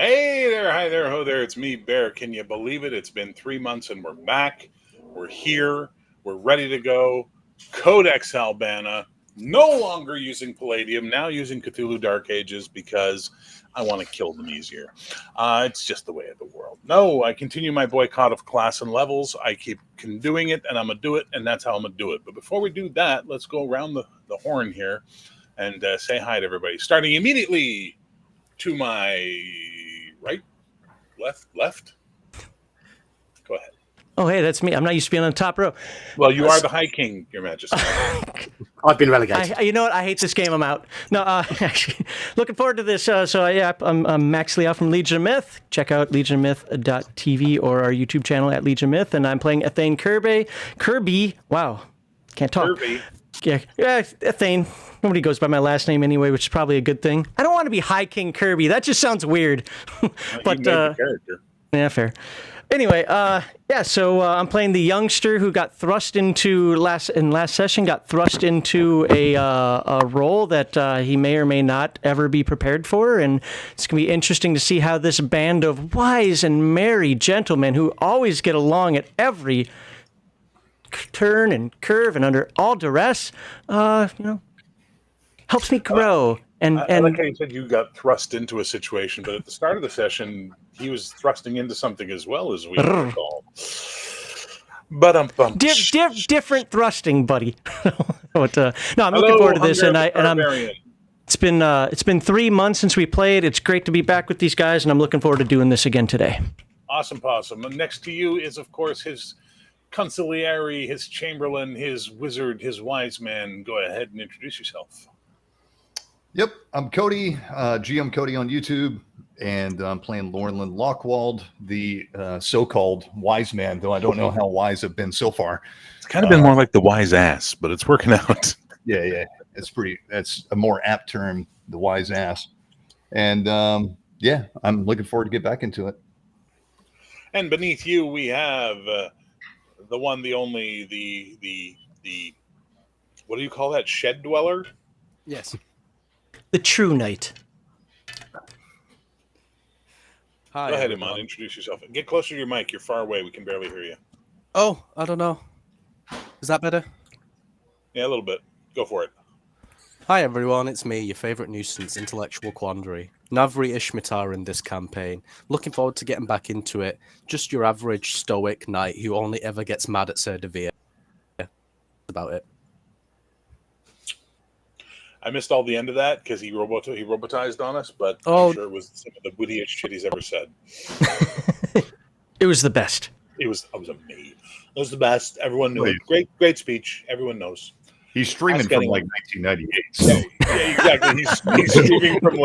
Hey there, hi there, ho there. It's me, Bear. Can you believe it? It's been 3 months and we're back. We're here. We're ready to go. Codex Albana. No longer using Palladium, now using Cthulhu Dark Ages because I want to kill them easier. It's just the way of the world. No, I continue my boycott of class and levels. I keep doing it, and I'm going to do it, and that's how I'm going to do it. But before we do that, let's go around the horn here and say hi to everybody. Starting immediately to my right, left. Go ahead. Oh, hey, that's me. I'm not used to being on the top row. Well, you are the High King, Your Majesty. I've been relegated. You know what? I hate this game. I'm out. No, actually, looking forward to this. I'm Max Leoff from Legion of Myth. Check out legionofmyth.tv or our YouTube channel at Legion of Myth. And I'm playing Ethane Kirby. Wow, can't talk. Kirby. Yeah, Ethane. Nobody goes by my last name anyway, which is probably a good thing. I don't want to be High King Kirby. That just sounds weird. But you made the character. Yeah, fair. Anyway, so I'm playing the youngster who got thrust into last session into a role that he may or may not ever be prepared for, and it's gonna be interesting to see how this band of wise and merry gentlemen who always get along at every turn and curve and under all duress, helps me grow. I like how you said you got thrust into a situation, but at the start of the session, he was thrusting into something as well, as we recall. But different thrusting, buddy. But, no, I'm looking forward to this, It's been 3 months since we played. It's great to be back with these guys, and I'm looking forward to doing this again today. Awesome, possum. And next to you is, of course, his consigliere, his chamberlain, his wizard, his wise man. Go ahead and introduce yourself. Yep, I'm Cody, GM Cody on YouTube, and I'm playing Laurenlin Lockwald, the so-called wise man, though I don't know how wise I've been so far. It's kind of been more like the wise ass, but it's working out. Yeah, that's a more apt term, the wise ass. And I'm looking forward to get back into it. And beneath you, we have the one, the only, the what do you call that? Shed dweller? Yes. The true knight. Hi. Go ahead, Iman. Introduce yourself. Get closer to your mic. You're far away. We can barely hear you. Oh, I don't know. Is that better? Yeah, a little bit. Go for it. Hi, everyone. It's me, your favorite nuisance, Intellectual Quandary. Navri Ishmitar in this campaign. Looking forward to getting back into it. Just your average stoic knight who only ever gets mad at Sir Devere. That's about it. I missed all the end of that because he robotized on us, but I'm sure it was some of the wittiest shit he's ever said. It was the best. I was amazed. It was the best. Everyone knew it. Great speech. Everyone knows. He's streaming from like 1998. So. Yeah, exactly. He's streaming from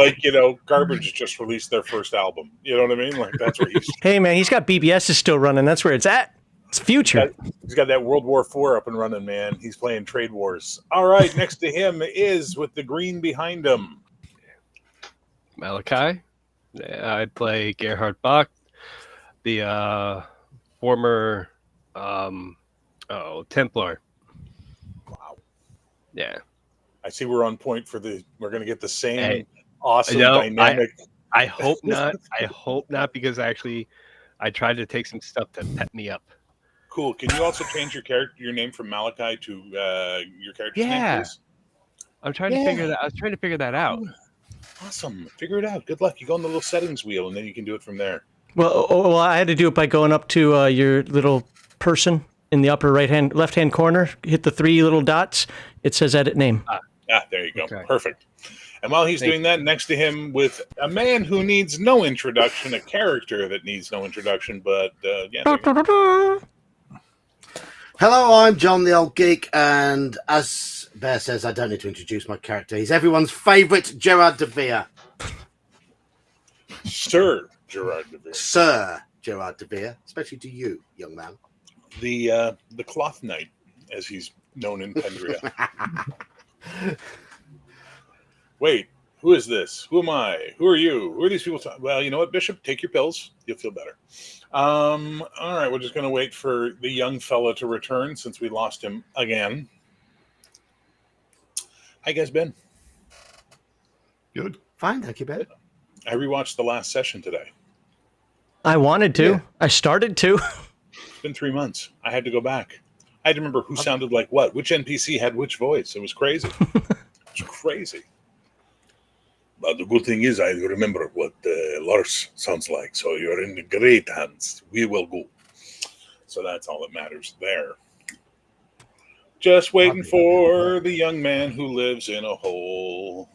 Garbage just released their first album. You know what I mean? Like that's where he's. Hey man, he's got BBS is still running. That's where it's at. It's future. He's got that World War IV up and running, man. He's playing Trade Wars. All right, next to him is with the green behind him. Malachi. I play Gerhard Bach, the former Templar. Wow. Yeah. I see we're on point we're going to get the same awesome dynamic. I hope not. I hope not, because actually I tried to take some stuff to pep me up. Cool. Can you also change your name from Malachi to your character's name, please? I'm trying to figure that. I was trying to figure that out. Awesome. Figure it out. Good luck. You go on the little settings wheel, and then you can do it from there. Well, I had to do it by going up to your little person in the upper left-hand corner. Hit the 3 little dots. It says edit name. There you go. Okay. Perfect. And while he's doing that, next to him with a man who needs no introduction, a character that needs no introduction, but Hello, I'm John the Old Geek, and as Bear says, I don't need to introduce my character. He's everyone's favourite Gerard de Vere. Sir Gerard de Vere. Sir Gerard de Vere, especially to you, young man. The Cloth Knight, as he's known in Pendria. Wait, who is this? Who am I? Who are you? Who are these people? Well, you know what, Bishop? Take your pills. You'll feel better. All right, we're just going to wait for the young fella to return since we lost him again. How you guys been? Good. Fine, thank you, Ben. I rewatched the last session today. I wanted to. Yeah. I started to. It's been 3 months. I had to go back. I had to remember who sounded like what, which NPC had which voice. It was crazy. It's crazy. But the good thing is I remember what Lars sounds like. So you're in great hands. We will go. So that's all that matters there. Just waiting for the young man who lives in a hole.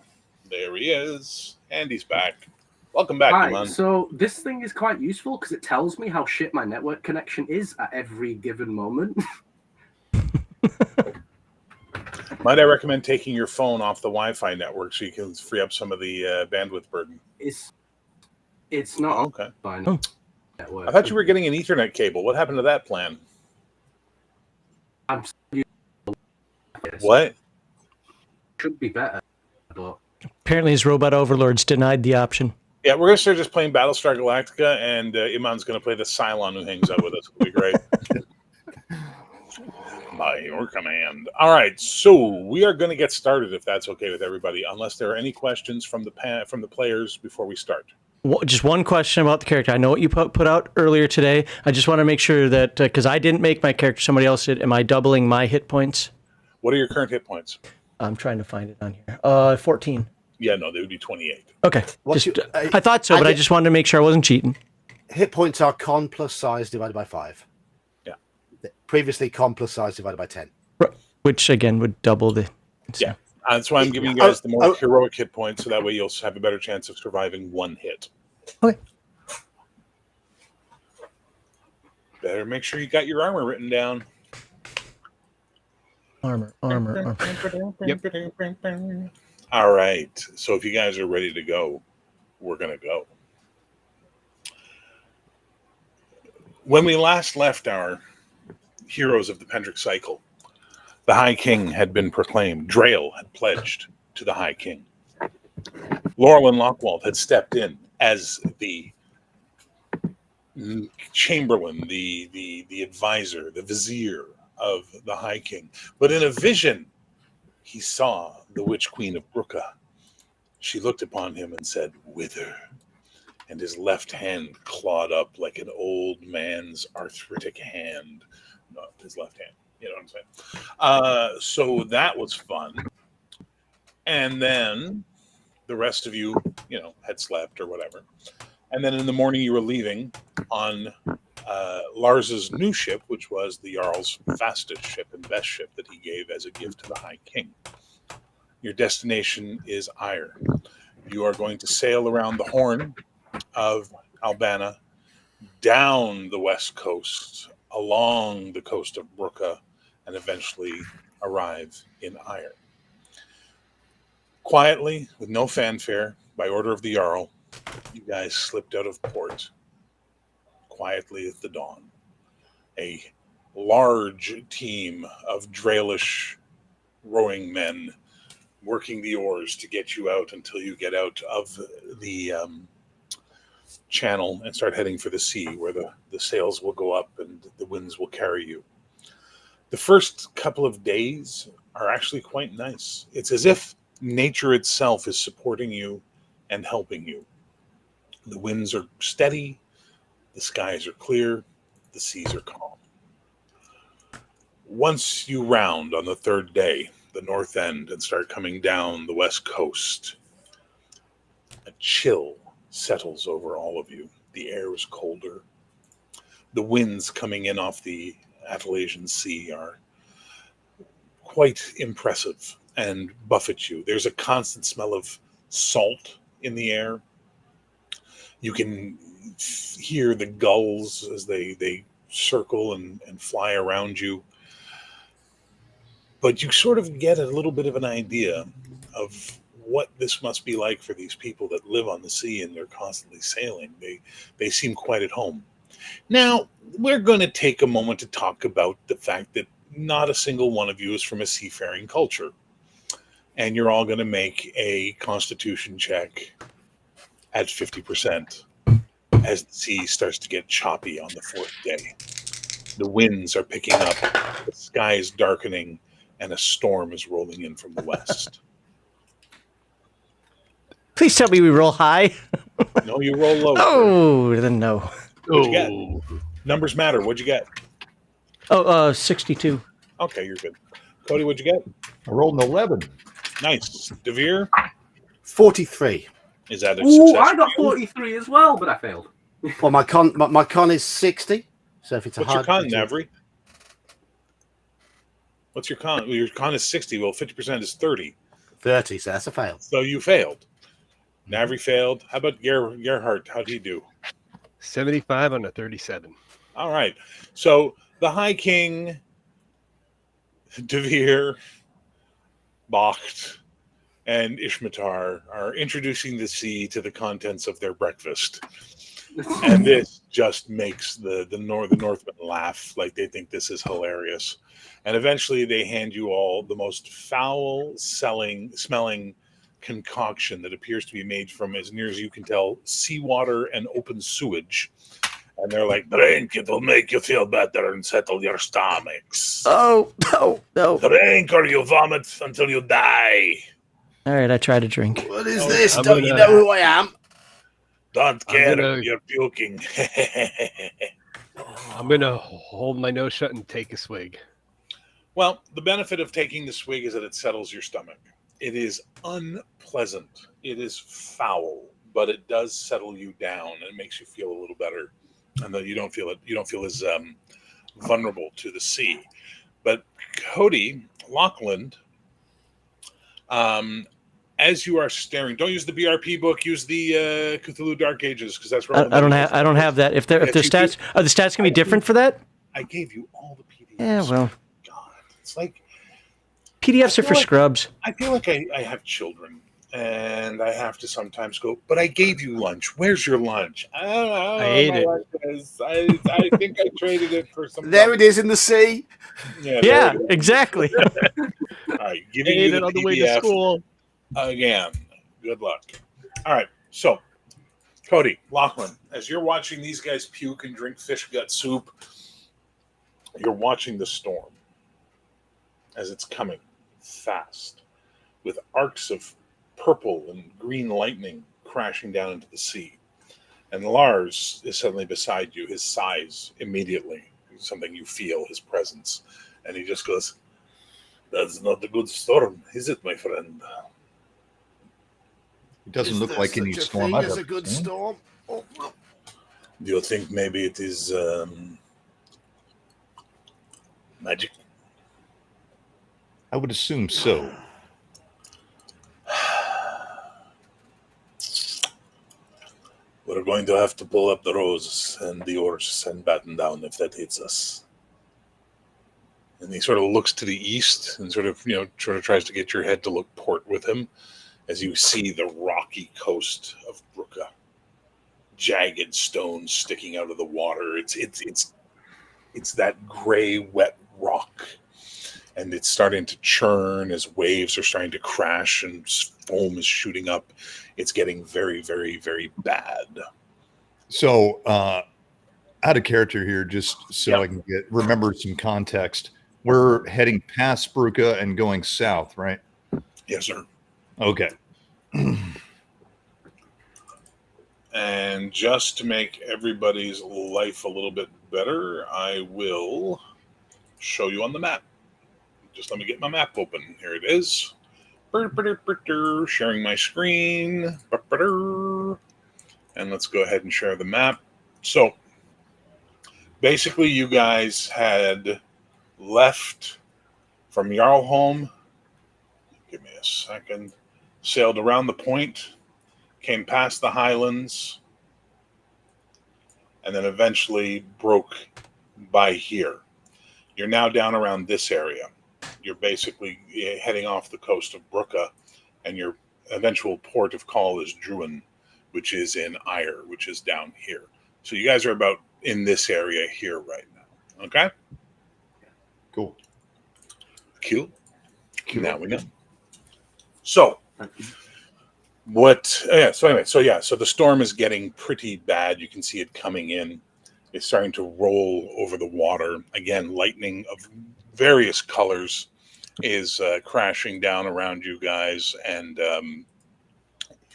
There he is. And he's back. Welcome back, Hi, man. so this thing is quite useful because it tells me how shit my network connection is at every given moment. Might I recommend taking your phone off the Wi-Fi network so you can free up some of the bandwidth burden? It's not Okay. fine. Oh. Network. I thought you were getting an Ethernet cable. What happened to that plan? I'm What? Should be better, but Apparently, his robot overlords denied the option. Yeah, we're going to start just playing Battlestar Galactica, and Iman's going to play the Cylon who hangs out with us. It'll be great. By your command. All right, so we are going to get started, if that's okay with everybody, unless there are any questions from the players before we start. Just one question about the character. I know what you put out earlier today. I just want to make sure that, because I didn't make my character, somebody else did, am I doubling my hit points? What are your current hit points? I'm trying to find it on here. 14. Yeah, no, they would be 28. Okay. What's Just, your- I thought so, but I just wanted to make sure I wasn't cheating. Hit points are con plus size divided by 5. Yeah. Previously, con plus size divided by 10. Which, again, would double the... Yeah. That's why I'm giving you guys the more heroic hit points, so that way you'll have a better chance of surviving one hit. Okay. Better make sure you got your armor written down. Armor. All right. So if you guys are ready to go, we're going to go. When we last left our heroes of the Pendrick cycle, the High King had been proclaimed. Drael had pledged to the High King. Laurelin Lockwald had stepped in as the chamberlain, the advisor, the vizier of the High King. But in a vision, he saw the Witch Queen of Brooka. She looked upon him and said, "Whither?" And his left hand clawed up like an old man's arthritic hand. Not his left hand. You know what I'm saying? So that was fun. And then the rest of you, had slept or whatever. And then in the morning you were leaving on Lars's new ship, which was the Jarl's fastest ship and best ship that he gave as a gift to the High King. Your destination is Ire. You are going to sail around the Horn of Albana, down the west coast, along the coast of Brooka, and eventually arrive in Ire. Quietly, with no fanfare, by order of the Jarl, you guys slipped out of port quietly at the dawn. A large team of Draelish rowing men working the oars to get you out until you get out of the channel and start heading for the sea, where the sails will go up and the winds will carry you. The first couple of days are actually quite nice. It's as if nature itself is supporting you and helping you. The winds are steady, the skies are clear, the seas are calm. Once you round on the third day the north end and start coming down the west coast, a chill settles over all of you. The air is colder. The winds coming in off the Athalasian Sea are quite impressive and buffet you. There's a constant smell of salt in the air. You can hear the gulls as they circle and fly around you. But you sort of get a little bit of an idea of what this must be like for these people that live on the sea and they're constantly sailing. They seem quite at home. Now, we're going to take a moment to talk about the fact that not a single one of you is from a seafaring culture. And you're all going to make a constitution check at 50% as the sea starts to get choppy on the fourth day. The winds are picking up, the sky is darkening, and a storm is rolling in from the west. Please tell me we roll high. No, you roll low. sir. Oh, then no. What'd you get? Numbers matter. What'd you get? 62. Okay, you're good. Cody, what'd you get? I rolled an 11. Nice. Devere, 43. is that a Ooh, success? I got for you? 43 as well, but I failed. Well, my con is 60. So if it's a What's your hard con, Navri? What's your con? Well, your con is 60. Well, 50% is 30. 30, so that's a fail. So you failed. Navri failed. How about Gerhardt? How'd he do? 75 on a 37. All right. So the High King, Devere, Bacht, and Ishmatar are introducing the sea to the contents of their breakfast. And this just makes the Northmen laugh, like they think this is hilarious. And eventually they hand you all the most smelling concoction that appears to be made from, as near as you can tell, seawater and open sewage. And they're like, drink, it will make you feel better and settle your stomachs. Oh, no. Drink or you vomit until you die. All right, I tried to drink. What is Oh, this? I'm Don't you gonna- know who I am? Don't care gonna- if you're puking. I'm going to hold my nose shut and take a swig. Well, the benefit of taking the swig is that it settles your stomach. It is unpleasant. It is foul, but it does settle you down and it makes you feel a little better. And then you don't feel as vulnerable to the sea. But Cody, Lachlan, as you are staring, don't use the BRP book. Use the Cthulhu Dark Ages because that's where I don't have that. If the stats are the stats gonna be different for that? I gave you all the PDFs. Yeah, well, God, it's like PDFs are for scrubs. I feel like I have children and I have to sometimes go, but I gave you lunch. Where's your lunch? I don't know. I ate it. I think I traded it for some. There it is in the sea. Yeah, Yeah, there it is. exactly. All right, giving you Ate the it on the way to PDF school. again. Good luck. All right, so Cody, Lachlan, as you're watching these guys puke and drink fish gut soup, you're watching the storm as it's coming fast with arcs of purple and green lightning crashing down into the sea. And Lars is suddenly beside you, his sighs immediately, something you feel, his presence. And he just goes, "That's not a good storm, is it, my friend?" It doesn't Is look there like any such a storm thing I've as ever a good seen. storm. Oh, no. Do you think maybe it is magic? I would assume so. We're going to have to pull up the rose and the oars and batten down if that hits us. And he sort of looks to the east and sort of tries to get your head to look port with him as you see the rocky coast of Brooka. Jagged stones sticking out of the water. It's that gray, wet rock. And it's starting to churn as waves are starting to crash and foam is shooting up. It's getting very, very, very bad. So, out of character here, just so Yep. I can remember some context. We're heading past Bruca and going south, right? Yes, sir. Okay. And just to make everybody's life a little bit better, I will show you on the map. Just let me get my map open. Here it is. Sharing my screen. And let's go ahead and share the map. So basically you guys had left from Jarlholm. Give me a second. Sailed around the point, came past the highlands, and then eventually broke by here. You're now down around this area. You're basically heading off the coast of Brooka, and your eventual port of call is Druin, which is in Ire, which is down here. So you guys are about in this area here right now. Okay? Cool. Cool. Now we know. So so the storm is getting pretty bad. You can see it coming in. It's starting to roll over the water. Again, lightning of various colors is crashing down around you guys. And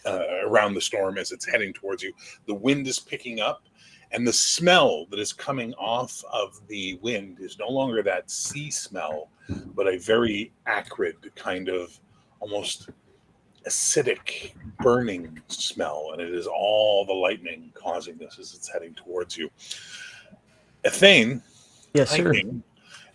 around the storm as it's heading towards you. The wind is picking up, and the smell that is coming off of the wind is no longer that sea smell, but a very acrid kind of almost acidic burning smell, and it is all the lightning causing this as it's heading towards you. Ethane, Yes, sir.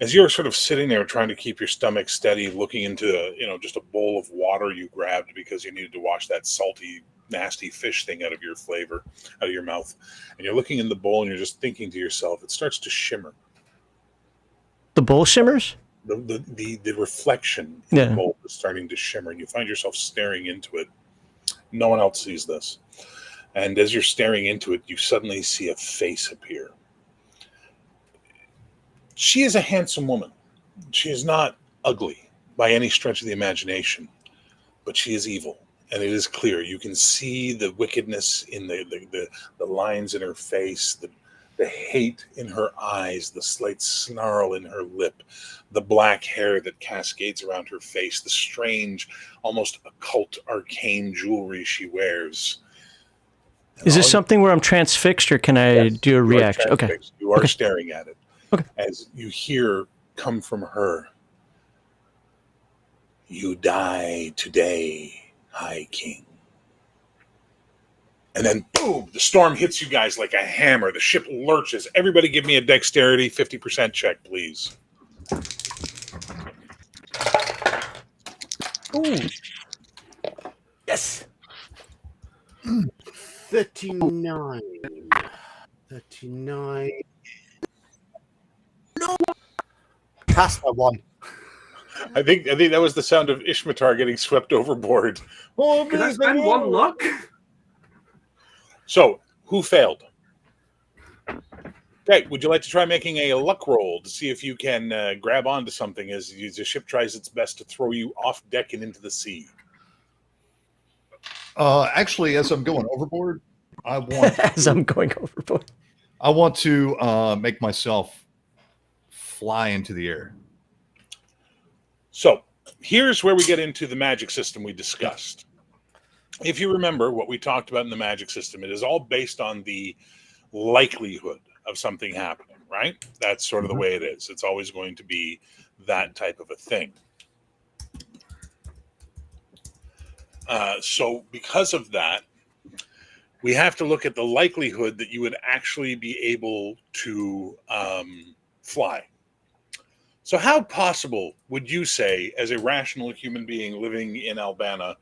as you're sort of sitting there trying to keep your stomach steady, looking into just a bowl of water you grabbed because you needed to wash that salty, nasty fish thing out of your mouth, and you're looking in the bowl and you're just thinking to yourself, it starts to shimmer. The bowl shimmers? The reflection in the bowl is starting to shimmer, and you find yourself staring into it. No one else sees this, and as you're staring into it, you suddenly see a face appear. She is a handsome woman. She is not ugly by any stretch of the imagination, but she is evil, and it is clear. You can see the wickedness in the lines in her face, the hate in her eyes, the slight snarl in her lip, the black hair that cascades around her face, the strange, almost occult, arcane jewelry she wears. Is this something where I'm transfixed, or can I do a reaction? Okay. You are staring at it. Okay. As you hear come from her, "You die today, High King." And then, boom, the storm hits you guys like a hammer. The ship lurches. Everybody give me a dexterity 50% check, please. Ooh. Yes. 39. 39. No. Past that one. I think that was the sound of Ishmatar getting swept overboard. Oh, can I spend one luck? So, who failed? Okay, would you like to try making a luck roll to see if you can grab onto something as the ship tries its best to throw you off deck and into the sea? Actually, as I'm going overboard, I want to make myself fly into the air. So, here's where we get into the magic system we discussed. If you remember what we talked about in the magic system, it is all based on the likelihood of something happening, right? That's sort of the way it is. It's always going to be that type of a thing. So because of that, we have to look at the likelihood that you would actually be able to fly. So how possible would you say, as a rational human being living in Albana,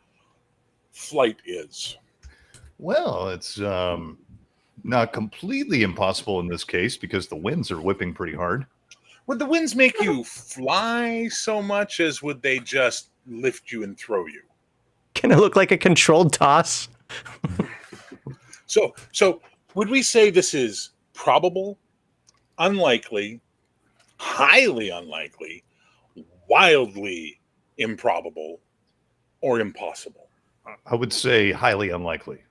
flight is? Well, it's not completely impossible in this case because the winds are whipping pretty hard. Would the winds make you fly so much as would they just lift you and throw you? Can it look like a controlled toss? So would we say this is probable, unlikely, highly unlikely, wildly improbable, or impossible? I would say highly unlikely.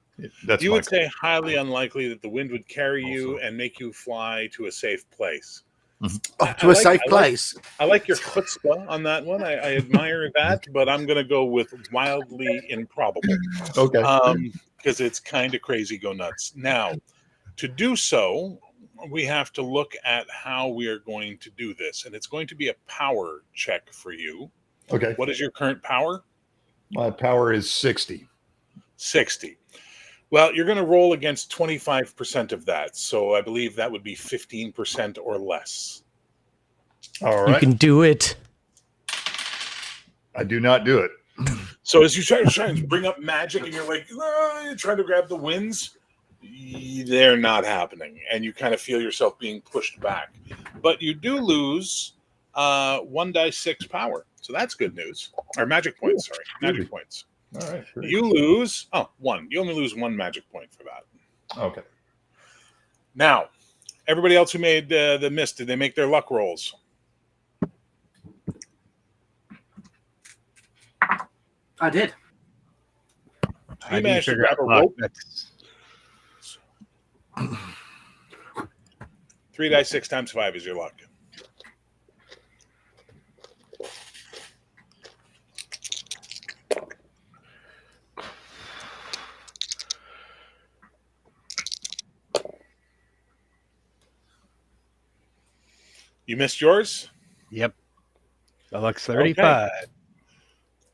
You would say highly unlikely that the wind would carry you and make you fly to a safe place. To a safe place. I like your chutzpah on that one. I admire that, but I'm going to go with wildly improbable. Okay. Because it's kind of crazy go nuts. Now, to do so, we have to look at how we are going to do this, and it's going to be a power check for you. Okay. What is your current power? My power is 60. 60. Well, you're going to roll against 25% of that. So I believe that would be 15% or less. All right. You can do it. I do not do it. So as you try to bring up magic and you're like, you're trying to grab the winds, they're not happening. And you kind of feel yourself being pushed back. But you do lose 1 die 6 power. So that's good news. Or magic points, sorry. Magic points. All right. Great. You lose, 1. You only lose 1 magic point for that. Okay. Now, everybody else who made the miss, did they make their luck rolls? I did. You managed to grab a rope. 3 die 6 times 5 is your luck. You missed yours? Yep. My luck's 35.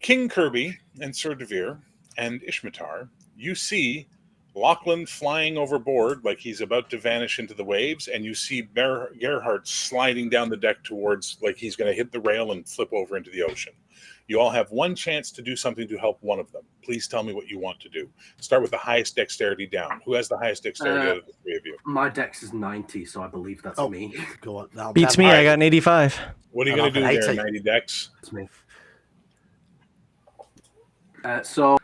King Kirby and Sir Devere and Ishmatar, you see Lachlan flying overboard like he's about to vanish into the waves, and you see Gerhardt sliding down the deck towards like he's going to hit the rail and flip over into the ocean. You all have one chance to do something to help one of them. Please tell me what you want to do. Start with the highest dexterity down. Who has the highest dexterity out of the three of you? My dex is 90, so I believe that's me. Go on. Beats me. I got an 85. What are you going to do there, 90 dex? That's me. So...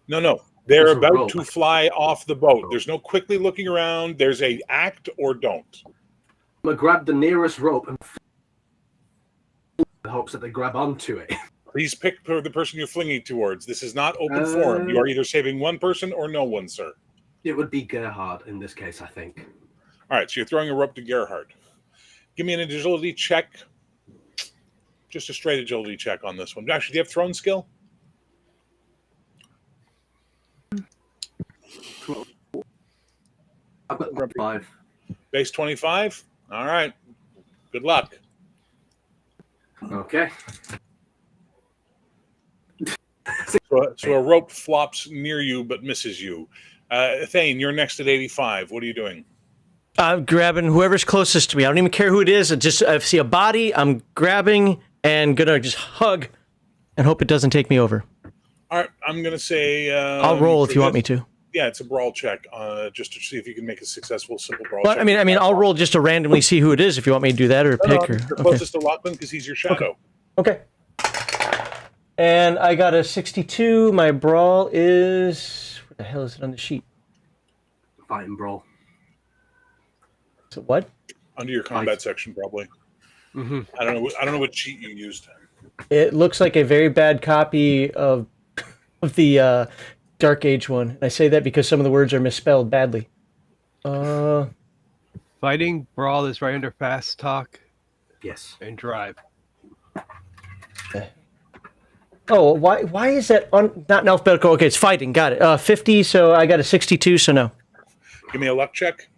No. They're about to fly off the boat. There's no quickly looking around. There's a act or don't. I'm going to grab the nearest rope and in hopes that they grab onto it. Please pick the person you're flinging towards. This is not open forum. You are either saving one person or no one, sir. It would be Gerhard in this case, I think. All right, so you're throwing a rope to Gerhard. Give me an agility check. Just a straight agility check on this one. Actually, do you have thrown skill? I've got 5. Base 25? All right. Good luck. Okay. So a rope flops near you but misses you. Thane, you're next at 85. What are you doing? I'm grabbing whoever's closest to me. I don't even care who it is. I see a body. I'm grabbing and gonna just hug and hope it doesn't take me over. All right, I'm gonna say I'll roll if you want me to. Yeah, it's a brawl check, just to see if you can make a successful simple brawl But check. I mean, I'll roll just to randomly see who it is if you want me to do that or pick. You're closest to Lachlan because he's your shadow. Okay. And I got a 62. My brawl is... What the hell is it on the sheet? Fighting brawl. So what? Under your combat section, probably. Mm-hmm. I don't know what cheat you used. It looks like a very bad copy of the Dark Age one. I say that because some of the words are misspelled badly. Fighting brawl is right under fast talk. Yes. And drive. Oh, why is that not in alphabetical? Okay, it's fighting. Got it. 50, so I got a 62, so no. Give me a luck check.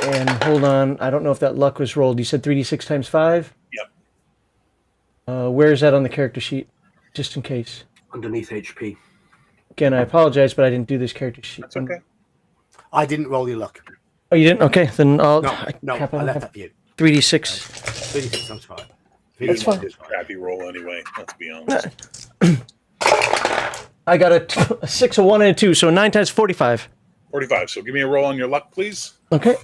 And hold on, I don't know if that luck was rolled. You said 3d6 times 5? Yep. Where is that on the character sheet? Just in case. Underneath HP. Again, I apologize, but I didn't do this character sheet. That's okay. I didn't roll your luck. Oh, you didn't? Okay, then I'll... No, I left that for you. 3d6. 36 times 5. That's fine. It's a crappy roll anyway, let's be honest. I got a 6, a 1, and a 2, so 9 times 45. 45, so give me a roll on your luck, please. Okay.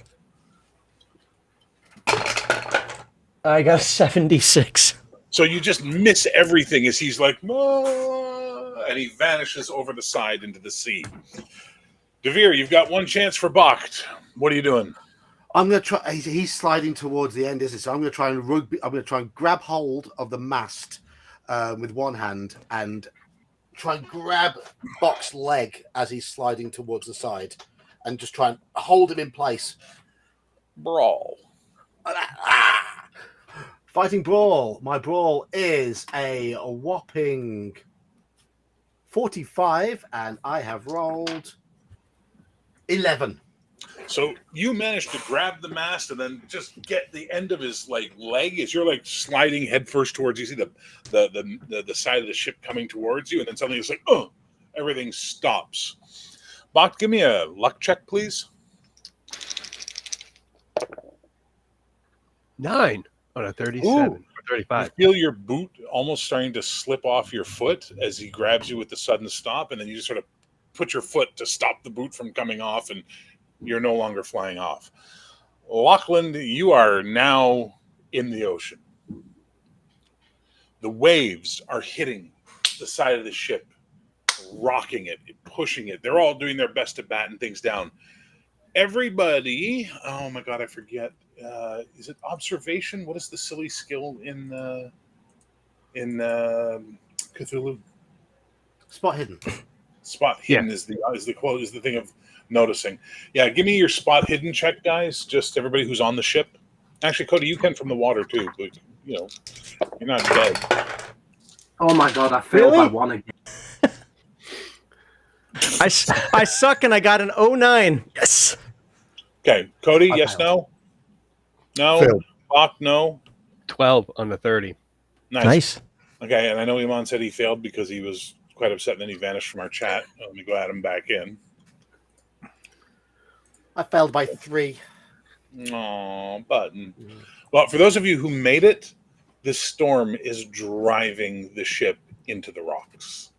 I got a 76. So you just miss everything as he's like, "Ah," and he vanishes over the side into the sea. Devere, you've got one chance for Bacht. What are you doing? I'm gonna try. He's sliding towards the end, isn't he? So I'm gonna try and grab hold of the mast with one hand and try and grab Bach's leg as he's sliding towards the side, and just try and hold him in place. Brawl. Fighting brawl. My brawl is a whopping 45, and I have rolled 11. So you managed to grab the mast and then just get the end of his leg as you're sliding headfirst towards. You see the side of the ship coming towards you, and then suddenly it's like, oh, everything stops. Bach, give me a luck check, please. 9 on a 37 Ooh. or 35. You feel your boot almost starting to slip off your foot as he grabs you with the sudden stop, and then you just sort of put your foot to stop the boot from coming off, and you're no longer flying off. Lachlan, you are now in the ocean. The waves are hitting the side of the ship, rocking it, pushing it. They're all doing their best to batten things down. Everybody, oh my God, I forget. Is it observation? What is the silly skill in Cthulhu? Spot hidden. Spot hidden is the thing of noticing. Yeah, give me your spot hidden check, guys. Just everybody who's on the ship. Actually, Cody, you can from the water too, but you're not dead. Oh my God, I failed by 1 again. I suck and I got an 09. Yes. Okay, Cody, yes, no? No. Failed. Bach, no. 12 on the 30. Nice. Okay, and I know Iman said he failed because he was quite upset, and then he vanished from our chat. Let me go add him back in. I failed by 3. Oh, button. Well, for those of you who made it, this storm is driving the ship into the rocks.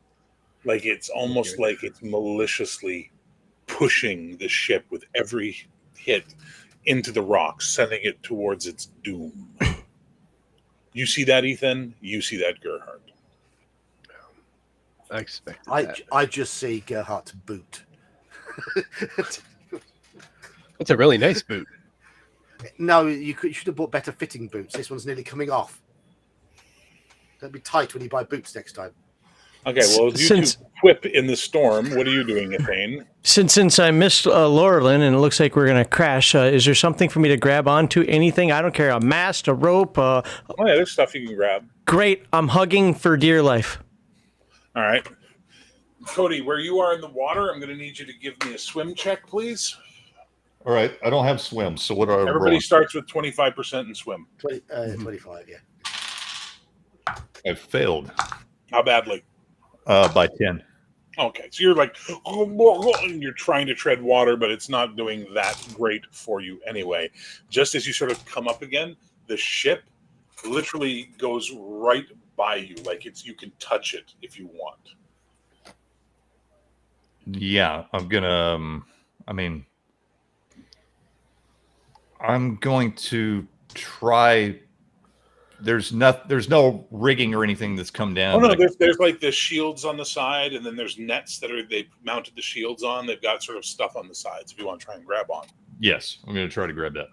Like it's almost like it's maliciously pushing the ship with every hit into the rocks, sending it towards its doom. You see that, Ethan? You see that, Gerhard? I expected that. I just see Gerhard's boot. It's a really nice boot. No, you should have bought better fitting boots. This one's nearly coming off. Don't be tight when you buy boots next time. Okay, well, you two whip in the storm. What are you doing, Ethane? Since I missed Laurelin and it looks like we're going to crash, is there something for me to grab onto? Anything? I don't care. A mast, a rope? Oh, yeah, there's stuff you can grab. Great. I'm hugging for dear life. All right. Cody, where you are in the water, I'm going to need you to give me a swim check, please. All right. I don't have swim, so what are I Everybody rolling? starts with 25% in swim. 25, yeah. I failed How badly? by 10. Okay, so you're like, and you're trying to tread water, but it's not doing that great for you anyway. Just as you sort of come up again, the ship literally goes right by you. Like you can touch it if you want. Yeah, I'm going to try. There's no rigging or anything that's come down. Oh no, there's like the shields on the side, and then there's nets that they mounted the shields on. They've got sort of stuff on the sides if you want to try and grab on. Yes, I'm going to try to grab that.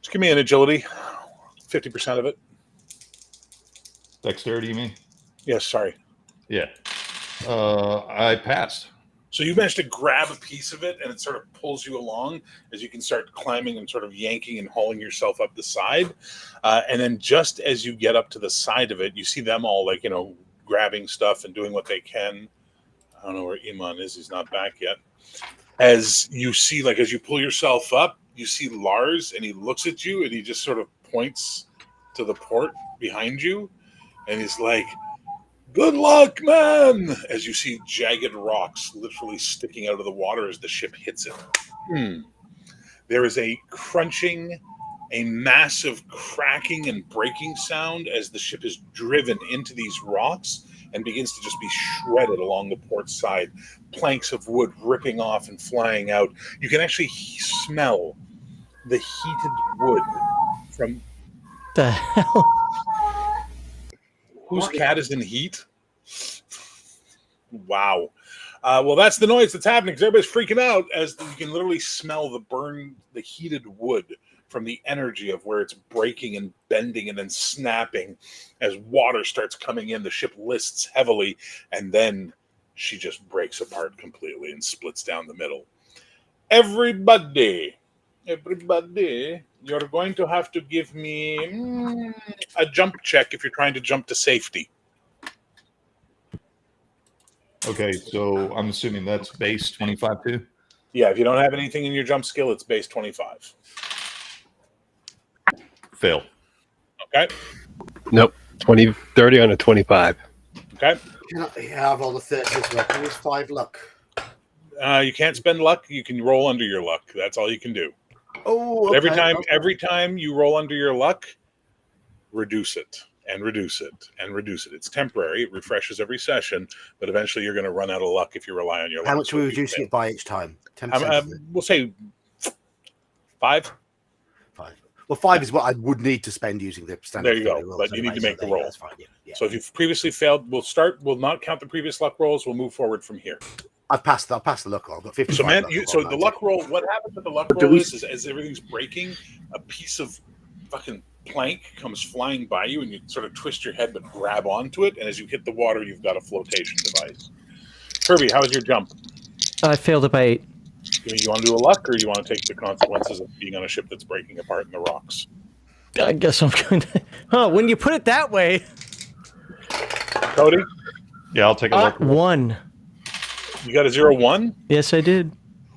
Just give me an agility, 50% of it. Dexterity, you mean? Yes, sorry. Yeah. I passed. So you managed to grab a piece of it, and it sort of pulls you along as you can start climbing and sort of yanking and hauling yourself up the side. And then just as you get up to the side of it, you see them all grabbing stuff and doing what they can. I don't know where Iman is. He's not back yet. As you see, as you pull yourself up, you see Lars, and he looks at you, and he just sort of points to the port behind you. And he's like, "Good luck, man!" As you see jagged rocks literally sticking out of the water as the ship hits it. There is a crunching, a massive cracking and breaking sound as the ship is driven into these rocks and begins to just be shredded along the port side. Planks of wood ripping off and flying out. You can actually smell the heated wood from... The hell? Whose cat is in heat? Wow. Well, that's the noise that's happening because everybody's freaking out as you can literally smell the heated wood from the energy of where it's breaking and bending and then snapping as water starts coming in. The ship lists heavily, and then she just breaks apart completely and splits down the middle. Everybody, you're going to have to give me a jump check if you're trying to jump to safety. Okay, so I'm assuming that's base 25 too? Yeah, if you don't have anything in your jump skill, it's base 25. Fail. Okay. Nope. 30 on a 25. Okay. Yeah, I rolled a 30 as well. It was 5 luck. You can't spend luck. You can roll under your luck. That's all you can do. Oh, But okay. every time you roll under your luck, reduce it and reduce it and reduce it. It's temporary. It refreshes every session, but eventually you're going to run out of luck if you rely on your luck. How much are we reducing it by each time? 10%? We'll say 5. 5. Well, 5 is what I would need to spend using the standard. There you go. roll. But So you need to anyway, make the so roll. That's fine. Yeah. So if you've previously failed, we'll not count the previous luck rolls. We'll move forward from here. I've passed the luck roll. I've got 55 So, man, luck so roll the now. luck roll, what happens with the luck Do roll we- is as everything's breaking, a piece of fucking plank comes flying by you, and you sort of twist your head but grab onto it, and as you hit the water, you've got a flotation device. Kirby, how's your jump? I failed it by 8. You want to do a luck, or do you want to take the consequences of being on a ship that's breaking apart in the rocks? I guess I'm going to... Oh, when you put it that way... Cody, Yeah, I'll take a look. 1. you got a 0-1? Yes, I did.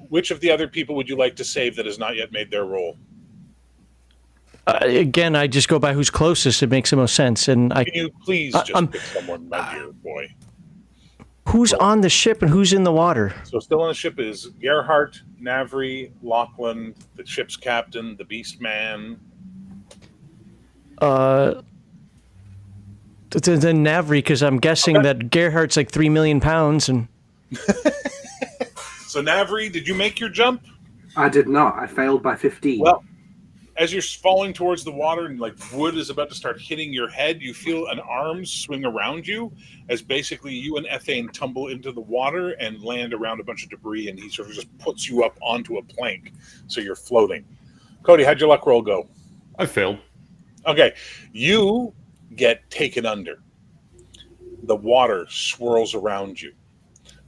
Which of the other people would you like to save that has not yet made their roll? Again, I just go by who's closest. It makes the most sense. And Can you please just pick someone, my dear boy? Who's on the ship and who's in the water? So still on the ship is Gerhardt, Navri, Lachlan, the ship's captain, the Beast Man. The Navri, because I'm guessing that Gerhardt's like 3 million pounds. And So Navri, did you make your jump? I did not. I failed by 15. Well, as you're falling towards the water and like wood is about to start hitting your head, you feel an arm swing around you as basically you and Ethane tumble into the water and land around a bunch of debris, and he sort of just puts you up onto a plank, so you're floating. Cody, how'd your luck roll go? I failed. Okay, you get taken under. The water swirls around you,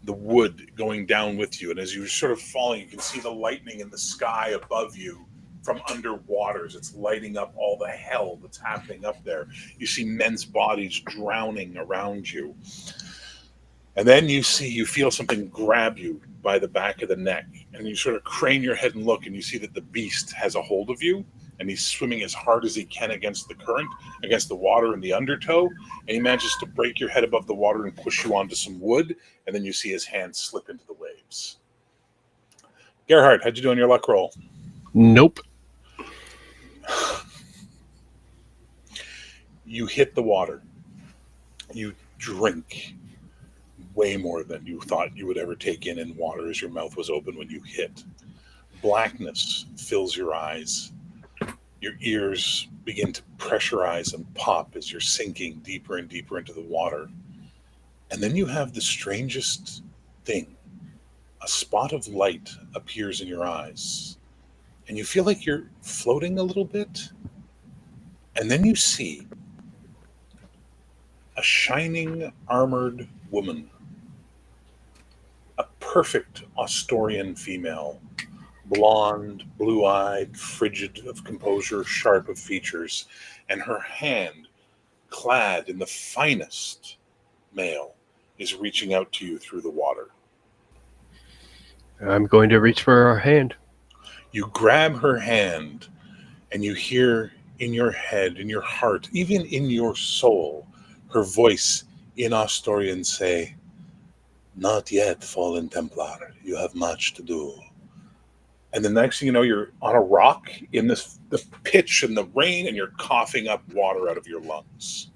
the wood going down with you, and as you're sort of falling, you can see the lightning in the sky above you from underwater. It's lighting up all the hell that's happening up there. You see men's bodies drowning around you. And then you feel something grab you by the back of the neck, and you sort of crane your head and look, and you see that the beast has a hold of you, and he's swimming as hard as he can against the current, against the water in the undertow, and he manages to break your head above the water and push you onto some wood, and then you see his hand slip into the waves. Gerhard, how'd you do on your luck roll? Nope. You hit the water. You drink way more than you thought you would ever take in water as your mouth was open when you hit. Blackness fills your eyes. Your ears begin to pressurize and pop as you're sinking deeper and deeper into the water. And then you have the strangest thing. A spot of light appears in your eyes. And you feel like you're floating a little bit. And then you see a shining, armored woman. A perfect Asturian female. Blonde, blue-eyed, frigid of composure, sharp of features. And her hand, clad in the finest mail, is reaching out to you through the water. I'm going to reach for her hand. You grab her hand, and you hear in your head, in your heart, even in your soul, her voice in Asturian say, "Not yet, fallen Templar. You have much to do." And the next thing you know, you're on a rock in the pitch and the rain, and you're coughing up water out of your lungs.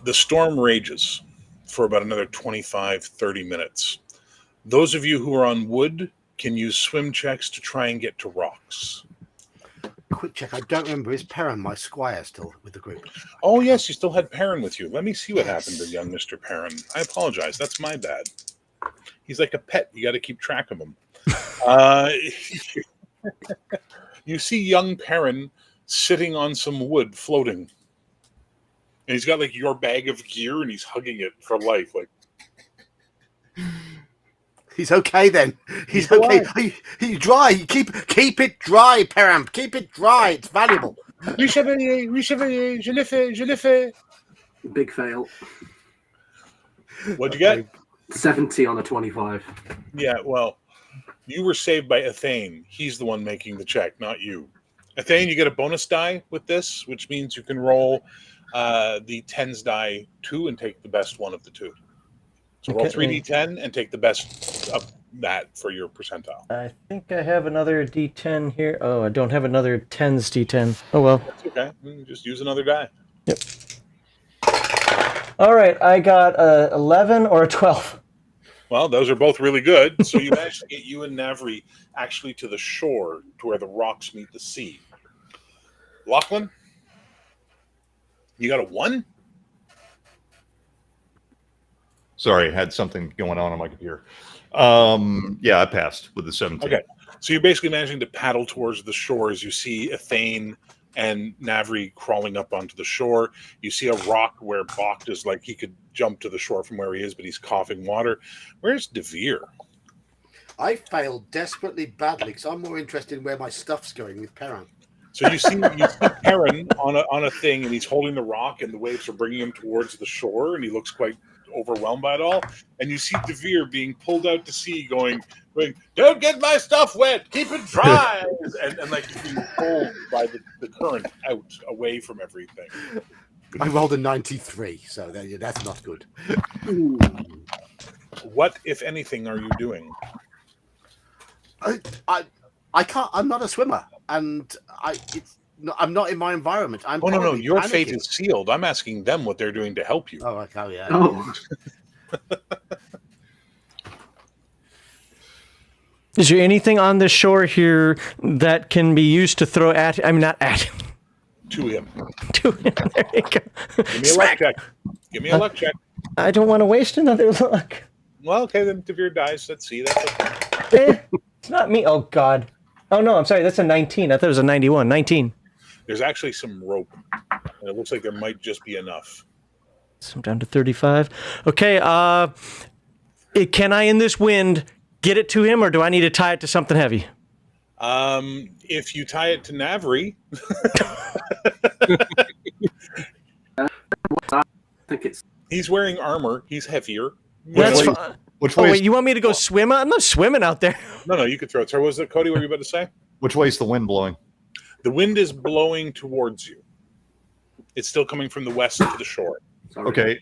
The storm rages for about another 25, 30 minutes. Those of you who are on wood can use swim checks to try and get to rocks. Quick check. I don't remember. Is Perrin, my squire, still with the group? Oh, yes, you still had Perrin with you. Let me see what happened to young Mr. Perrin. I apologize. That's my bad. He's like a pet. You got to keep track of him. You see young Perrin sitting on some wood floating. And he's got like your bag of gear and he's hugging it for life. Like, He's okay then. He's okay. He's dry. Keep it dry, Perrin. Keep it dry. It's valuable. Oui, chevalier, je l'ai fait. Big fail. What'd you get? 70 on a 25. Yeah, well, you were saved by Ethane. He's the one making the check, not you. Ethane, you get a bonus die with this, which means you can roll the tens die 2 and take the best one of the 2. So roll 3d10 and take the best of that for your percentile. I think I have another D10 here. Oh, I don't have another 10s D10. Oh, well. That's okay. Just use another die. Yep. All right, I got a 11 or a 12. Well, those are both really good. So you managed to get you and Navri actually to the shore to where the rocks meet the sea. Lachlan, you got a 1? Sorry, I had something going on my computer. Yeah, I passed with the 17. Okay, so you're basically managing to paddle towards the shore as you see Ethane and Navri crawling up onto the shore. You see a rock where Bach is like he could jump to the shore from where he is, but he's coughing water. Where's Devere? I failed desperately badly because I'm more interested in where my stuff's going with Perrin. So you see Perrin on a thing, and he's holding the rock, and the waves are bringing him towards the shore, and he looks quite overwhelmed by it all. And you see Devere being pulled out to sea, going, "Don't get my stuff wet, keep it dry," and like he's being pulled by the current out away from everything. I rolled a 93, so that's not good. What, if anything, are you doing? I can't. I'm not a swimmer, and I'm not in my environment. I'm No. Your panicking. fate is sealed. I'm asking them what they're doing to help you. Oh, okay, yeah. Oh, Is there anything on the shore here that can be used to throw at? I mean, not at him. To him. To him. There you go. Give me a luck check. Give me a luck check. I don't want to waste another luck. Well, okay, then Devere dies. Let's see. That's okay. It's not me. Oh, God. Oh, no, I'm sorry. That's a 19. I thought it was a 91. 19. There's actually some rope, and it looks like there might just be enough. So I'm down to 35. Okay, can I, in this wind, get it to him, or do I need to tie it to something heavy? If you tie it to Navri, I think it's. he's wearing armor. He's heavier. That's way- fine. Which Oh, way? wait, you want me to go swim? I'm not swimming out there. No, you could throw it. So what was it, Cody? What were you about to say? Which way is the wind blowing? The wind is blowing towards you. It's still coming from the west to the shore. Sorry. Okay,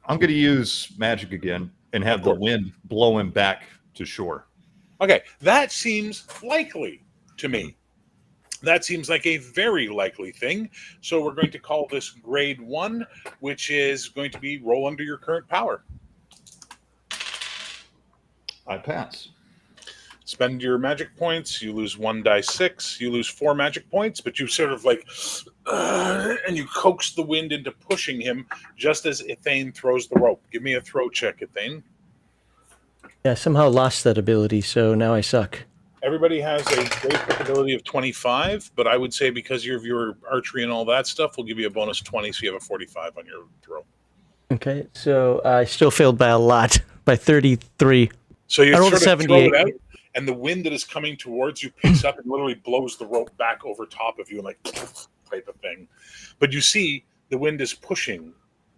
I'm going to use magic again and have the wind blow him back to shore. Okay, that seems likely to me. That seems like a very likely thing. So we're going to call this grade 1, which is going to be roll under your current power. I pass. Spend your magic points. You lose 1 die 6. You lose 4 magic points, but you sort of like, and you coax the wind into pushing him just as Ethane throws the rope. Give me a throw check, Ethane. Yeah, I somehow lost that ability, so now I suck. Everybody has a basic ability of 25, but I would say because of your archery and all that stuff, we'll give you a bonus 20, so you have a 45 on your throw. Okay, so I still failed by a lot, by 33. So you I rolled a sort of throw 78. it out, and the wind that is coming towards you picks up and literally blows the rope back over top of you, and like type of thing. But you see the wind is pushing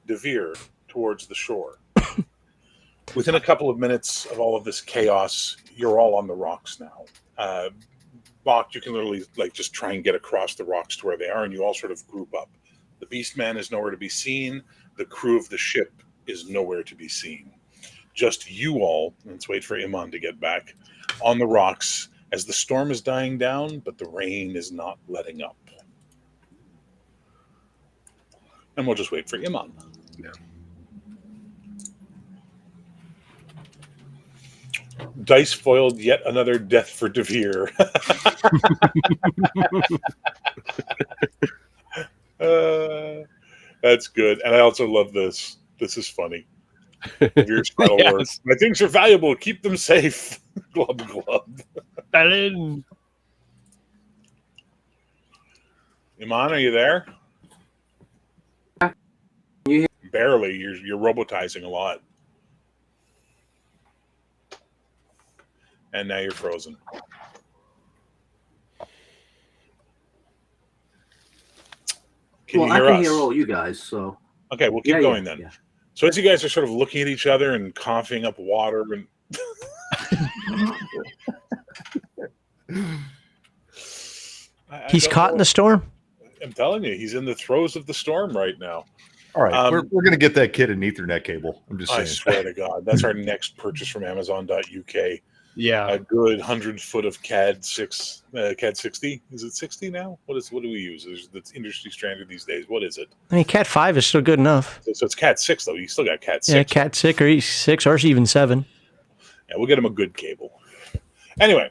Devere towards the shore. Within a couple of minutes of all of this chaos, you're all on the rocks now. Bach, you can literally like just try and get across the rocks to where they are, and you all sort of group up. The Beastman is nowhere to be seen. The crew of the ship is nowhere to be seen. Just you all, let's wait for Iman to get back, on the rocks as the storm is dying down, but the rain is not letting up. And we'll just wait for Iman. Yeah. Dice foiled yet another death for Devere. That's good. And I also love this. This is funny. Devere's final Yes. words. My things are valuable. Keep them safe. Glub, glub. Balin. Iman, are you there? Yeah. Barely. You're robotizing a lot. And now you're frozen. Can you I hear can us? hear all you guys, so. Okay, we'll keep Yeah, going yeah, then. yeah. So as you guys are sort of looking at each other and coughing up water and He's caught in the storm? I'm telling you, he's in the throes of the storm right now. All right, we're Um, going to get that kid an Ethernet cable. I'm just I saying. swear to God, that's our next purchase from Amazon.uk. Yeah. A good 100-foot of CAD 60. Is it 60 now? What do we use? That's industry standard these days. What is it? I mean, Cat 5 is still good enough. So it's CAD 6 though. You still got CAD 6. Yeah, Cat 6 or even 7. Yeah, we'll get him a good cable. Anyway,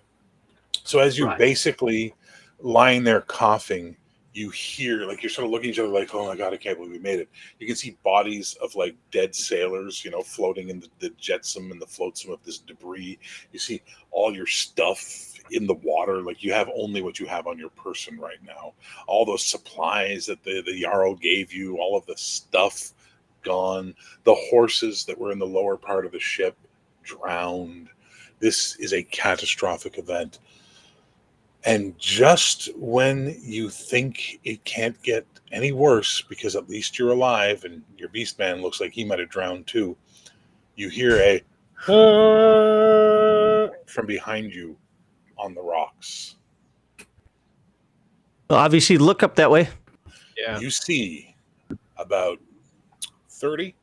so as you're Right. basically lying there coughing, you hear, like, you're sort of looking at each other like, oh my God, I can't believe we made it. You can see bodies of like dead sailors, floating in the jetsam and the flotsam of this debris. You see all your stuff in the water. Like, you have only what you have on your person right now. All those supplies that the Jarl gave you, all of the stuff gone. The horses that were in the lower part of the ship drowned. This is a catastrophic event. And just when you think it can't get any worse, because at least you're alive and your Beastman looks like he might have drowned too, You hear a from behind you on the rocks. Well, obviously, look up that way. Yeah. You see about 30.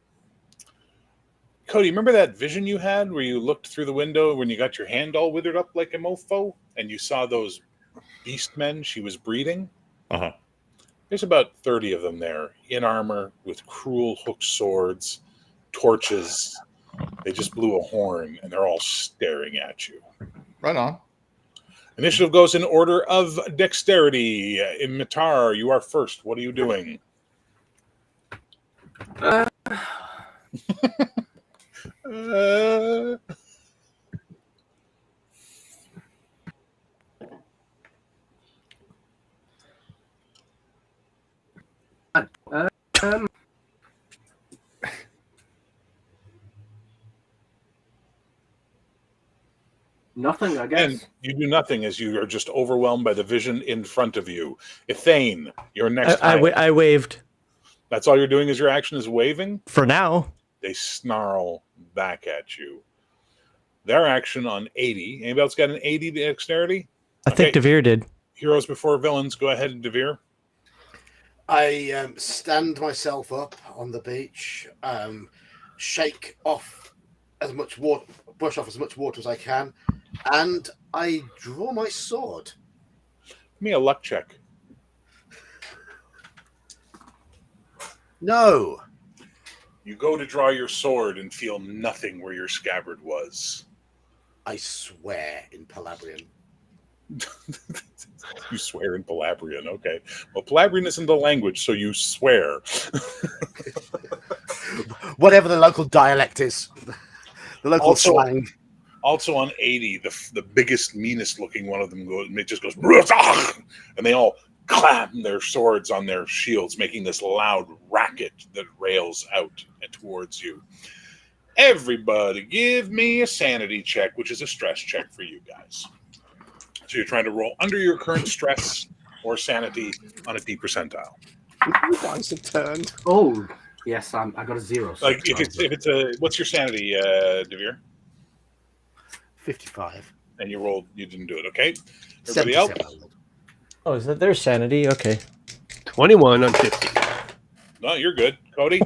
Cody, remember that vision you had where you looked through the window when you got your hand all withered up like a mofo and you saw those beast men she was breeding? Uh-huh. There's about 30 of them there in armor with cruel hooked swords, torches. They just blew a horn and they're all staring at you. Right on. Initiative goes in order of dexterity. Imitar, you are first. What are you doing? Uh, Nothing, I guess. and you do nothing as you are just overwhelmed by the vision in front of you. Ithane, your next I waved. That's all you're doing is your action is waving? For now. They snarl back at you. Their action on 80. Anybody else got an 80 dexterity? I think Devere did. Heroes before villains. Go ahead, Devere. I stand myself up on the beach, shake off as much water, brush off as much water as I can, and I draw my sword. Give me a luck check. No. You go to draw your sword and feel nothing where your scabbard was. I swear in Palabrian. You swear in Palabrian, okay. Well, Palabrian isn't the language, so you swear. Whatever the local dialect is. The local slang. Also on 80, the biggest, meanest looking one of them goes, it just goes, and they all clam their swords on their shields, making this loud racket that rails out towards you. Everybody give me a sanity check, which is a stress check for you guys. So you're trying to roll under your current stress or sanity on a D percentile. The dice have turned. Oh, yes, I got a 0. So Like if it's a, what's your sanity, Devere? 55. And you didn't do it, okay? Everybody else? Oh, is that their sanity? Okay. 21 on 50. No, you're good. Cody?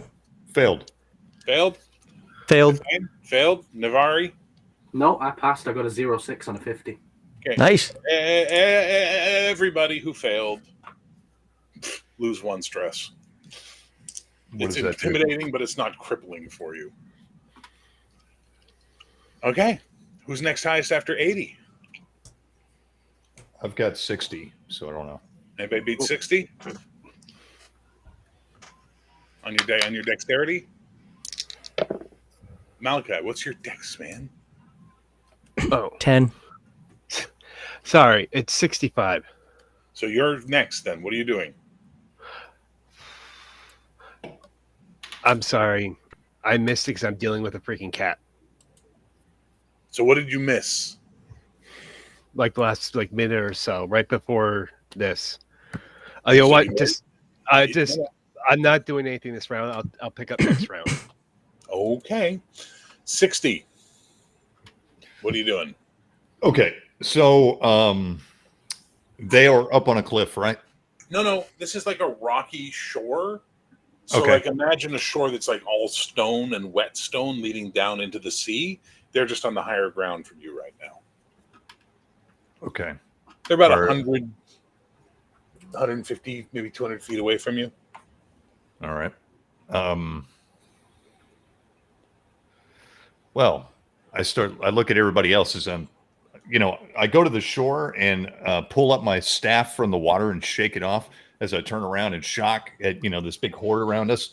Failed. Failed? Failed. Failed? Navari? No, I passed. I got a 0.6 on a 50. Okay. Nice. Everybody who failed lose 1 stress. It's intimidating, but it's not crippling for you. Okay. Who's next highest after 80? I've got 60, so I don't know. Anybody beat 60? On your dexterity? Malachi, what's your dex, man? Oh, 10. sorry. It's 65. So you're next then. What are you doing? I'm sorry. I missed it because I'm dealing with a freaking cat. So what did you miss? Like the last minute or so, right before this. Oh, you know what? I'm not doing anything this round. I'll pick up next round. Okay. 60. What are you doing? Okay, so they are up on a cliff, right? No. This is like a rocky shore. So Okay. like imagine a shore that's like all stone and wet stone leading down into the sea. They're just on the higher ground from you right now. Okay. They're about Or- 100, 150, maybe 200 feet away from you. All right. Well, I look at everybody else as I go to the shore and pull up my staff from the water and shake it off as I turn around in shock at, this big horde around us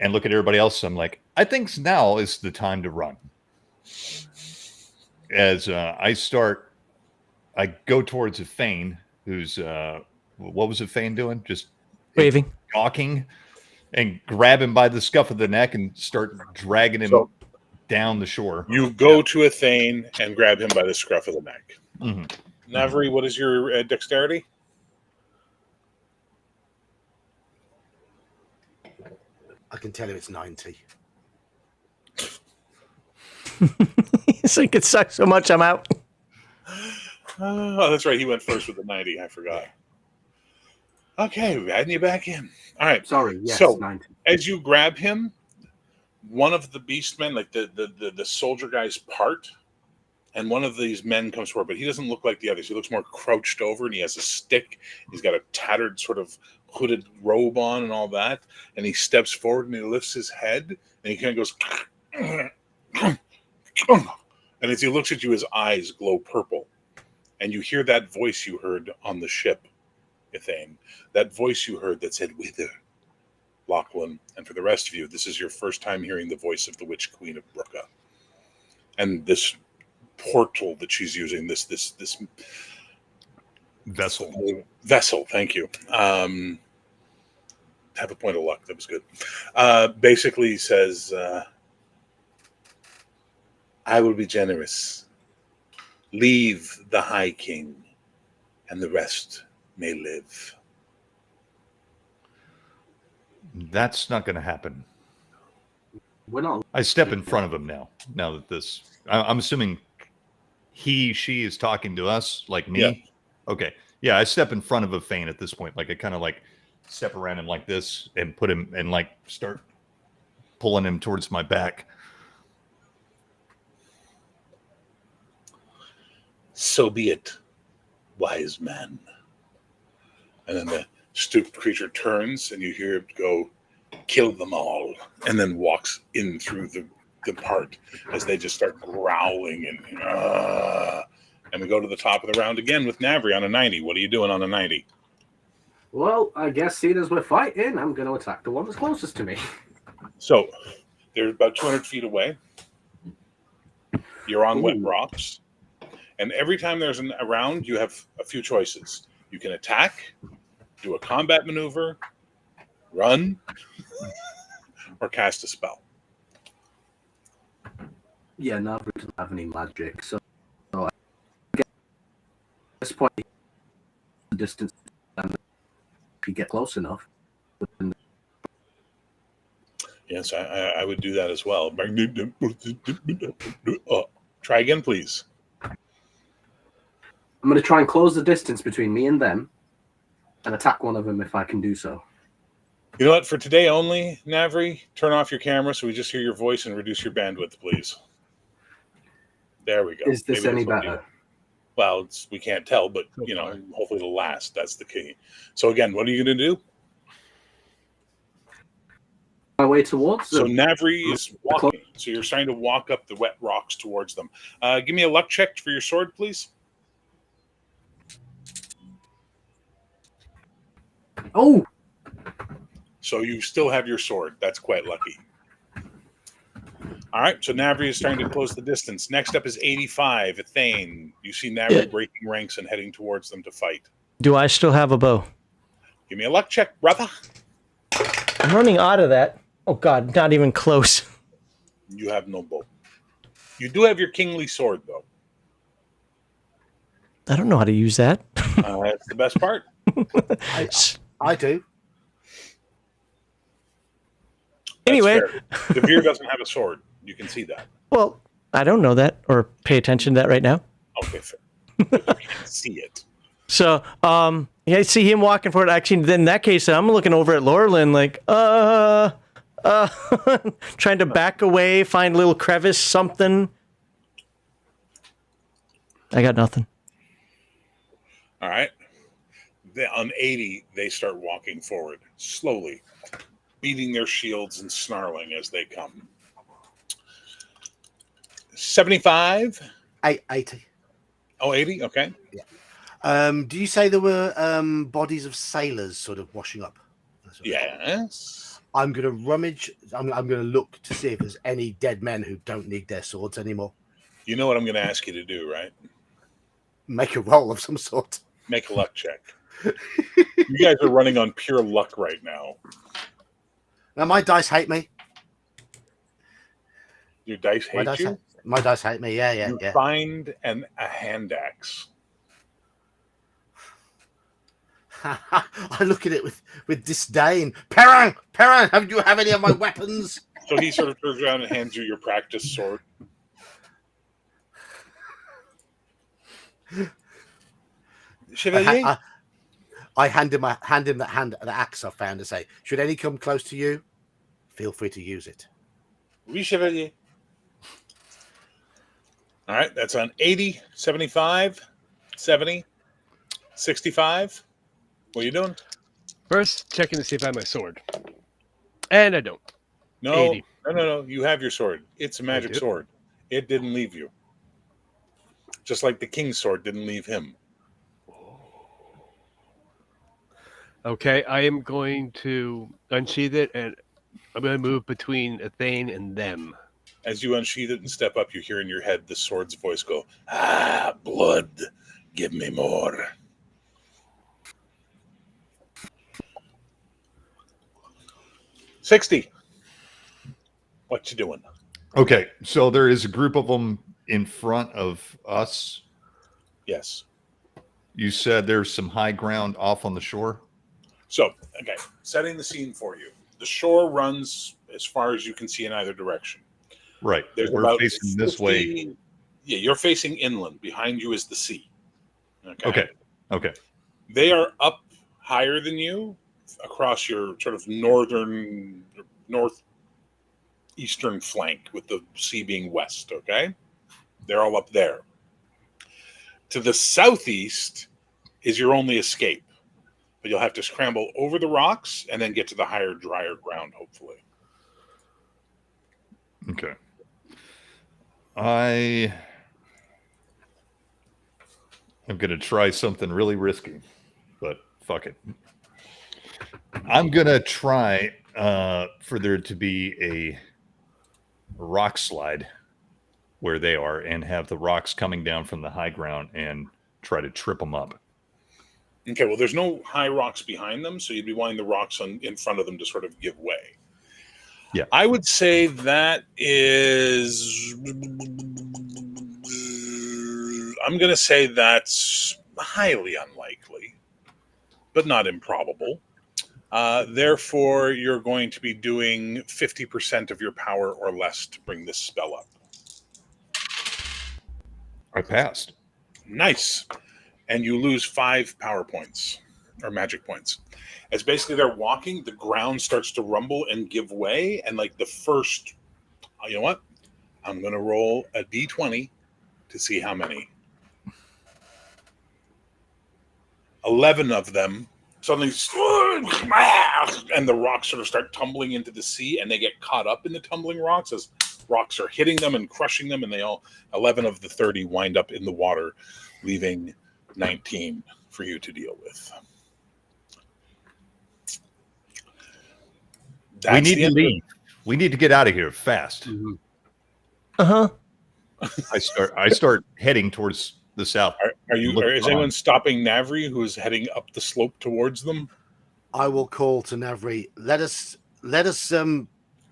and look at everybody else. I'm like, I think now is the time to run. As I go towards a Fane who's, what was a Fane doing? Just Waving. gawking, and grab him by the scuff of the neck and start dragging him down the shore. You go to a Thane and grab him by the scruff of the neck. Mm-hmm. Navri, what is your dexterity? I can tell you it's 90. He's like, it sucks so much, I'm out. Oh, that's right. He went first with the 90. I forgot. Okay, we're adding you back in. All right. Sorry, yes, So 90. as you grab him, one of the beastmen, like the soldier guy's part, and one of these men comes forward, but he doesn't look like the others. He looks more crouched over, and he has a stick. He's got a tattered sort of hooded robe on and all that. And he steps forward and he lifts his head, and he kind of goes, and as he looks at you, his eyes glow purple. And you hear that voice you heard on the ship, Ithane. That voice you heard that said, "Whither, Lachlan?" And for the rest of you, this is your first time hearing the voice of the Witch Queen of Brooka. And this portal that she's using, this vessel, thank you. Have a point of luck. That was good. Basically says, I will be generous. Leave the High King, and the rest may live. That's not going to happen. We're not. I step in front of him now. Now that this, I'm assuming she is talking to us, like me. Yeah. Okay. Yeah, I step in front of Ithane at this point. Like I kind of like step around him like this and put him and like start pulling him towards my back. So be it, wise man. And then the stooped creature turns, and you hear it go, "Kill them all," and then walks in through the part as they just start growling and we go to the top of the round again with Navri on a 90. What are you doing on a 90? Well, I guess seeing as we're fighting, I'm going to attack the one that's closest to me. So they're about 200 feet away. You're on wet rocks. And every time there's a round, you have a few choices. You can attack, do a combat maneuver, run, or cast a spell. Yeah, Navri doesn't have any magic, so I guess at this point, the distance, if you get close enough. Yes, I would do that as well. Try again, please. I'm going to try and close the distance between me and them and attack one of them if I can do so. You know what? For today only, Navri, turn off your camera so we just hear your voice and reduce your bandwidth, please. There we go. Is this any better? Well, we can't tell, but, hopefully it'll last. That's the key. So, again, what are you going to do? My way towards them. So, Navri is walking. So, you're starting to walk up the wet rocks towards them. Give me a luck check for your sword, please. Oh! So you still have your sword. That's quite lucky. All right, so Navri is starting to close the distance. Next up is 85, Ithane. You see Navri breaking ranks and heading towards them to fight. Do I still have a bow? Give me a luck check, brother. I'm running out of that. Oh, God, not even close. You have no bow. You do have your kingly sword, though. I don't know how to use that. That's the best part. I do. Anyway. Devere doesn't have a sword. You can see that. Well, I don't know that or pay attention to that right now. Okay, fair. You can't see it. So, I see him walking forward. Actually, then in that case, I'm looking over at Laurelin like, trying to back away, find a little crevice, something. I got nothing. All right. On 80, they start walking forward slowly, beating their shields and snarling as they come. 75? 80. Oh, 80? Okay. Yeah. Do you say there were bodies of sailors sort of washing up? Yes. I'm going to rummage. I'm going to look to see if there's any dead men who don't need their swords anymore. You know what I'm going to ask you to do, right? Make a roll of some sort. Make a luck check. You guys are running on pure luck right now. Now, my dice hate me. Your dice hate you? My dice hate me, yeah. You find a hand axe. I look at it with disdain. Perrin, have you have any of my weapons? So he sort of turns around and hands you your practice sword. Chevalier? I hand him the axe I found and say, should any come close to you, feel free to use it. Oui, Chevalier. All right, that's on 80, 75, 70, 65. What are you doing? First, checking to see if I have my sword. And I don't. No, 80. no. You have your sword. It's a magic do? sword. It didn't leave you. Just like the king's sword didn't leave him. Okay, I am going to unsheath it, and I'm going to move between Athane and them. As you unsheath it and step up, you hear in your head the sword's voice go, "Ah, blood, give me more." $60. What you doing? Okay, so there is a group of them in front of us. Yes. You said there's some high ground off on the shore. So, okay, setting the scene for you. The shore runs as far as you can see in either direction. Right. There's We're about facing this way. Yeah, you're facing inland. Behind you is the sea. Okay. They are up higher than you across your sort of northeastern flank, with the sea being west, okay? They're all up there. To the southeast is your only escape, but you'll have to scramble over the rocks and then get to the higher, drier ground, hopefully. Okay. I am going to try something really risky, but fuck it. I'm going to try for there to be a rock slide where they are and have the rocks coming down from the high ground and try to trip them up. Okay, well, there's no high rocks behind them, so you'd be wanting the rocks in front of them to sort of give way. Yeah. I would say that is... I'm going to say that's highly unlikely, but not improbable. Therefore, you're going to be doing 50% of your power or less to bring this spell up. I passed. Nice. And you lose 5 power points or magic points. As basically they're walking, the ground starts to rumble and give way. And like the first, you know what? I'm going to roll a d20 to see how many. 11 of them suddenly, and the rocks sort of start tumbling into the sea, and they get caught up in the tumbling rocks as rocks are hitting them and crushing them, and 11 of the 30 wind up in the water, leaving 19 for you to deal with. We need to leave. We need to get out of here fast. Mm-hmm. I start heading towards the south. Is anyone stopping Navri, who is heading up the slope towards them? I will call to Navri. Let us. We're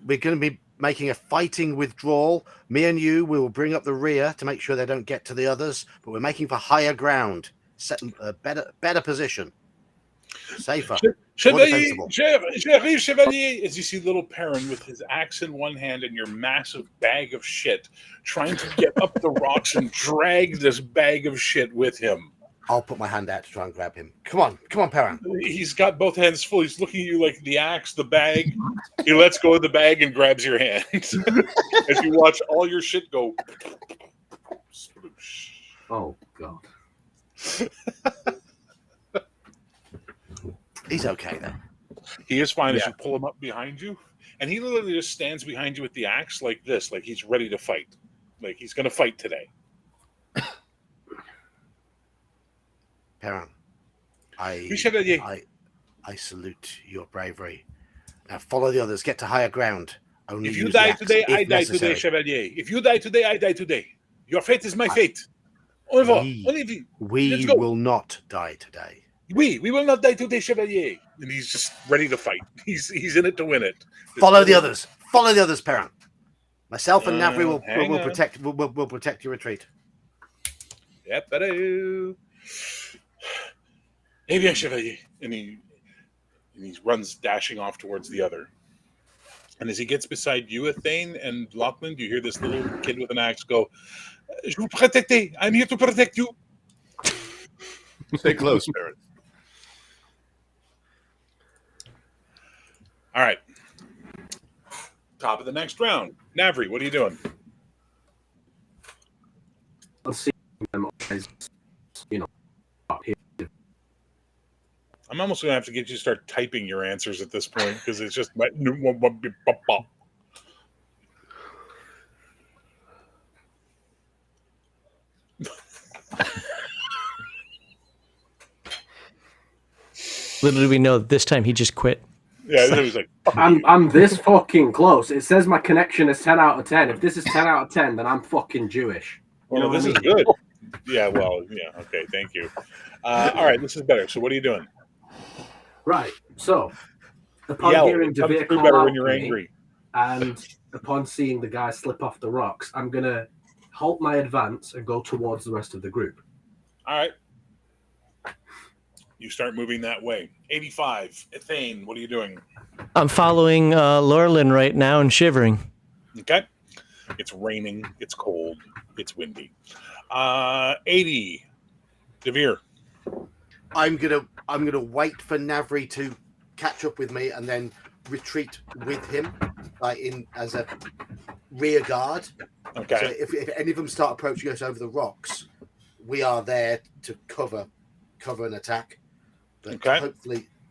going to be making a fighting withdrawal. Me and you, we will bring up the rear to make sure they don't get to the others. But we're making for higher ground, set a better position, safer. Chevalier, as you see little Perrin with his axe in one hand and your massive bag of shit, trying to get up the rocks and drag this bag of shit with him. I'll put my hand out to try and grab him. Come on, Perrin. He's got both hands full. He's looking at you like the axe, the bag. He lets go of the bag and grabs your hand. As you watch all your shit go. Oh, God. He's okay, though. He is fine as you pull him up behind you. And he literally just stands behind you with the axe like this, like he's ready to fight. Like he's going to fight today. Perrin, I salute your bravery. Now follow the others. Get to higher ground. If you die today, I die today, Chevalier. If you die today, I die today. Your fate is my fate. Au revoir. We will not die today. We will not die today, Chevalier. And he's just ready to fight. He's in it to win it. Follow the others. Follow the others, Perrin. Myself and Navri will protect your retreat. Yep, Eh bien, Chevalier. And he runs dashing off towards the other. And as he gets beside you, Athane and Lachlan, you hear this little kid with an axe go, Je vous protecte. I'm here to protect you. Stay close, Barrett. All right. Top of the next round. Navri, what are you doing? I'll see them as, up here. I'm almost going to have to get you to start typing your answers at this point because it's just. Little do we know, this time he just quit. Yeah, it was like. I'm this fucking close. It says my connection is 10 out of 10. If this is 10 out of 10, then I'm fucking Jewish. You know Well, this what is I mean? good. Yeah, well, yeah, okay, thank you. All right, this is better. So, what are you doing? Right. So, upon Yell. hearing It comes Devere through call better out when you're to me, angry. and upon seeing the guy slip off the rocks, I'm going to halt my advance and go towards the rest of the group. All right. You start moving that way. 85. Ethane, what are you doing? I'm following Lorlin right now and shivering. Okay. It's raining. It's cold. It's windy. 80. Devere. I'm gonna wait for Navri to catch up with me and then retreat with him, like in as a rear guard. Okay. So if any of them start approaching us over the rocks, we are there to cover an attack. But Okay.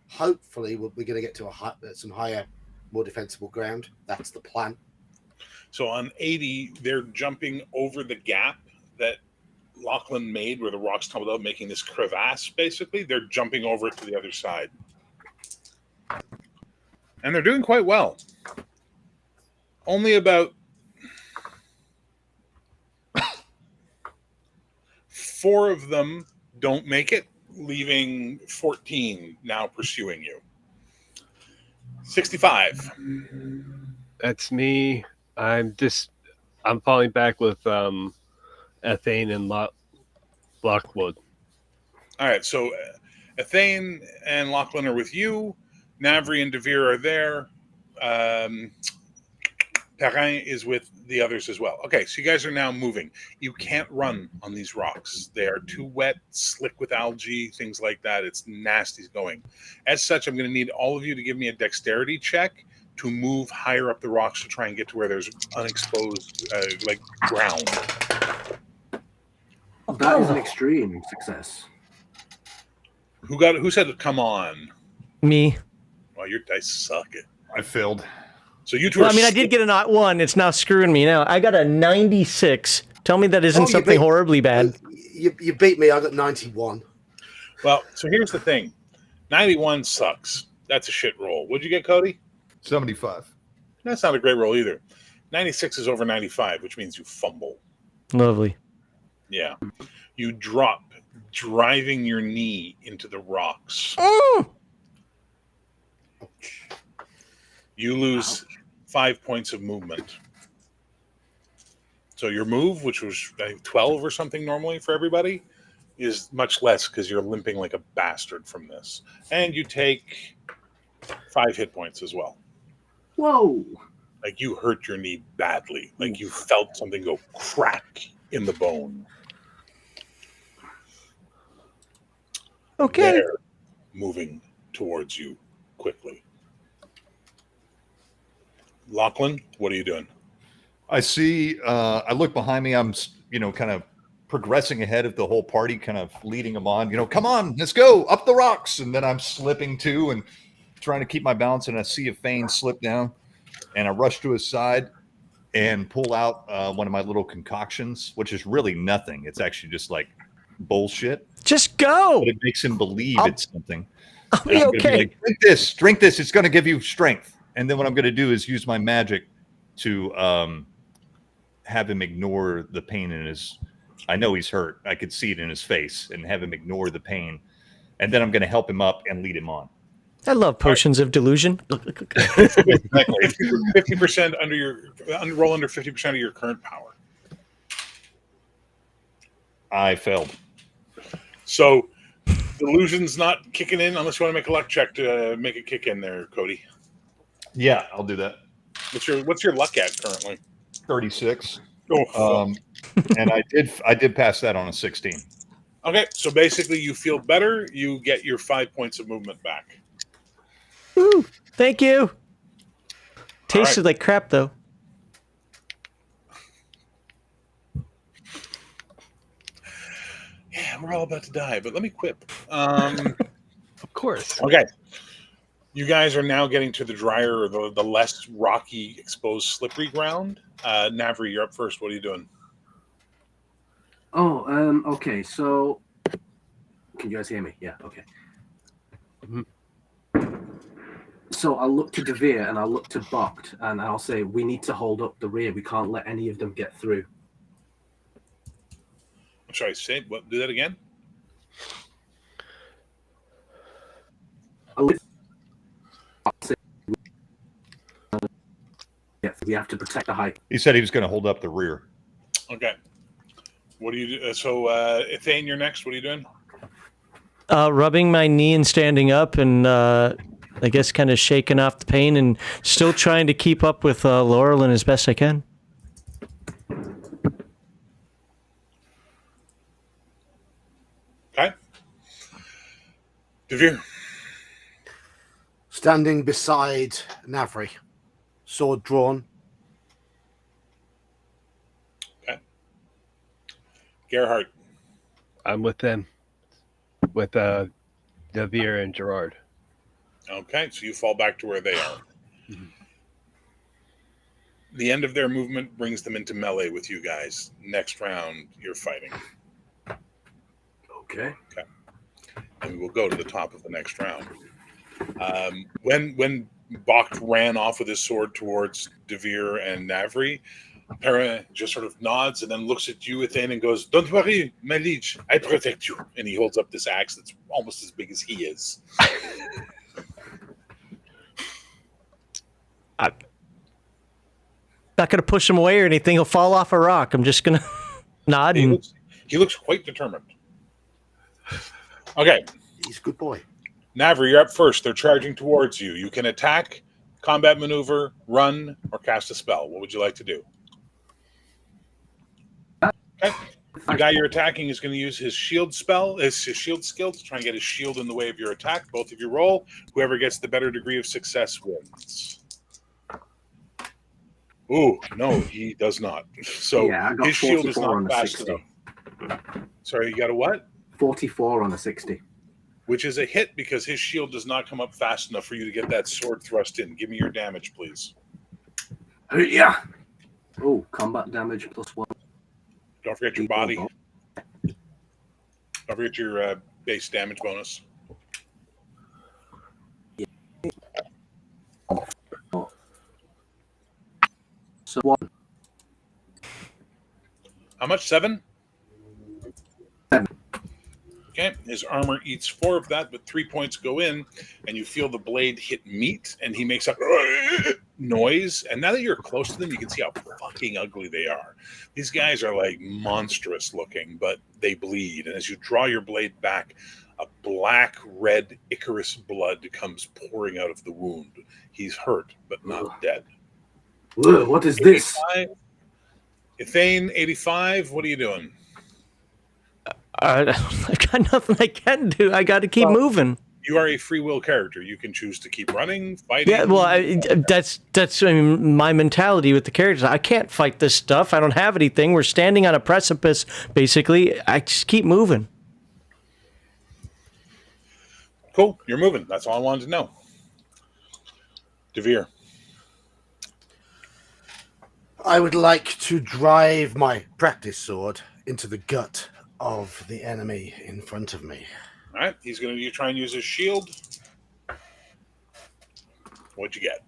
hopefully we're going to get to some higher, more defensible ground. That's the plan. So on 80, they're jumping over the gap that Lachlan made where the rocks tumbled out, making this crevasse, basically. They're jumping over to the other side. And they're doing quite well. Only about 4 of them don't make it, leaving 14 now pursuing you. 65. That's me. I'm falling back with Ethane and Lockwood. All right, so Ethane and Lachlan are with you. Navri and Devere are there. Perrin is with the others as well. Okay, so you guys are now moving. You can't run on these rocks. They are too wet, slick with algae, things like that. It's nasty going. As such, I'm going to need all of you to give me a dexterity check to move higher up the rocks to try and get to where there's unexposed, ground. That is an extreme success. Who said come on? Me. Well, your dice suck it. I failed. So you two Well, are I mean, I did get a not one. It's now screwing me now. I got a 96. Tell me that isn't you something beat- horribly bad. You beat me. I got 91. Well, so here's the thing. 91 sucks. That's a shit roll. What'd you get, Cody? 75. That's not a great roll either. 96 is over 95, which means you fumble. Lovely. Yeah. You drop, driving your knee into the rocks. You lose 5 points of movement. So your move, which was I think 12 or something normally for everybody, is much less because you're limping like a bastard from this. And you take 5 hit points as well. Whoa. Like you hurt your knee badly. Like you felt something go crack in the bone. Okay. They're moving towards you quickly. Lachlan, what are you doing? I see. I look behind me. I'm, kind of progressing ahead of the whole party, kind of leading them on. Come on, let's go up the rocks. And then I'm slipping too and trying to keep my balance. And I see a Fane slip down, and I rush to his side and pull out one of my little concoctions, which is really nothing. It's actually just like bullshit. Just go. But it makes him believe it's something. I'll And be I'm gonna okay. like, drink this. It's going to give you strength. And then what I'm going to do is use my magic to have him ignore the pain in his. I know he's hurt. I could see it in his face, and have him ignore the pain. And then I'm going to help him up and lead him on. I love potions of delusion. 50% under your roll under 50% of your current power. I failed. So delusion's not kicking in unless you want to make a luck check to make it kick in there, Cody. Yeah, I'll do that. What's your luck at currently? 36. Oh, And I did pass that on a 16. Okay, so basically you feel better. You get your 5 points of movement back. Woo! Thank you. Tasted right. like crap, though. Yeah, we're all about to die, but let me quip. Of course. Okay. You guys are now getting to the drier or the less rocky, exposed, slippery ground. Navri, you're up first. What are you doing? Oh, okay. So, can you guys hear me? Yeah. Okay. Mhm. So I'll look to Devere and I'll look to Bokt and I'll say we need to hold up the rear. We can't let any of them get through. I'm sorry. Say what? Do that again. I'll say we have to protect the high. He said he was going to hold up the rear. Okay. What do you do? So, Ethane, you're next. What are you doing? Rubbing my knee and standing up, and I guess kind of shaking off the pain, and still trying to keep up with Laurelin as best I can. Okay. Devere. Standing beside Navri, sword drawn. Okay. Gerhardt. I'm with them, with Devere and Gerard. Okay, so you fall back to where they are. The end of their movement brings them into melee with you guys. Next round, you're fighting. Okay. And we will go to the top of the next round. When Bokt ran off with his sword towards Devere and Navri, Perrin just sort of nods and then looks at you, Ethane, and goes, "Don't worry, my liege, I protect you." And he holds up this axe that's almost as big as he is. I'm not going to push him away or anything. He'll fall off a rock. I'm just going to nod. He looks quite determined. Okay. He's a good boy. Navri, you're up first. They're charging towards you. You can attack, combat maneuver, run, or cast a spell. What would you like to do? Okay. The guy you're attacking is going to use his shield spell, his shield skill to try and get his shield in the way of your attack. Both of you roll. Whoever gets the better degree of success wins. Ooh, no, he does not. So Yeah, I got his shield is 44 on not a fast 60. enough. Sorry, you got a what? 44 on a 60. Which is a hit because his shield does not come up fast enough for you to get that sword thrust in. Give me your damage, please. Yeah. Oh, combat damage +1. Don't forget your body. Don't forget your base damage bonus. So what? How much? 7? 7. Okay. His armor eats 4 of that, but 3 points go in, and you feel the blade hit meat, and he makes a noise. And now that you're close to them, you can see how fucking ugly they are. These guys are like monstrous looking, but they bleed. And as you draw your blade back, a black red Icarus blood comes pouring out of the wound. He's hurt, but not dead. Ugh, what is this? 85. Ethane, 85, what are you doing? I got nothing I can do. I got to keep moving. You are a free will character. You can choose to keep running, fighting. Yeah, well, that's I mean, my mentality with the characters. I can't fight this stuff. I don't have anything. We're standing on a precipice, basically. I just keep moving. Cool. You're moving. That's all I wanted to know. Devere. I would like to drive my practice sword into the gut of the enemy in front of me. All right. He's going to try and use his shield. What'd you get?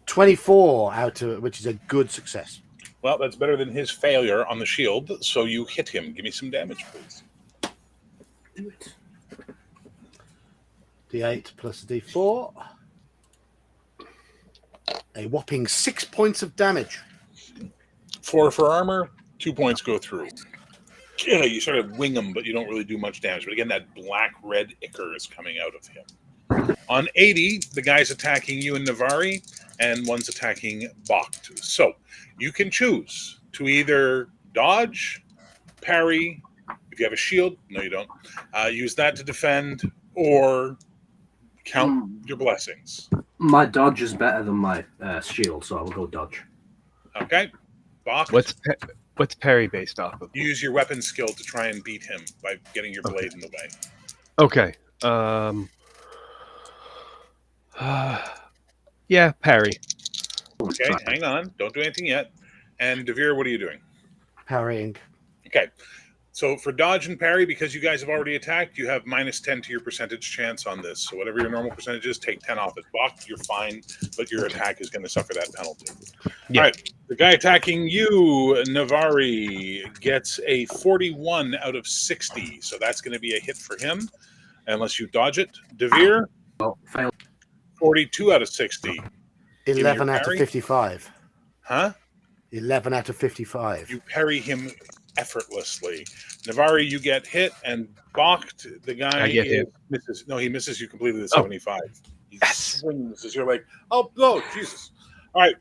24 out of which is a good success. Well, that's better than his failure on the shield. So you hit him. Give me some damage, please. Do it. D8 plus a D4. A whopping 6 points of damage. 4 for armor. 2 points go through. Yeah, you sort of wing him, but you don't really do much damage. But again, that black-red ichor is coming out of him. On 80, the guy's attacking you and Navari, and one's attacking Bokt. So you can choose to either dodge, parry, If you have a shield, no, you don't. Use that to defend or count your blessings. My dodge is better than my shield, so I will go dodge. Okay. Bach, What's parry based off of? use your weapon skill to try and beat him by getting your blade in the way. Okay. Yeah, parry. Okay, hang on. Don't do anything yet. And Devere, what are you doing? Parrying. Okay. So for dodge and parry, because you guys have already attacked, you have -10 to your percentage chance on this. So whatever your normal percentage is, take 10 off it. Bach, you're fine, but your attack is going to suffer that penalty. Yeah. All right. The guy attacking you, Navari, gets a 41 out of 60. So that's going to be a hit for him, unless you dodge it. Devere, Well, fail. 42 out of 60. 11 out of parry? 55. Huh? 11 out of 55. You parry him effortlessly. Navari, you get hit, and balked. The guy I get hit. misses. No, he misses you completely to Oh. 75. He swings as you're like, oh, no, Jesus. All right.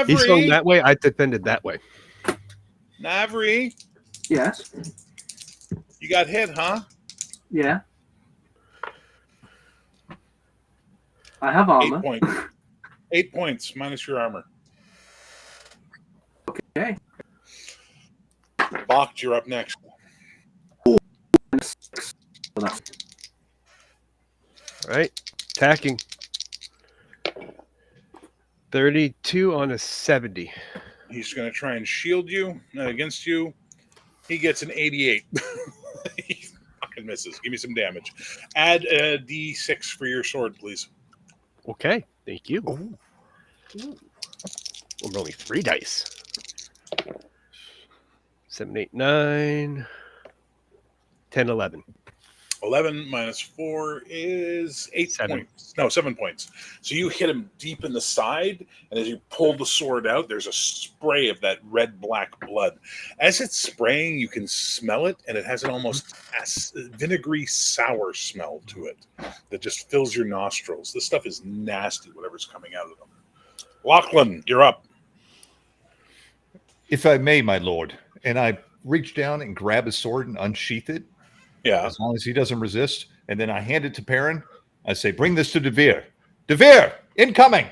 He's going Navari, that way. I defended that way. Navari, Yes. you got hit, huh? Yeah. I have 8 armor. points. 8 points minus your armor. Okay. Balked, you're up next. So that's All right. Attacking. 32 on a 70. He's going to try and shield you against you. He gets an 88. He fucking misses. Give me some damage. Add a d6 for your sword, please. Okay. Thank you. Ooh. I'm rolling 3 dice. 7, 8, 9, 10, 11. 11 minus 4 is 8 7. points. No, 7 points. So you hit him deep in the side, and as you pull the sword out, there's a spray of that red-black blood. As it's spraying, you can smell it, and it has an almost vinegary, sour smell to it that just fills your nostrils. This stuff is nasty, whatever's coming out of them. Lachlan, you're up. If I may, my lord, and I reach down and grab his sword and unsheath it, Yeah. as long as he doesn't resist, and then I hand it to Perrin. I say, bring this to Devere. Devere, incoming!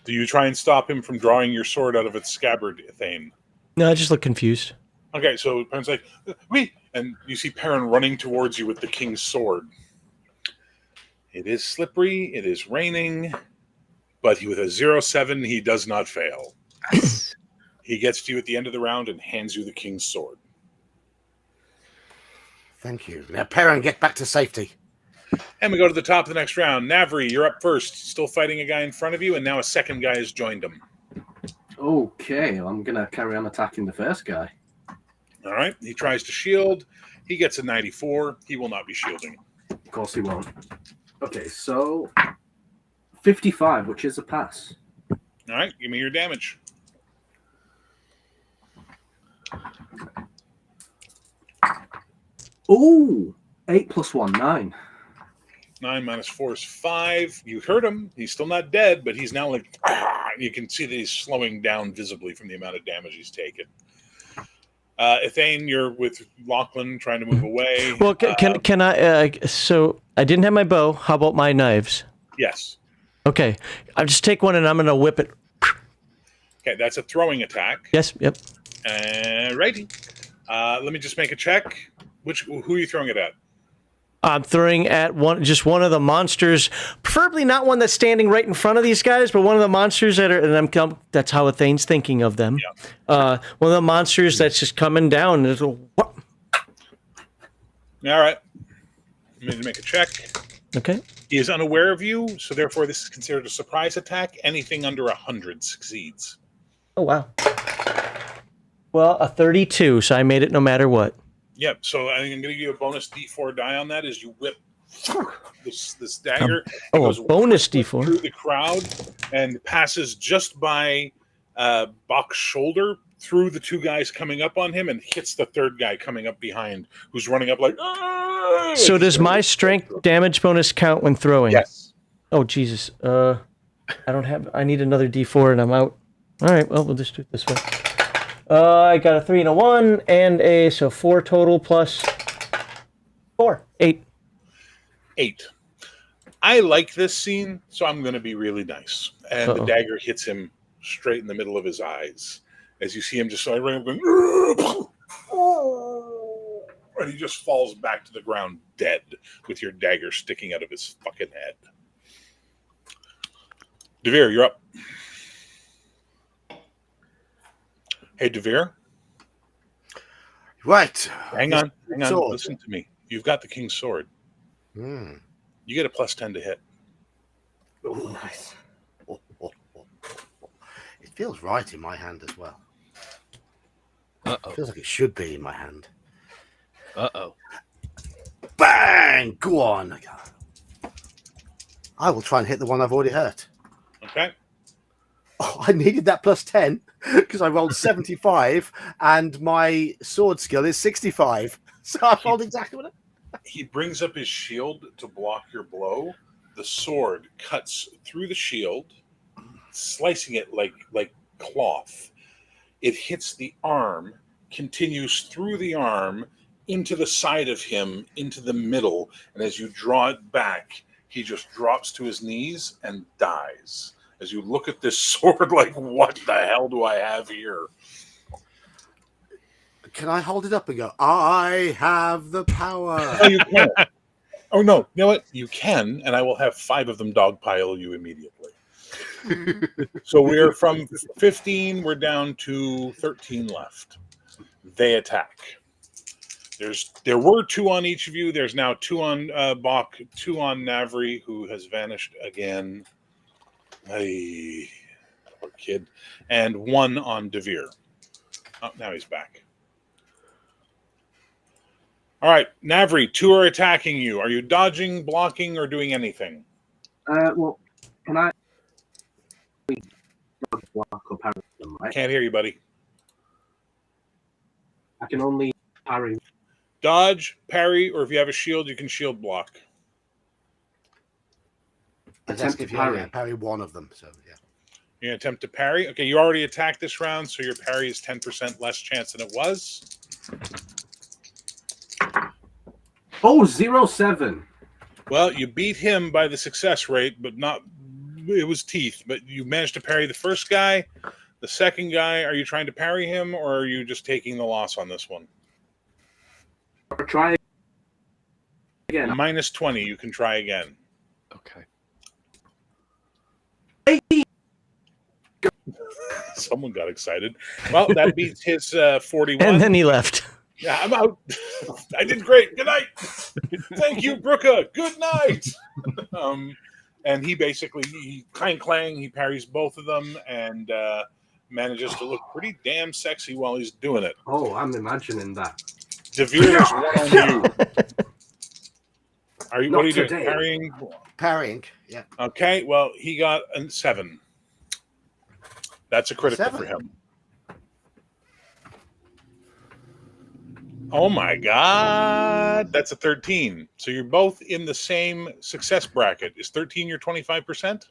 Do you try and stop him from drawing your sword out of its scabbard, Thane? No, I just look confused. Okay, so Perrin's like, we, and you see Perrin running towards you with the king's sword. It is slippery, it is raining, but with a 0-7, he does not fail. He gets to you at the end of the round and hands you the king's sword. Thank you. Now, Perrin, get back to safety. And we go to the top of the next round. Navri, you're up first. Still fighting a guy in front of you, and now a second guy has joined him. okay. I'm gonna carry on attacking the first guy. All right, he tries to shield. He gets a 94. He will not be shielding. Of course he won't. Okay, so 55, which is a pass. All right, give me your damage. Ooh, 8 plus 1, 9. 9 minus 4 is 5. You hurt him. He's still not dead, but he's now like, you can see that he's slowing down visibly from the amount of damage he's taken. Ithane, you're with Lachlan trying to move away. Well, can I? So I didn't have my bow. How about my knives? Yes. Okay, I'll just take one and I'm gonna whip it. Okay, that's a throwing attack. Yes. Yep. Righty. Let me just make a check. Who are you throwing it at? I'm throwing at just one of the monsters, preferably not one that's standing right in front of these guys, but one of the monsters that are, and that's how Athane's thinking of them. Yeah. One of the monsters that's just coming down. All right. I'm going to make a check. Okay. He is unaware of you, so therefore this is considered a surprise attack. Anything under 100 succeeds. Oh, wow. Well, a 32, so I made it no matter what. Yep. So I'm going to give you a bonus D4 die on that as you whip this dagger. It A goes bonus D4. through the crowd and passes just by Bach's shoulder through the two guys coming up on him and hits the third guy coming up behind who's running up like. Aah! So does my strength damage bonus count when throwing? Yes. Oh, Jesus. I need another D4 and I'm out. All right, well, we'll just do it this way. I got a 3 and a 1 and so 4 total plus 4, 8. 8. I like this scene, so I'm going to be really nice. And the dagger hits him straight in the middle of his eyes. As you see him just going, and he just falls back to the ground dead with your dagger sticking out of his fucking head. Devere, you're up. Hey, Devere. Right. Hang on. Sword. Listen to me. You've got the king's sword. Mm. You get a +10 to hit. Oh, nice. Oh. It feels right in my hand as well. Uh-oh. Feels like it should be in my hand. Uh-oh. Bang! Go on. I will try and hit the one I've already hurt. Okay. Oh, I needed that +10 because I rolled 75 and my sword skill is 65. So I rolled exactly what He brings up his shield to block your blow. The sword cuts through the shield, slicing it like cloth. It hits the arm, continues through the arm, into the side of him, into the middle, and as you draw it back, he just drops to his knees and dies. As you look at this sword, like, what the hell do I have here? Can I hold it up and go, I have the power? Oh, you can. Oh, no. You know what? You can, and I will have 5 of them dogpile you immediately. So we're from 15, we're down to 13 left. They attack. There were 2 on each of you. There's now 2 on Bach, 2 on Navri, who has vanished again. Hey, poor kid. And 1 on Devere. Oh, now he's back. All right, Navri, 2 are attacking you. Are you dodging, blocking, or doing anything? Well, can I block or parry them, right? Can't hear you, buddy. I can only parry. Dodge, parry, or if you have a shield, you can shield block. Attempt to If you parry. parry one of them. So yeah. You're going to attempt to parry? Okay, you already attacked this round, so your parry is 10% less chance than it was. Oh, 0-7. Well, you beat him by the success rate, but not... It was teeth, but you managed to parry the first guy. The second guy, are you trying to parry him, or are you just taking the loss on this one? Try again. -20, you can try again. Okay. Someone got excited. Well, that beats his 41. And then he left. Yeah, I'm out. I did great. Good night. Thank you, Brooka. Good night. And he basically, clang, he parries both of them and manages to look pretty damn sexy while he's doing it. Oh, I'm imagining that. Devere, there's 1 on you. What are you doing? today. Parrying? Parrying. Yeah. Okay, well, he got a 7. That's a critical 7. for him. Oh my God. That's a 13. So you're both in the same success bracket. Is 13 your 25%?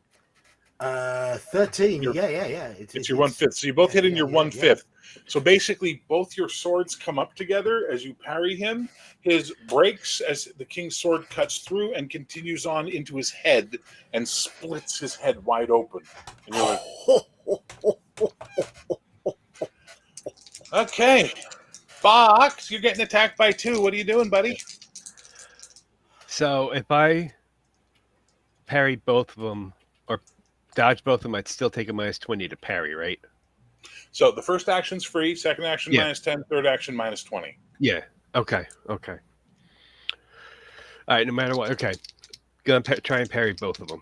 13. Yeah. It's your 1/5. So you both hit in your 1/5. So basically, both your swords come up together as you parry him. His breaks as the king's sword cuts through and continues on into his head and splits his head wide open. And you're like, okay. Fox, you're getting attacked by 2. What are you doing, buddy? So if I parry both of them or dodge both of them, I'd still take a -20 to parry, right? So the first action's free, second action -10, third action -20. Yeah. Okay. All right. No matter what. Okay. Gonna try and parry both of them.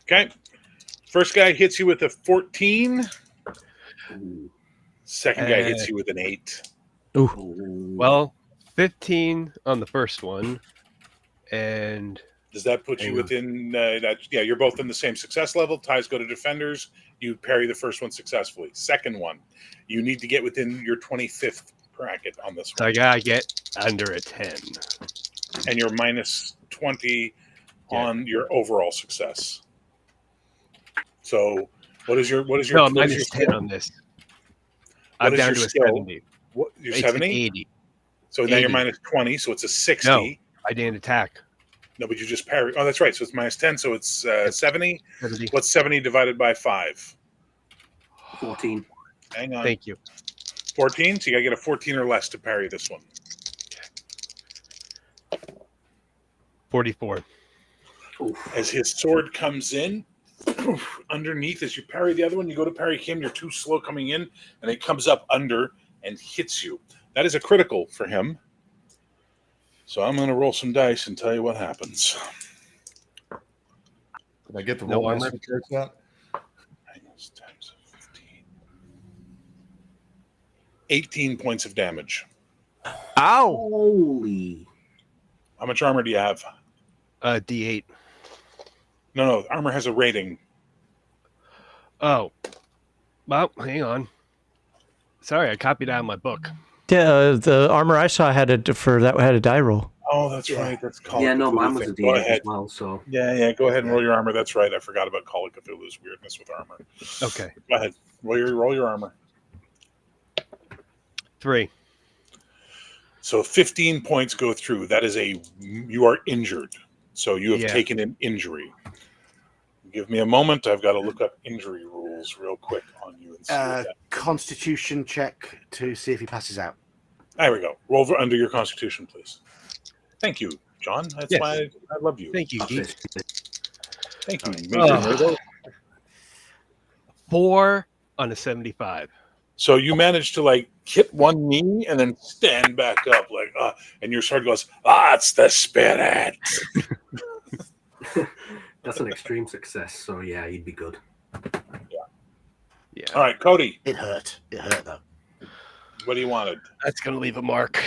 Okay. First guy hits you with a 14. Second guy hits you with an 8. Well, 15 on the first one, and Does that put you within that? Yeah, you're both in the same success level. Ties go to defenders. You parry the first one successfully. Second one, you need to get within your 25th bracket on this so one. I gotta get under a 10. And you're -20 on your overall success. So what is your No, what is minus your 10 on this. I'm is down your to a skill? 70. What, you're It's an 70? 80. So now you're 80. minus 20, so it's a 60. No, I didn't attack. No, but you just parry. Oh, that's right. So it's minus 10, so it's 70. 70. What's 70 divided by 5? 14. Hang on. Thank you. 14? So you got to get a 14 or less to parry this one. 44. As his sword comes in, underneath, as you parry the other one, you go to parry him, you're too slow coming in, and it comes up under and hits you. That is a critical for him. So I'm going to roll some dice and tell you what happens. Did I get the No roll armor? charts out? Minus 10, so 15. 18 points of damage. Ow! Holy. How much armor do you have? D8. No, armor has a rating. Oh. Well, hang on. Sorry, I copied out of my book. Yeah, the armor I saw had a die roll. Oh, that's right. That's Call Yeah, of no, Cthulhu mine was thing. a Go D8 ahead. as well, so. Yeah, go ahead and roll your armor. That's right. I forgot about Call of Cthulhu's weirdness with armor. Okay. Go ahead. Roll your armor. 3. So 15 points go through. That is you are injured. So you have Yeah. taken an injury. Give me a moment. I've got to look up injury rules real quick on you. And see what that. Constitution check to see if he passes out. There we go. Roll under your constitution, please. Thank you, John. That's Yes. why I love you. Thank you, Geek. Thank you. Oh. Major Nerdo. 4 on a 75. So you managed to hit one knee and then stand back up and your sword goes, it's the spirit. That's an extreme success, so yeah, you'd be good. Yeah. All right, Cody, It hurt. It hurt though. what do you wanted? That's going to leave a mark.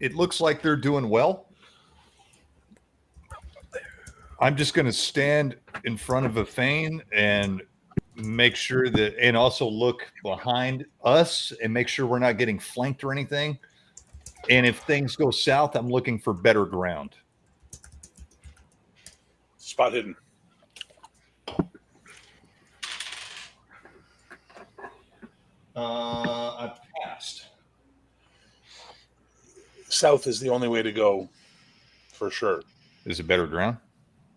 It looks like they're doing well. I'm just going to stand in front of a Thane and make sure and also look behind us and make sure we're not getting flanked or anything. And if things go south, I'm looking for better ground. Spot hidden. I passed. South is the only way to go, for sure. Is it better ground?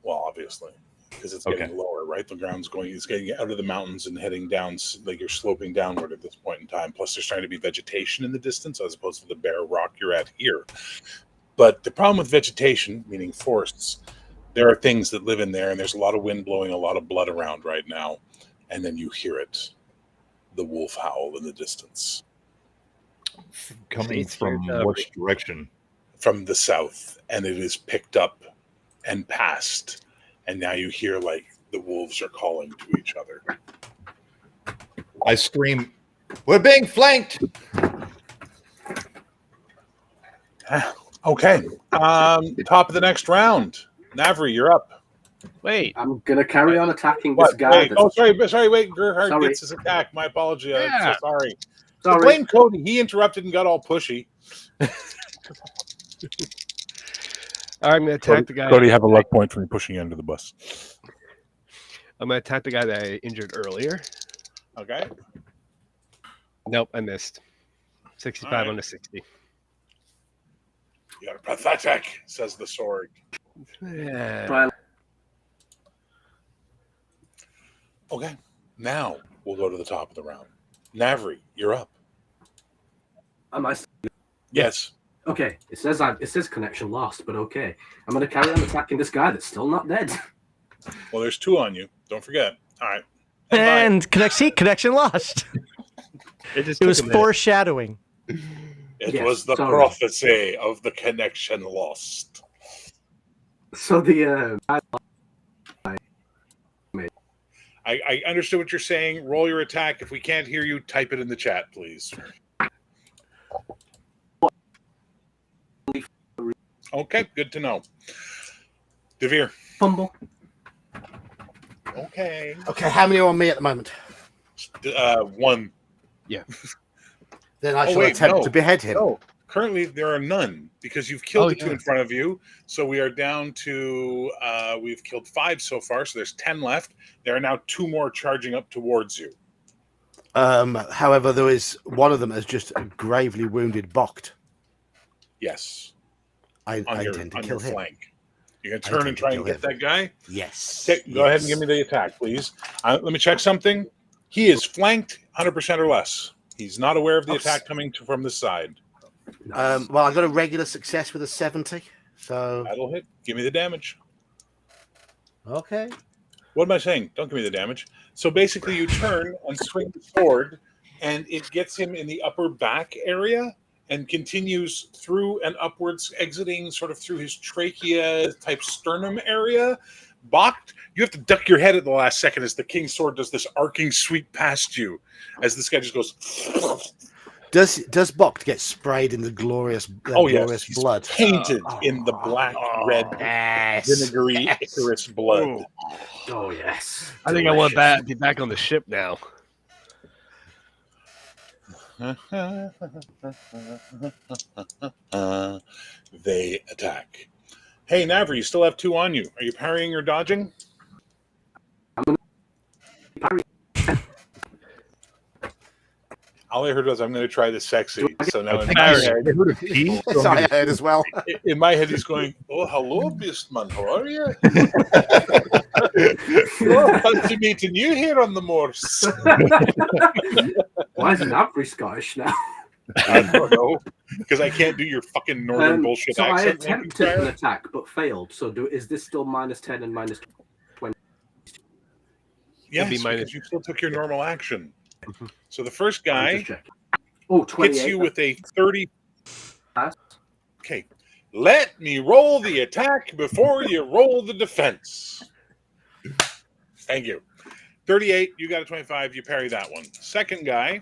Well, obviously, because it's getting lower, right? The ground's it's getting out of the mountains and heading down, like you're sloping downward at this point in time. Plus, there's trying to be vegetation in the distance as opposed to the bare rock you're at here. But the problem with vegetation, meaning forests, there are things that live in there, and there's a lot of wind blowing, a lot of blood around right now. And then you hear it, the wolf howl in the distance. Coming from which direction? From the south, and it is picked up and passed. And now you hear the wolves are calling to each other. I scream, "We're being flanked!" Okay. Top of the next round. Navri, you're up. Wait. I'm going to carry on attacking this What? guy. Wait. that's- Sorry. Wait. Gerhard Sorry. gets his attack. My apology. I'm Yeah. so sorry. Sorry. Blame Cody. He interrupted and got all pushy. All right, I'm going to attack the guy. Cody, have a luck point for me pushing you under the bus. I'm going to attack the guy that I injured earlier. Okay. Nope, I missed. 65 All right. on a 60. You're pathetic, says the sword. Yeah. Try- Okay. Now we'll go to the top of the round. Navri, you're up. Am I? Yes. Okay. It says connection lost, but okay. I'm going to carry on attacking this guy that's still not dead. Well, there's 2 on you. Don't forget. All right. And connection lost. It It was foreshadowing. It Yes, was the sorry. prophecy of the connection lost. So the I understood what you're saying. Roll your attack. If we can't hear you, type it in the chat, please. Okay, good to know. Devere. fumble. Okay. Okay, how many are on me at the moment? 1. Then I Oh, shall wait, attempt no. to behead him. No, currently there are none because you've killed Oh, the 2 in front of you. So we are down to, we've killed 5 so far. So there's 10 left. There are now 2 more charging up towards you. However, there is one of them has just gravely wounded Bocht. Yes. I On your intend to kill him. flank. You're going to turn and try and get that guy? Yes. Go ahead and give me the attack, please. Let me check something. He is flanked 100% or less. He's not aware of the attack coming from the side. Well, I got a regular success with a 70. So That'll hit. Give me the damage. Okay. What am I saying? Don't give me the damage. So basically, you turn and swing the sword, and it gets him in the upper back area and continues through and upwards, exiting sort of through his trachea type sternum area. Bocht, you have to duck your head at the last second as the king's sword does this arcing sweep past you, as this guy just goes. Does Bocht get sprayed in the glorious, glorious blood? Painted in the black, red, vinegary Icarus blood. Oh yes. I think I want that to be back on the ship now. They attack. Hey, Navri, you still have 2 on you. Are you parrying or dodging? All I heard was, I'm going to try the sexy. So now in my head, I heard as well. In my head, he's going, oh, hello, Beastman. How are you? Oh, fancy meeting you here on the moors. Why is Navri Scottish now? I don't know. Because I can't do your fucking northern bullshit so accent. I attempted an attack but failed. So is this still -10 and -20? Yes, because you still took your normal action. So the first guy hits you with a 30. Okay. Let me roll the attack before you roll the defense. Thank you. 38, you got a 25, you parry that one. Second guy.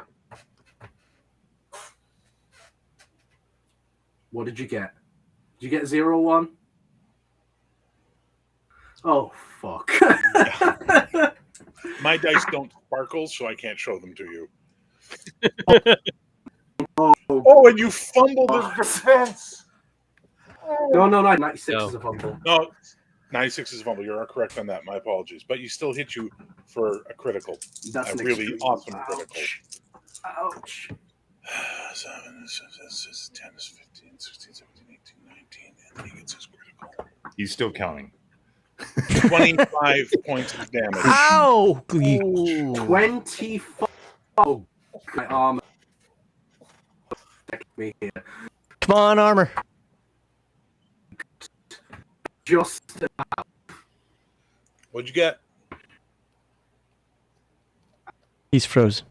What did you get? Did you get 0-1? Oh, fuck. My dice don't sparkle, so I can't show them to you. Oh, and you fumbled his defense. No, 96 is a fumble. No, 96 is a fumble. You're correct on that. My apologies. But you still hit you for a critical. That's a really awesome critical. Ouch. 7, 10, 15, 16, 17, 18, 19, and then he gets his critical. He's still counting. 25 points of damage. Ow! 25. Oh, my armor. Me here. Come on, armor. Just about. What'd you get? He's frozen.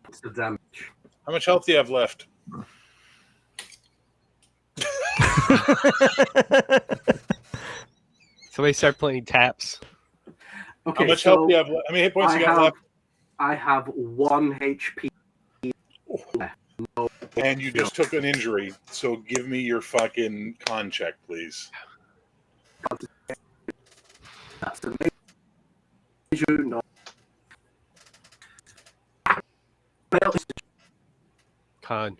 What's the damage? How much health do you have left? Somebody start playing taps. Okay, how much health do you have left? How many hit points do you got left? I have 1 HP left. No. And you just took an injury, so give me your fucking con check, please. That's a major no. Con.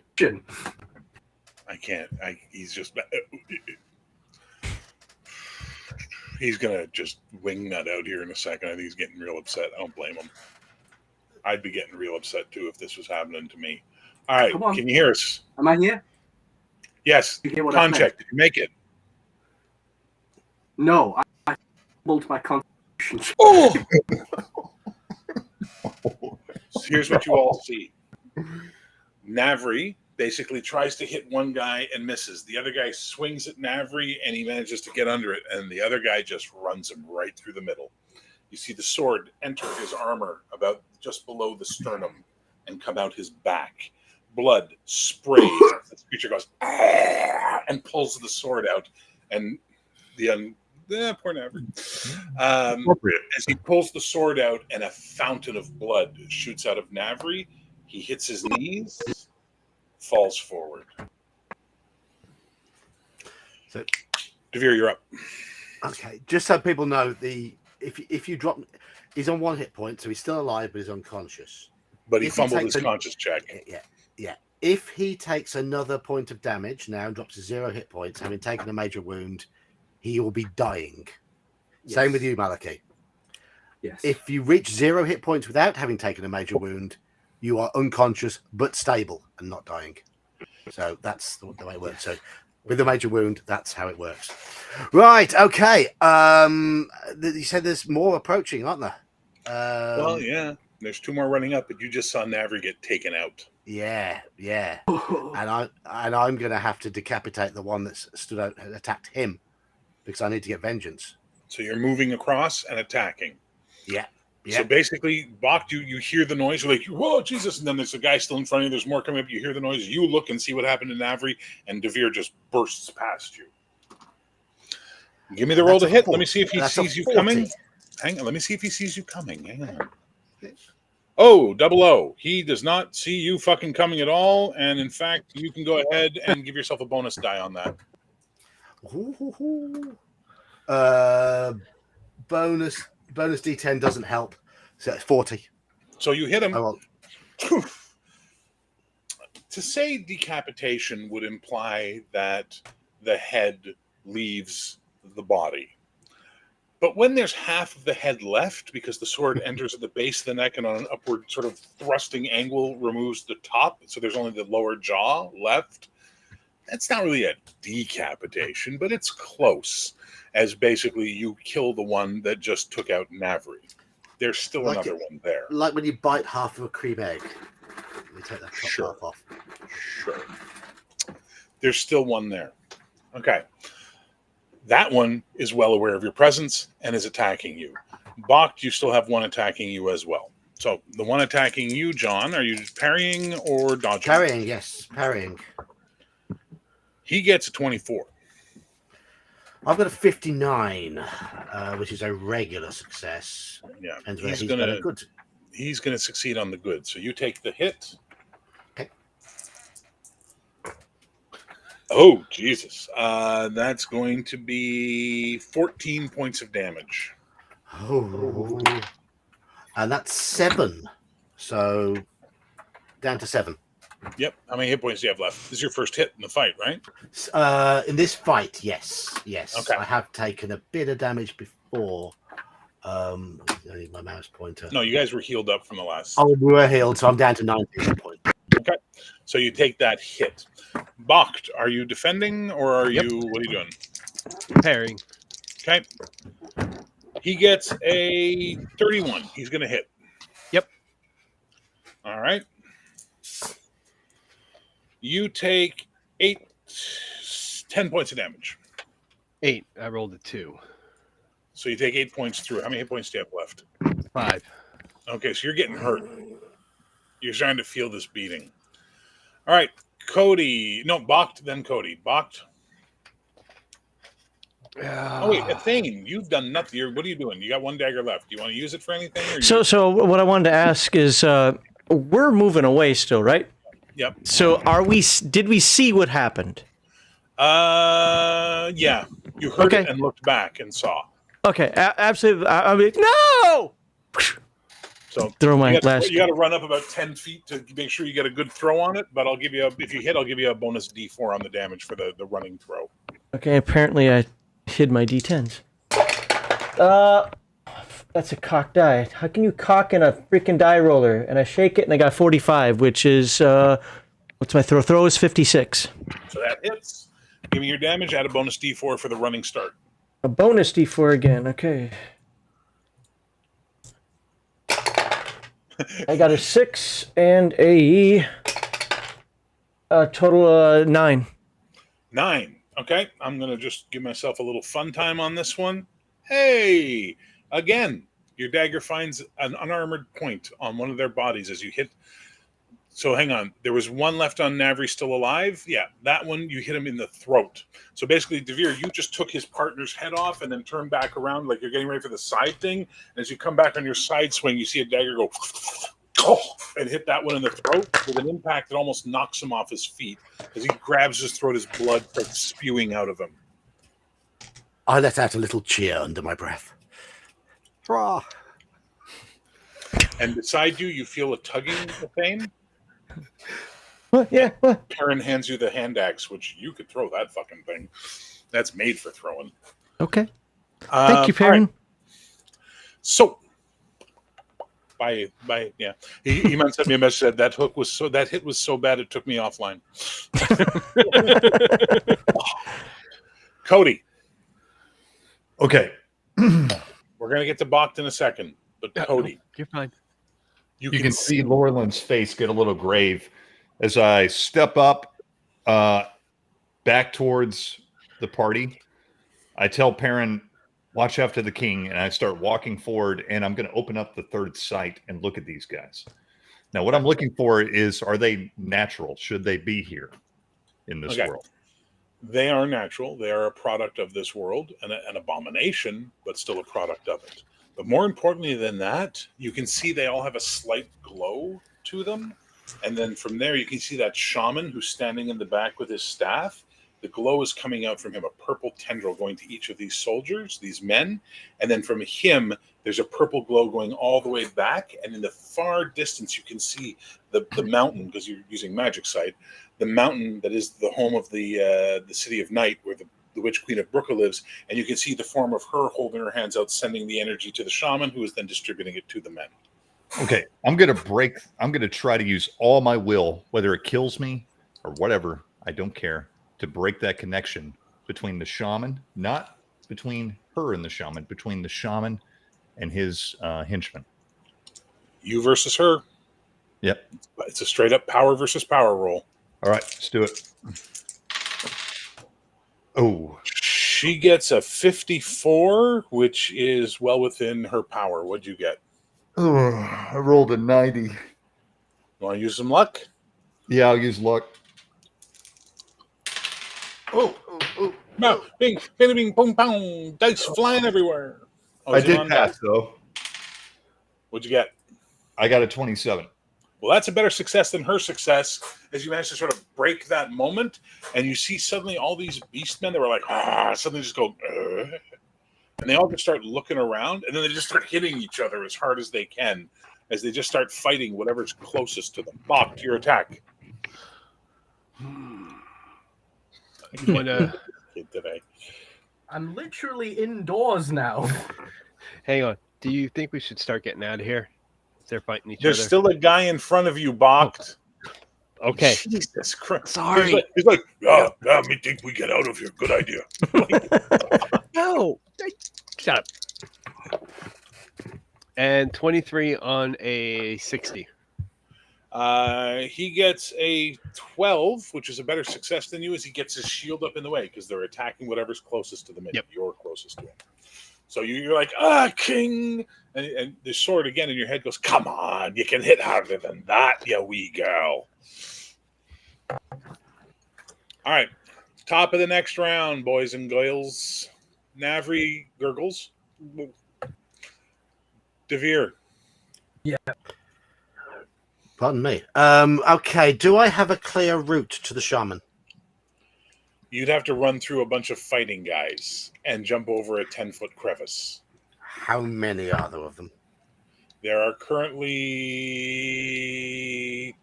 I can't. He's just. He's gonna just wing nut out here in a second. I think he's getting real upset. I don't blame him. I'd be getting real upset too if this was happening to me. All right, can you hear us? Am I here? Yes. Con check. Did you make it? No, I rolled my constitution. Oh! So here's what you all see. Navri basically tries to hit one guy and misses. The other guy swings at Navri and he manages to get under it, and the other guy just runs him right through the middle. You see the sword enter his armor about just below the sternum and come out his back. Blood sprays. The creature goes and pulls the sword out, and poor Navri. As he pulls the sword out, and a fountain of blood shoots out of Navri, he hits his knees, falls forward. So, Devere, you're up. Okay, just so people know, if you drop, he's on 1 hit point, so he's still alive, but he's unconscious. But he fumbled his conscious check. Yeah. If he takes another point of damage now and drops to 0 hit points, having taken a major wound, he will be dying. Yes. Same with you, Malachi. Yes. If you reach 0 hit points without having taken a major wound, you are unconscious but stable and not dying. So that's the way it works. So with a major wound, that's how it works. Right. Okay. You said there's more approaching, aren't there? Well, yeah. There's 2 more running up, but you just saw Navri get taken out. Yeah. And I'm going to have to decapitate the one that stood out and attacked him because I need to get vengeance. So you're moving across and attacking. Yeah. So basically, Bach, you hear the noise. You're like, whoa, Jesus. And then there's a guy still in front of you. There's more coming up. You hear the noise. You look and see what happened to Navri, and Devere just bursts past you. Give me the roll to hit. Let me see if he sees you coming. Hang on. Let me see if he sees you coming. Hang on. Oh, 00. He does not see you fucking coming at all. And in fact, you can go ahead and give yourself a bonus die on that. Bonus D10 doesn't help. So it's 40. So you hit him. Oh, well. To say decapitation would imply that the head leaves the body. But when there's half of the head left, because the sword enters at the base of the neck and on an upward sort of thrusting angle removes the top, so there's only the lower jaw left, that's not really a decapitation, but it's close, as basically you kill the one that just took out Navri. There's still another one there. Like when you bite half of a cream egg. You take that top half off. Sure. There's still one there. Okay. That one is well aware of your presence and is attacking you. Bach, you still have one attacking you as well. So the one attacking you, John, are you parrying or dodging? Parrying, yes. Parrying. He gets a 24. I've got a 59, which is a regular success. Yeah. And He's going to succeed on the good. So you take the hit. Okay. Oh, Jesus. That's going to be 14 points of damage. Oh. And that's 7. So down to 7. Yep. How many hit points do you have left? This is your first hit in the fight, right? In this fight, yes. Okay. I have taken a bit of damage before. I need my mouse pointer. No, you guys were healed up from the last. Oh, we were healed, so I'm down to 19 points. Okay. So you take that hit. Bakht, are you defending or are you, what are you doing? Parrying. Okay. He gets a 31. He's going to hit. Yep. All right. You take 10 points of damage. 8. I rolled a 2. So you take 8 points through. How many hit points do you have left? 5. Okay, so you're getting hurt. You're starting to feel this beating. All right, Cody. No, Bakht, then Cody. Bakht. Oh, wait, Athane, you've done nothing. What are you doing? You got 1 dagger left. Do you want to use it for anything? Or So what I wanted to ask is, we're moving away still, right? Yep. So did we see what happened? Yeah. You heard it and looked back and saw. Okay, absolutely. I mean, no! So throw my you last. You got to run up about 10 feet to make sure you get a good throw on it. But if you hit, I'll give you a bonus D4 on the damage for the running throw. Okay, apparently I hid my D10s. That's a cocked die. How can you cock in a freaking die roller? And I shake it and I got 45, which is, what's my throw? Throw is 56. So that hits. Give me your damage, add a bonus D4 for the running start. A bonus D4 again, okay. I got a 6 and a total 9. 9. Okay, I'm going to just give myself a little fun time on this one. Hey, again, your dagger finds an unarmored point on one of their bodies as you hit. So hang on, there was one left on Navri still alive. Yeah, that one, you hit him in the throat. So basically, Devere, you just took his partner's head off and then turned back around like you're getting ready for the side thing. And as you come back on your side swing, you see a dagger go and hit that one in the throat with an impact that almost knocks him off his feet. As he grabs his throat, his blood starts spewing out of him. I let out a little cheer under my breath. Hurrah! And beside you, you feel a tugging of pain. What? Yeah, what? Perrin hands you the hand axe, which you could throw that fucking thing. That's made for throwing. Okay. Thank you, Perrin. Right. So, Yeah. He might send me a message that that hit was so bad it took me offline. Cody, Okay. we're gonna get to Bocht in a second, but Cody, You're fine. you You can see Laurelyn's face get a little grave as I step up back towards the party. I tell Perrin, watch after the king, and I start walking forward, and I'm going to open up the third sight and look at these guys. Now, what I'm looking for is, are they natural? Should they be here in this world? They are natural. They are a product of this world, an abomination, but still a product of it. But more importantly than that, you can see they all have a slight glow to them. And then from there, you can see that shaman who's standing in the back with his staff. The glow is coming out from him, a purple tendril going to each of these soldiers, these men. And then from him, there's a purple glow going all the way back. And in the far distance, you can see the mountain, because you're using magic sight, the mountain that is the home of the city of Night, where the Witch Queen of Brooka lives. And you can see the form of her holding her hands out, sending the energy to the shaman, who is then distributing it to the men. Okay, I'm going to try to use all my will, whether it kills me or whatever, I don't care, to break that connection between the shaman, not between her and the shaman, between the shaman and his henchman. You versus her. Yep. It's a straight up power versus power roll. All right, let's do it. Oh. She gets a 54, which is well within her power. What'd you get? Oh, I rolled a 90. You want to use some luck? Yeah, I'll use luck. No, bing, bing, bing, boom, boom, dice flying everywhere. Oh, I did pass, though. What'd you get? I got a 27. Well, that's a better success than her success, as you managed to sort of break that moment, and you see suddenly all these beastmen that were like, suddenly just go, and they all just start looking around, and then they just start hitting each other as hard as they can, as they just start fighting whatever's closest to them. Bocht, your attack. Today. I'm literally indoors now. Hang on. Do you think we should start getting out of here? They're fighting each There's other. still a guy in front of you, Bocht. Okay. Jesus Christ. Sorry. He's like, yeah, me think we get out of here. Good idea. No. Shut up. And 23 on a 60. He gets a 12, which is a better success than you, as he gets his shield up in the way, because they're attacking whatever's closest to them. Yep. You're closest to him. So you're like, king. And the sword again in your head goes, come on, you can hit harder than that, you wee girl. All right. Top of the next round, boys and girls. Navri gurgles. Devere. Yeah. Pardon me. Okay, do I have a clear route to the shaman? You'd have to run through a bunch of fighting guys and jump over a 10-foot crevice. How many are there of them? There are currently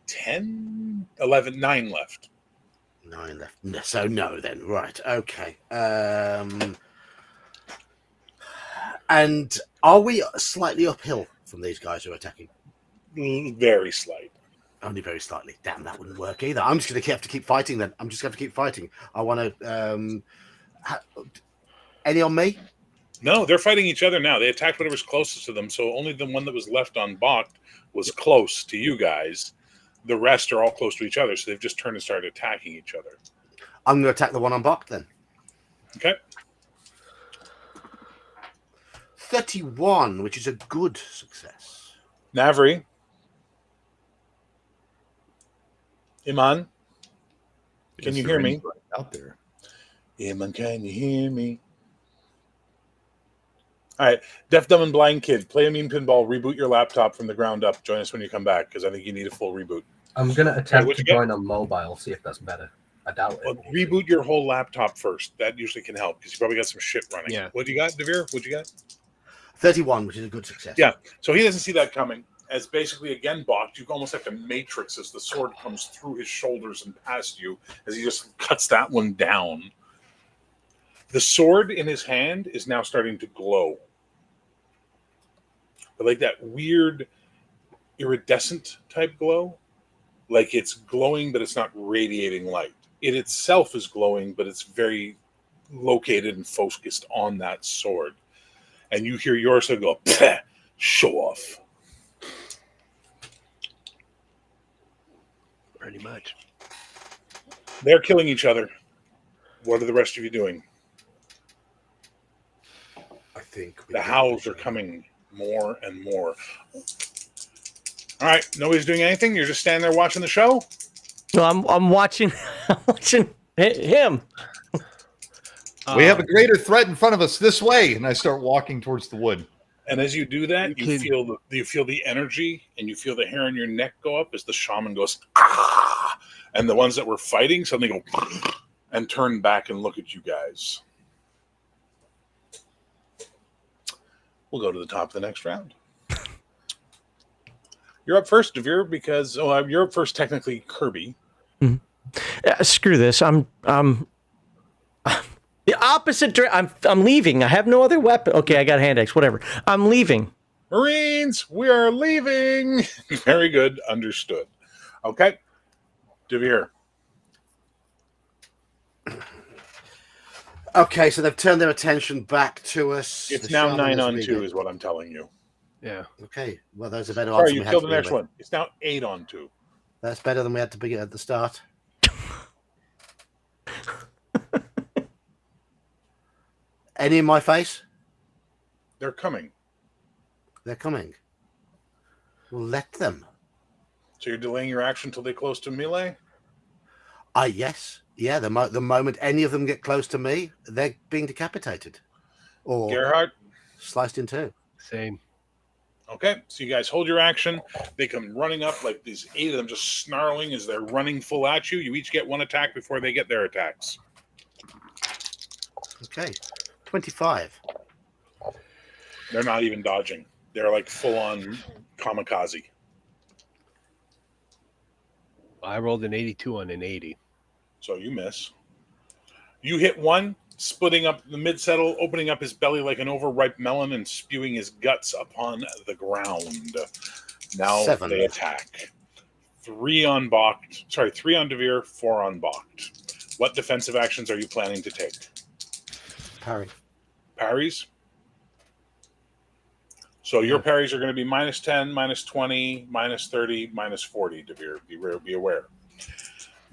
9 left. 9 left. So no then. Right, okay. And are we slightly uphill from these guys who are attacking? Very slight. Only very slightly. Damn, that wouldn't work either. I'm just going to have to keep fighting then. I'm just going to keep fighting. I want to... any on me? No, they're fighting each other now. They attacked whatever's closest to them, so only the one that was left on Bocht was close to you guys. The rest are all close to each other, so they've just turned and started attacking each other. I'm going to attack the one on Bocht then. Okay. 31, which is a good success. Navri. Iman. Can you hear me? Out there. Iman, can you hear me? All right. Deaf, dumb, and blind kid. Play a mean pinball. Reboot your laptop from the ground up. Join us when you come back, because I think you need a full reboot. I'm going to attempt what'd to you get? join on mobile, see if that's better. I doubt Well, it. reboot your whole laptop first. That usually can help, because you probably got some shit running. Yeah. What you got, Devere? What'd you got? 31, which is a good success. Yeah. So he doesn't see that coming. As basically, again, Bocht, you almost have to matrix as the sword comes through his shoulders and past you, as he just cuts that one down. The sword in his hand is now starting to glow. But like that weird iridescent type glow. Like it's glowing, but it's not radiating light. It itself is glowing, but it's very located and focused on that sword. And you hear yours go, show off. Pretty much. They're killing each other. What are the rest of you doing? I think The howls are coming more and more. All right, nobody's doing anything. You're just standing there watching the show. No, I'm watching. I'm watching him. We have a greater threat in front of us this way, and I start walking towards the wood. And as you do that, You you feel the energy, and you feel the hair on your neck go up as the shaman goes, ah! And the ones that were fighting suddenly go and turn back and look at you guys. We'll go to the top of the next round. You're up first, Devere, because you're up first. Technically, Kirby. Screw this. I'm the opposite. I'm leaving. I have no other weapon. Okay, I got hand axe. Whatever. I'm leaving. Marines, we are leaving. Very good. Understood. Okay, Devere. Okay, so they've turned their attention back to us. It's The now shaman 9 on is 2, leading. is what I'm telling you. Yeah. Okay, well, those are better odds Sorry, than you we had killed to the next begin with. one. It's now 8 on 2. That's better than we had to begin at the start. Any in my face? They're coming. They're coming. Well, let them. So you're delaying your action until they're close to melee? Yes. Yeah, the moment any of them get close to me, they're being decapitated. Or Gerhardt? sliced in two. Same. Okay, so you guys hold your action. They come running up like these 8 of them just snarling as they're running full at you. You each get 1 attack before they get their attacks. Okay. 25. They're not even dodging. They're like full on kamikaze. I rolled an 82 on an 80. So you miss. You hit one, splitting up the mid-settle, opening up his belly like an overripe melon and spewing his guts upon the ground. Now 7. they attack. 3 on Bakht. Sorry, 3 on Devere, 4 on Bakht. What defensive actions are you planning to take? Parry. Parries? So your parries are going to be minus 10, minus 20, minus 30, minus 40, Devere. Be aware.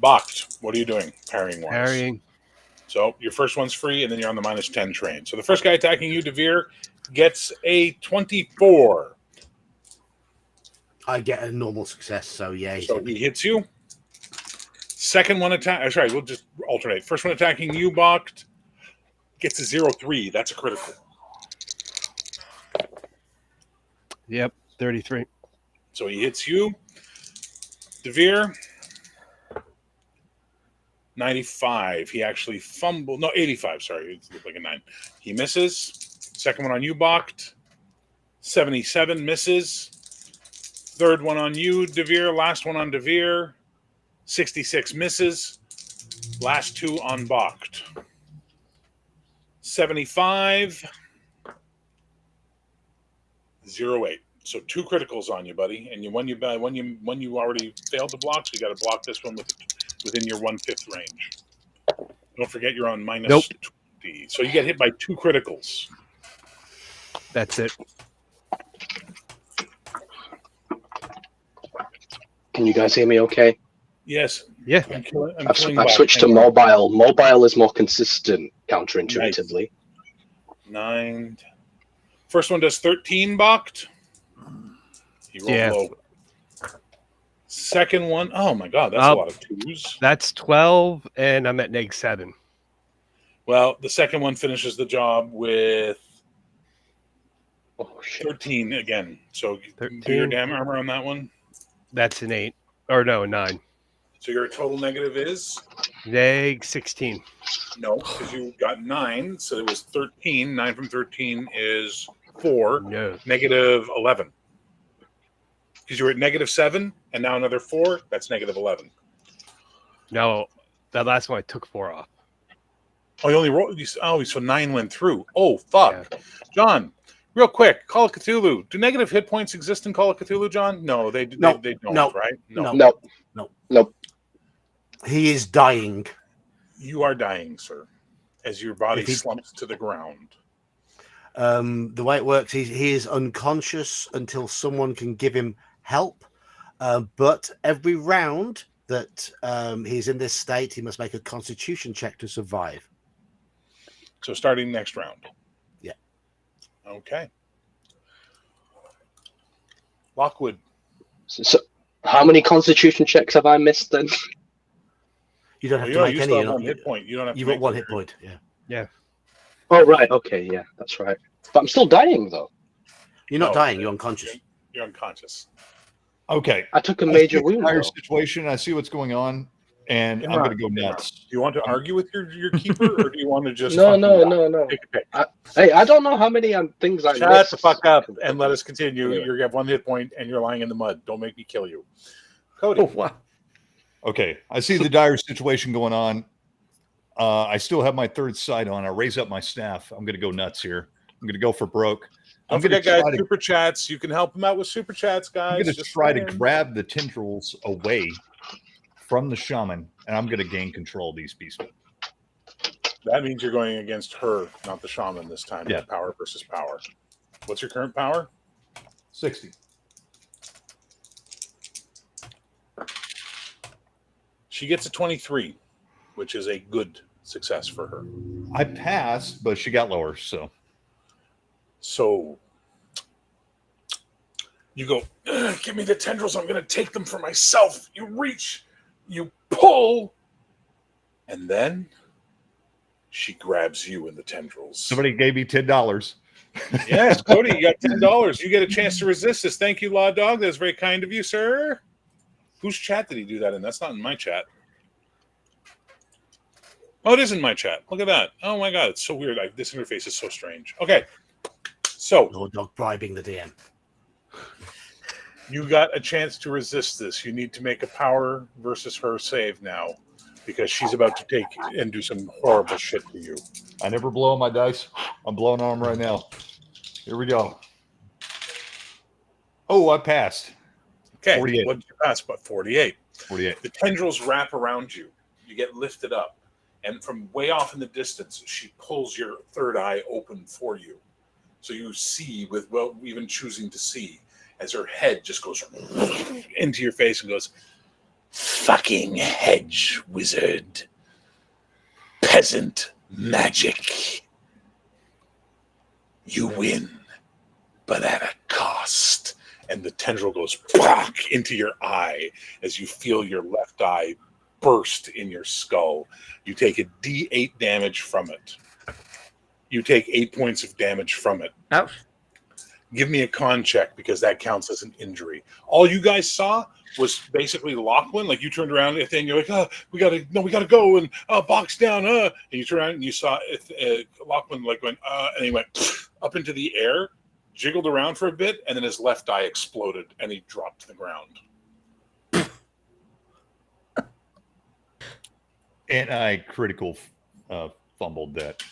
Bakht, what are you doing parrying-wise? Parrying. So your first one's free, and then you're on the minus 10 train. So the first guy attacking you, Devere, gets a 24. I get a normal success, so yeah. So he hits you. Second one attack. Sorry, we'll just alternate. First one attacking you, Bakht, gets a 0-3. That's a critical. Yep. 33. So he hits you. Devere, 95. He actually fumbled. No, 85. Sorry. It looked like a 9. He misses. Second one on you, Bakht. 77 misses. Third one on you, Devere. Last one on Devere. 66 misses. Last 2 on Bakht. 75. 0-8. So 2 criticals on you, buddy. And when you already failed to block, so you got to block this one within your 1/5 range. Don't forget you're on minus 20. So you get hit by 2 criticals. That's it. Can you guys hear me okay? Yes. Yeah. I've switched to mobile. Mobile is more consistent, counterintuitively. 9. First one does 13, Bakht. He rolled low. Second one, oh my God, that's a lot of 2s. That's 12, and I'm at -7. Well, the second one finishes the job with 13 again. So 13. do your damn armor on that one. That's an 8. Or no, 9. So your total negative is? Neg 16. No, because you got 9, so it was 13. 9 from 13 is 4. No. Negative 11. Because you were at -7, and now another 4, that's -11. No, that last one I took 4 off. Oh, you only rolled. Oh, so 9 went through. Oh, fuck. Yeah. John, Real quick, Call of Cthulhu. Do negative hit points exist in Call of Cthulhu, John? No, they don't, no, right? No. No. No. Nope. He is dying. You are dying, sir, as your body If he- slumps to the ground. The way it works, he is unconscious until someone can give him help. But every round that he's in this state, he must make a Constitution check to survive. So starting next round. Yeah. Okay. Lockwood. So how many Constitution checks have I missed then? You don't have Well, to make you any. still have one hit point. You don't have to You've got make one those hit point. Yeah. Oh right, okay, yeah, that's right. But I'm still dying though. You're not No. dying. You're unconscious. You're unconscious. Okay. I took a I see major the wound entire though. situation. I see what's going on, and I'm going to go nuts. Do you want to argue with your keeper, or do you want to just No, fucking no. take a pick? Hey, I don't know how many things I Shut missed. the fuck up and let us continue. Anyway. You have one hit point, and you're lying in the mud. Don't make me kill you, Cody. Oh wow. Okay. I see the dire situation going on. I still have my third sight on. I raise up my staff. I'm going to go nuts here. I'm going to go for broke. Don't I'm going forget, to guys, try to, super chats. You can help them out with super chats, guys. I'm going to Just try to saying. grab the tendrils away from the shaman, and I'm going to gain control of these beastmen. That means you're going against her, not the shaman this time. Yeah. Power versus power. What's your current power? 60. She gets a 23, which is a good success for her. I passed, but she got lower. So you go, give me the tendrils. I'm going to take them for myself. You reach, you pull, and then she grabs you in the tendrils. Somebody gave me $10. Yes, Cody, you got $10. You get a chance to resist this. Thank you, Law Dog. That's very kind of you, sir. Whose chat did he do that in? That's not in my chat. Oh, it is in my chat. Look at that. Oh my God, it's so weird. This interface is so strange. Okay, so Lord Dog bribing the DM. you got a chance to resist this. You need to make a power versus her save now, because she's about to take and do some horrible shit to you. I never blow on my dice. I'm blowing on them right now. Here we go. Oh, I passed. Okay, 48. what did you pass? But 48. 48. The tendrils wrap around you. You get lifted up. And from way off in the distance, she pulls your third eye open for you. So you see without even choosing to see, as her head just goes into your face and goes, fucking hedge wizard. Peasant magic. You win, but at a cost. And the tendril goes into your eye as you feel your left eye burst in your skull. You take a D8 damage from it. You take 8 points of damage from it. Ouch. Give me a con check, because that counts as an injury. All you guys saw was basically Lachlan. Like, you turned around and you're like, oh, we gotta go and box down. And you turn around and you saw Lachlan like going, and he went up into the air, jiggled around for a bit, and then his left eye exploded and he dropped to the ground. And I critical fumbled that.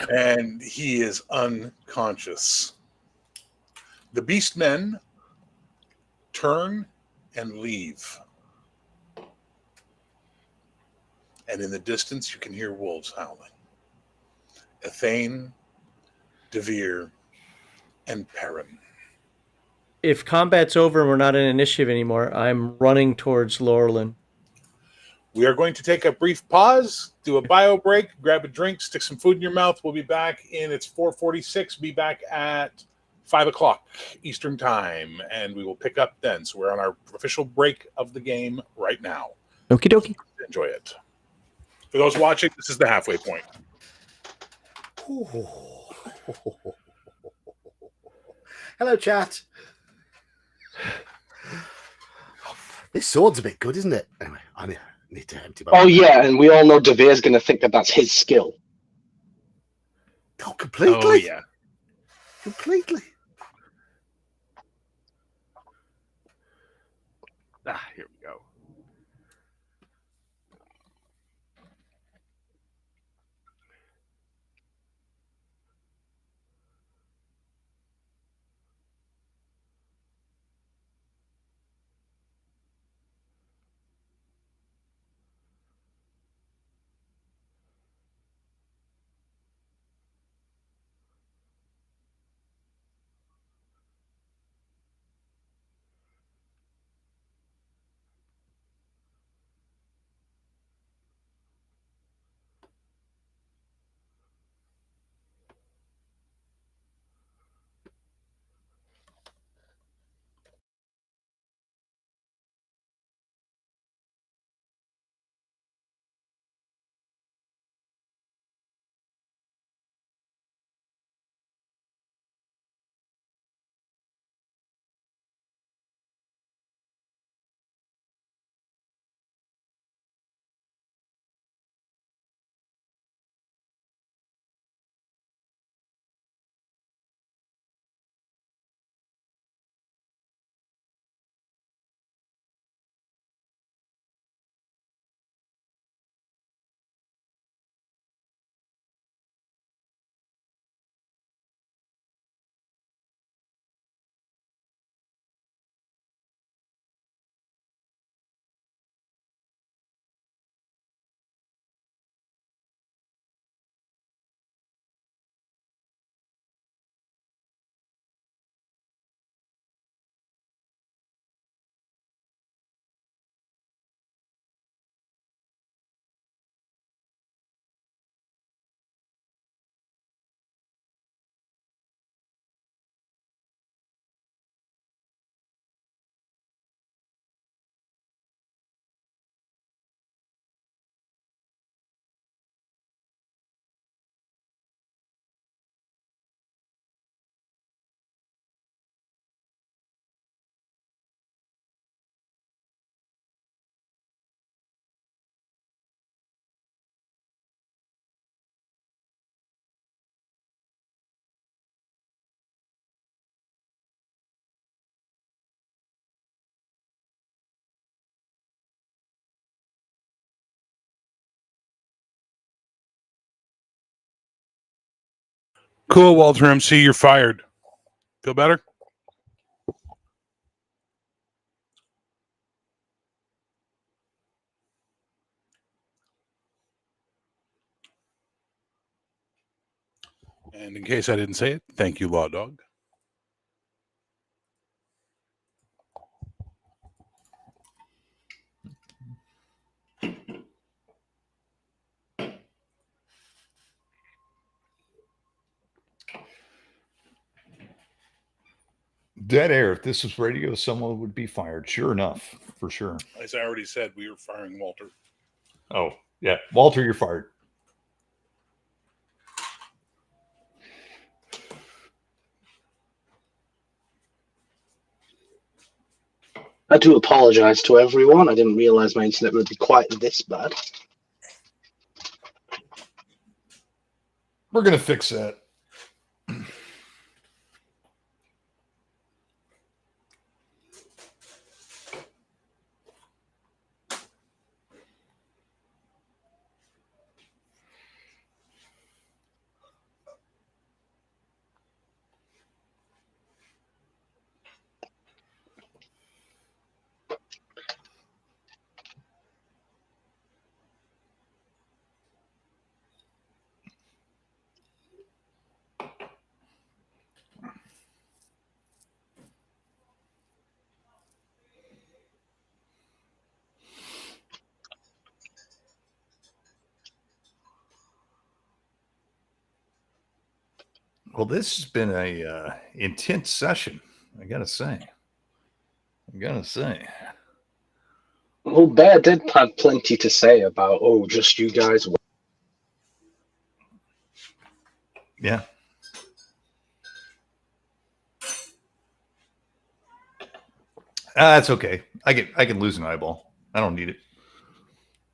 And he is unconscious. The beast men turn and leave. And in the distance, you can hear wolves howling. Ethane, Devere, and Perrin. If combat's over and we're not in initiative anymore, I'm running towards Laurelin. We are going to take a brief pause, do a bio break, grab a drink, stick some food in your mouth. We'll be back it's 4:46. Be back at 5 o'clock Eastern time, and we will pick up then. So we're on our official break of the game right now. Okie dokie. Enjoy it. For those watching, this is the halfway point. Hello, chat. This sword's a bit good, isn't it? Anyway, I need to empty my. Oh yeah, and we all know Devere's going to think that that's his skill. Oh, completely. Oh yeah. Completely. Here we go. Cool, Walter MC, you're fired. Feel better? And in case I didn't say it, thank you, Law Dog. Dead air. If this was radio, someone would be fired. Sure enough, for sure. As I already said, we were firing Walter. Oh, yeah. Walter, you're fired. I do apologize to everyone. I didn't realize my internet would be quite this bad. We're going to fix that. Well, this has been a intense session. I gotta say. Well, Bear did have plenty to say about, just you guys. Yeah. That's okay. I can lose an eyeball. I don't need it.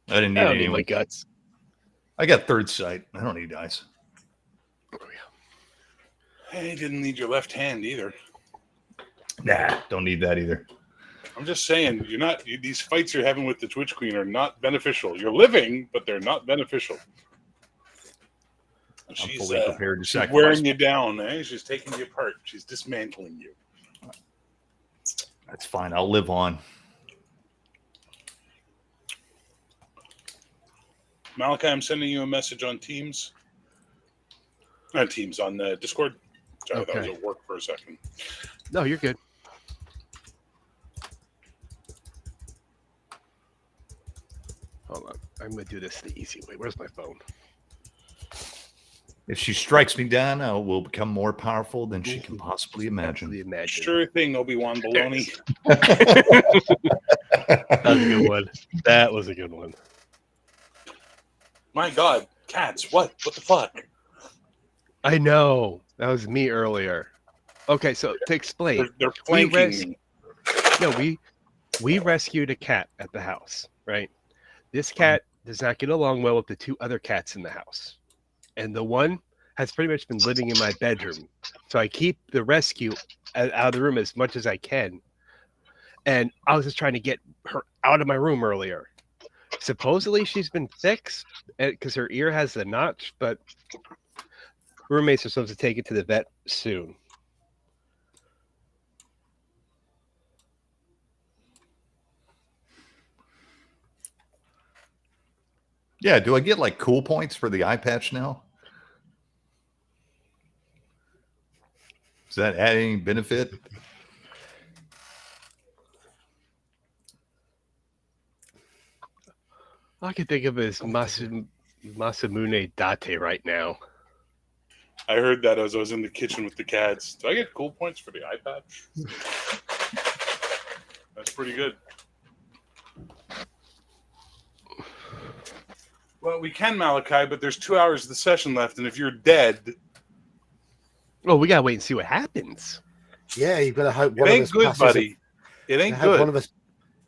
I didn't need it anyway. My guts. I got third sight. I don't need eyes. Hey, didn't need your left hand either. Nah, don't need that either. I'm just saying, these fights you're having with the Twitch Queen are not beneficial. You're living, but they're not beneficial. I'm fully prepared to she's sacrifice. wearing you down, eh? She's taking you apart. She's dismantling you. That's fine. I'll live on. Malachi, I'm sending you a message on Teams. Not Teams, on the Discord. Sorry, Okay. that was at work for a second. No, you're good. Hold on. I'm going to do this the easy way. Where's my phone? If she strikes me down, I will become more powerful than she can possibly imagine. Sure thing, Obi-Wan Baloney. That was a good one. That was a good one. My God, cats! What the fuck? I know. That was me earlier. Okay, so to explain, They're flanking me. No, we rescued a cat at the house, right? This cat does not get along well with the two other cats in the house. And the one has pretty much been living in my bedroom. So I keep the rescue out of the room as much as I can. And I was just trying to get her out of my room earlier. Supposedly she's been fixed because her ear has the notch, but roommates are supposed to take it to the vet soon. Yeah, do I get like cool points for the eye patch now? Does that add any benefit? All I can think of is Masamune Date right now. I heard that as I was in the kitchen with the cats. Do I get cool points for the eye patch? That's pretty good. Well, we can, Malachi, but there's 2 hours of the session left, and if you're dead... Well, we gotta wait and see what happens. Yeah, you've got to hope It one of ain't us good, passes buddy. It ain't good. One of us,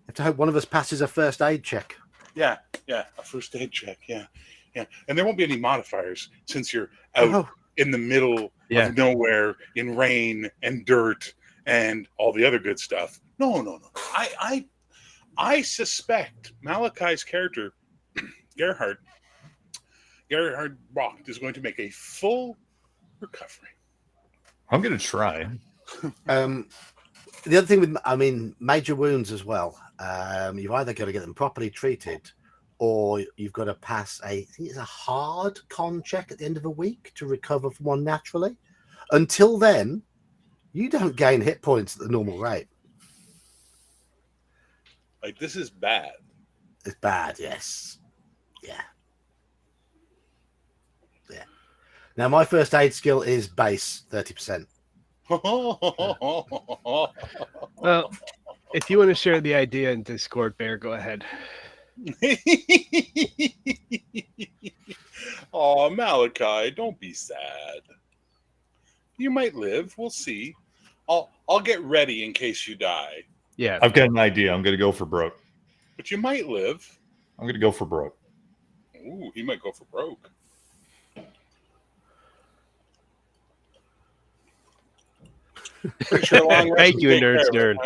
have to hope one of us passes a first aid check. Yeah, a first aid check, yeah. And there won't be any modifiers since you're out Oh. in the middle of nowhere in rain and dirt and all the other good stuff. No. I suspect Malachi's character, Gerhard Brock, is going to make a full recovery. I'm gonna try. The other thing with, major wounds as well. You've either got to get them properly treated, or you've got to pass I think it's a hard con check at the end of a week to recover from one naturally. Until then, you don't gain hit points at the normal rate. Like, this is bad. It's bad, yes. Yeah. Yeah. Now, my first aid skill is base 30%. Well, if you want to share the idea in Discord, Bear, go ahead. Oh, Malachi, don't be sad. You might live. We'll see. I'll get ready in case you die. Yeah. I've got an idea. I'm gonna go for broke. But you might live. I'm gonna go for broke. Ooh, he might go for broke. Thank you, Nerd's Nerd.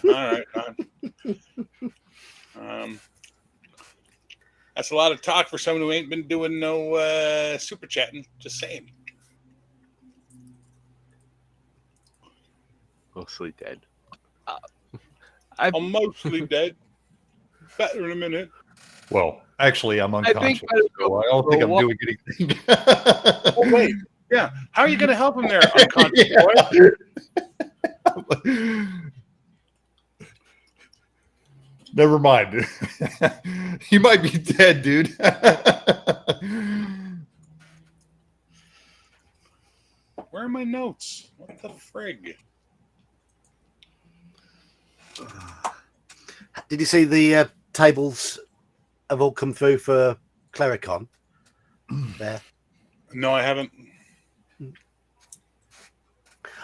All right. That's a lot of talk for someone who ain't been doing no super chatting. Just saying. Mostly dead. I'm mostly dead. Better in a minute. Well, actually, I'm unconscious. I don't think I'm doing anything. Oh, wait. Yeah. How are you going to help him there, unconscious boy? Never mind. You might be dead, dude. Where are my notes? What the frig? Did you see the tables have all come through for Clericon? There. No, I haven't.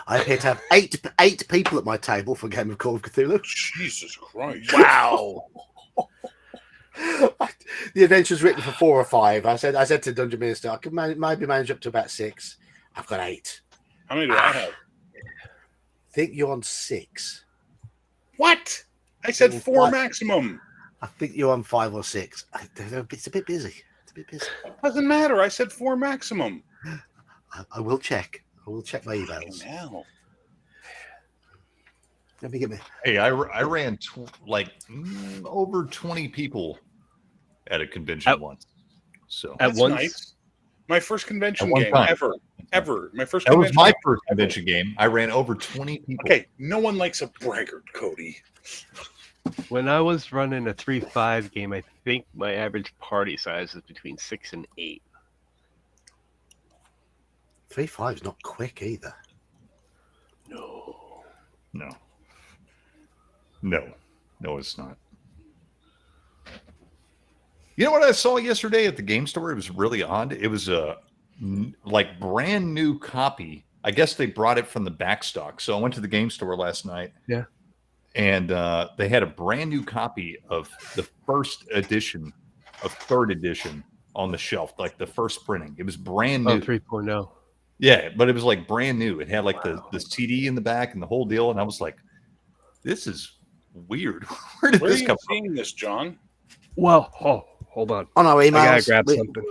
I appear to have eight people at my table for a game of Call of Cthulhu. Jesus Christ. Wow. The adventure's written for 4 or 5. I said to Dungeon Minister, I could maybe manage up to about 6. I've got 8. How many do I have? I think you're on 6. What? I said 4 What? Maximum. I think you're on 5 or 6. It's a bit busy. Doesn't matter. I said 4 maximum. I will check. I will check my emails. Now. Let me get me. Hey, I ran over 20 people at a convention once. So At That's once. nice. My first convention At one game time. ever. My first. that was convention my game first ever. convention game. I ran over 20 people. Okay, no one likes a braggart, Cody. When I was running a 3-5 game, I think my average party size was between 6 and 8. 3-5 is not quick either. No, it's not. You know what I saw yesterday at the game store? It was really odd. It was a brand new copy. I guess they brought it from the back stock. So I went to the game store last night. Yeah. And they had a brand new copy of the first edition of 3rd edition on the shelf, like the first printing. It was brand new. Oh, 3.0. Yeah, but it was like brand new. It had like the CD in the back and the whole deal. And I was like, this is weird. Where did Where are this you come from? seeing this, John? Well, hold on. On our I emails. gotta grab something.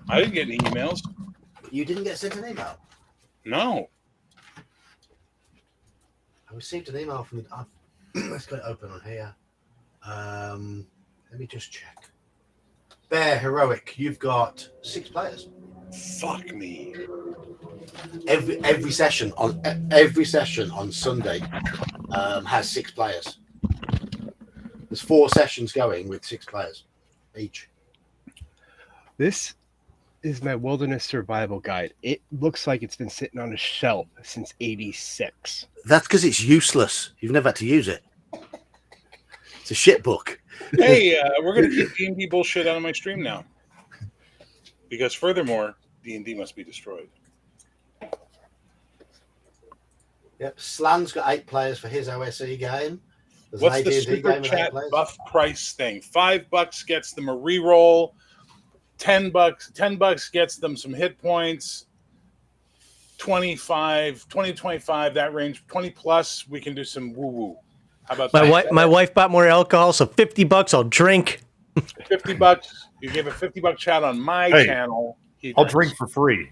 I didn't get any emails. You didn't get sent an email? No. I received an email from the... let's get it open on here. Let me just check. Bear Heroic, you've got 6 players. Fuck me. Every session on Sunday has 6 players. There's 4 sessions going with 6 players each. This is my wilderness survival guide. It looks like it's been sitting on a shelf since '86. That's because it's useless. You've never had to use it. It's a shit book. Hey, we're going to keep D&D bullshit out of my stream now. Because furthermore, D&D must be destroyed. Yep. Slan's got 8 players for his OSE game. There's What's an the AD&D super game with 8 chat players. buff price thing? $5 gets them a reroll. $10 gets them some hit points. 25, that range. 20 plus, we can do some woo-woo. How about that? My wife bought more alcohol, so $50 I'll drink. $50. You give a $50 chat on my Hey, channel. I'll drink for free.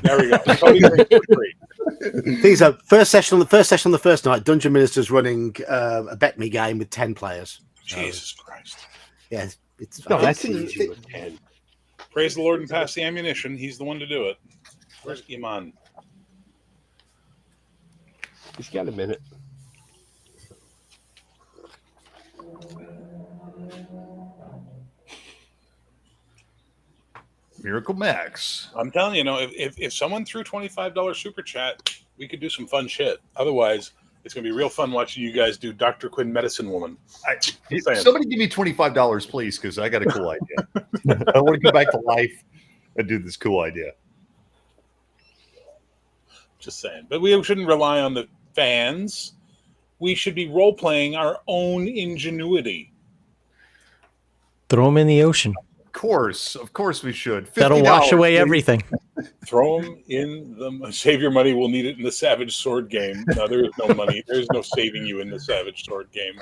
There we go. Cody drinks for free. Things are first session on the first night. Dungeon Minister's running a bet me game with 10 players. So, Jesus Christ. yeah, it's No, I that's think an it's- easy with 10. Praise the Lord and pass the ammunition. He's the one to do it. Where's Iman? He's got a minute. Miracle Max. I'm telling you, if someone threw $25 super chat, we could do some fun shit. Otherwise, it's going to be real fun watching you guys do Dr. Quinn Medicine Woman. Saying. Somebody give me $25, please, because I got a cool idea. I want to go back to life and do this cool idea. Just saying. But we shouldn't rely on the fans. We should be role-playing our own ingenuity. Throw them in the ocean. Of course we should. That'll wash $50, away please. everything. Throw them in the save your money. We'll need it in the Savage Sword game. No, there is no money. There's no saving you in the Savage Sword game.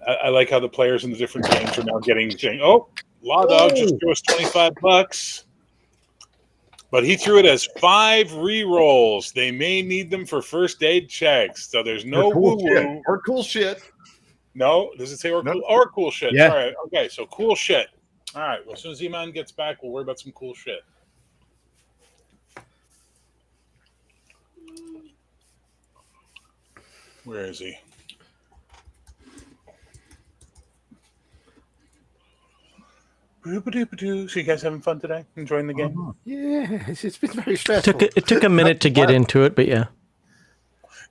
I like how the players in the different games are now saying, "Oh, Law Dog just threw us $25, but he threw it as 5 re-rolls. They may need them for first aid checks, so there's no woo-woo or cool shit." No, does it say or cool? Or cool shit? Yeah. Sorry. Okay, so cool shit. All right. Well, as soon as Iman gets back, we'll worry about some cool shit. Where is he? So you guys having fun today? Enjoying the game? yeah, it's been very stressful. It took a minute to get into it, but yeah.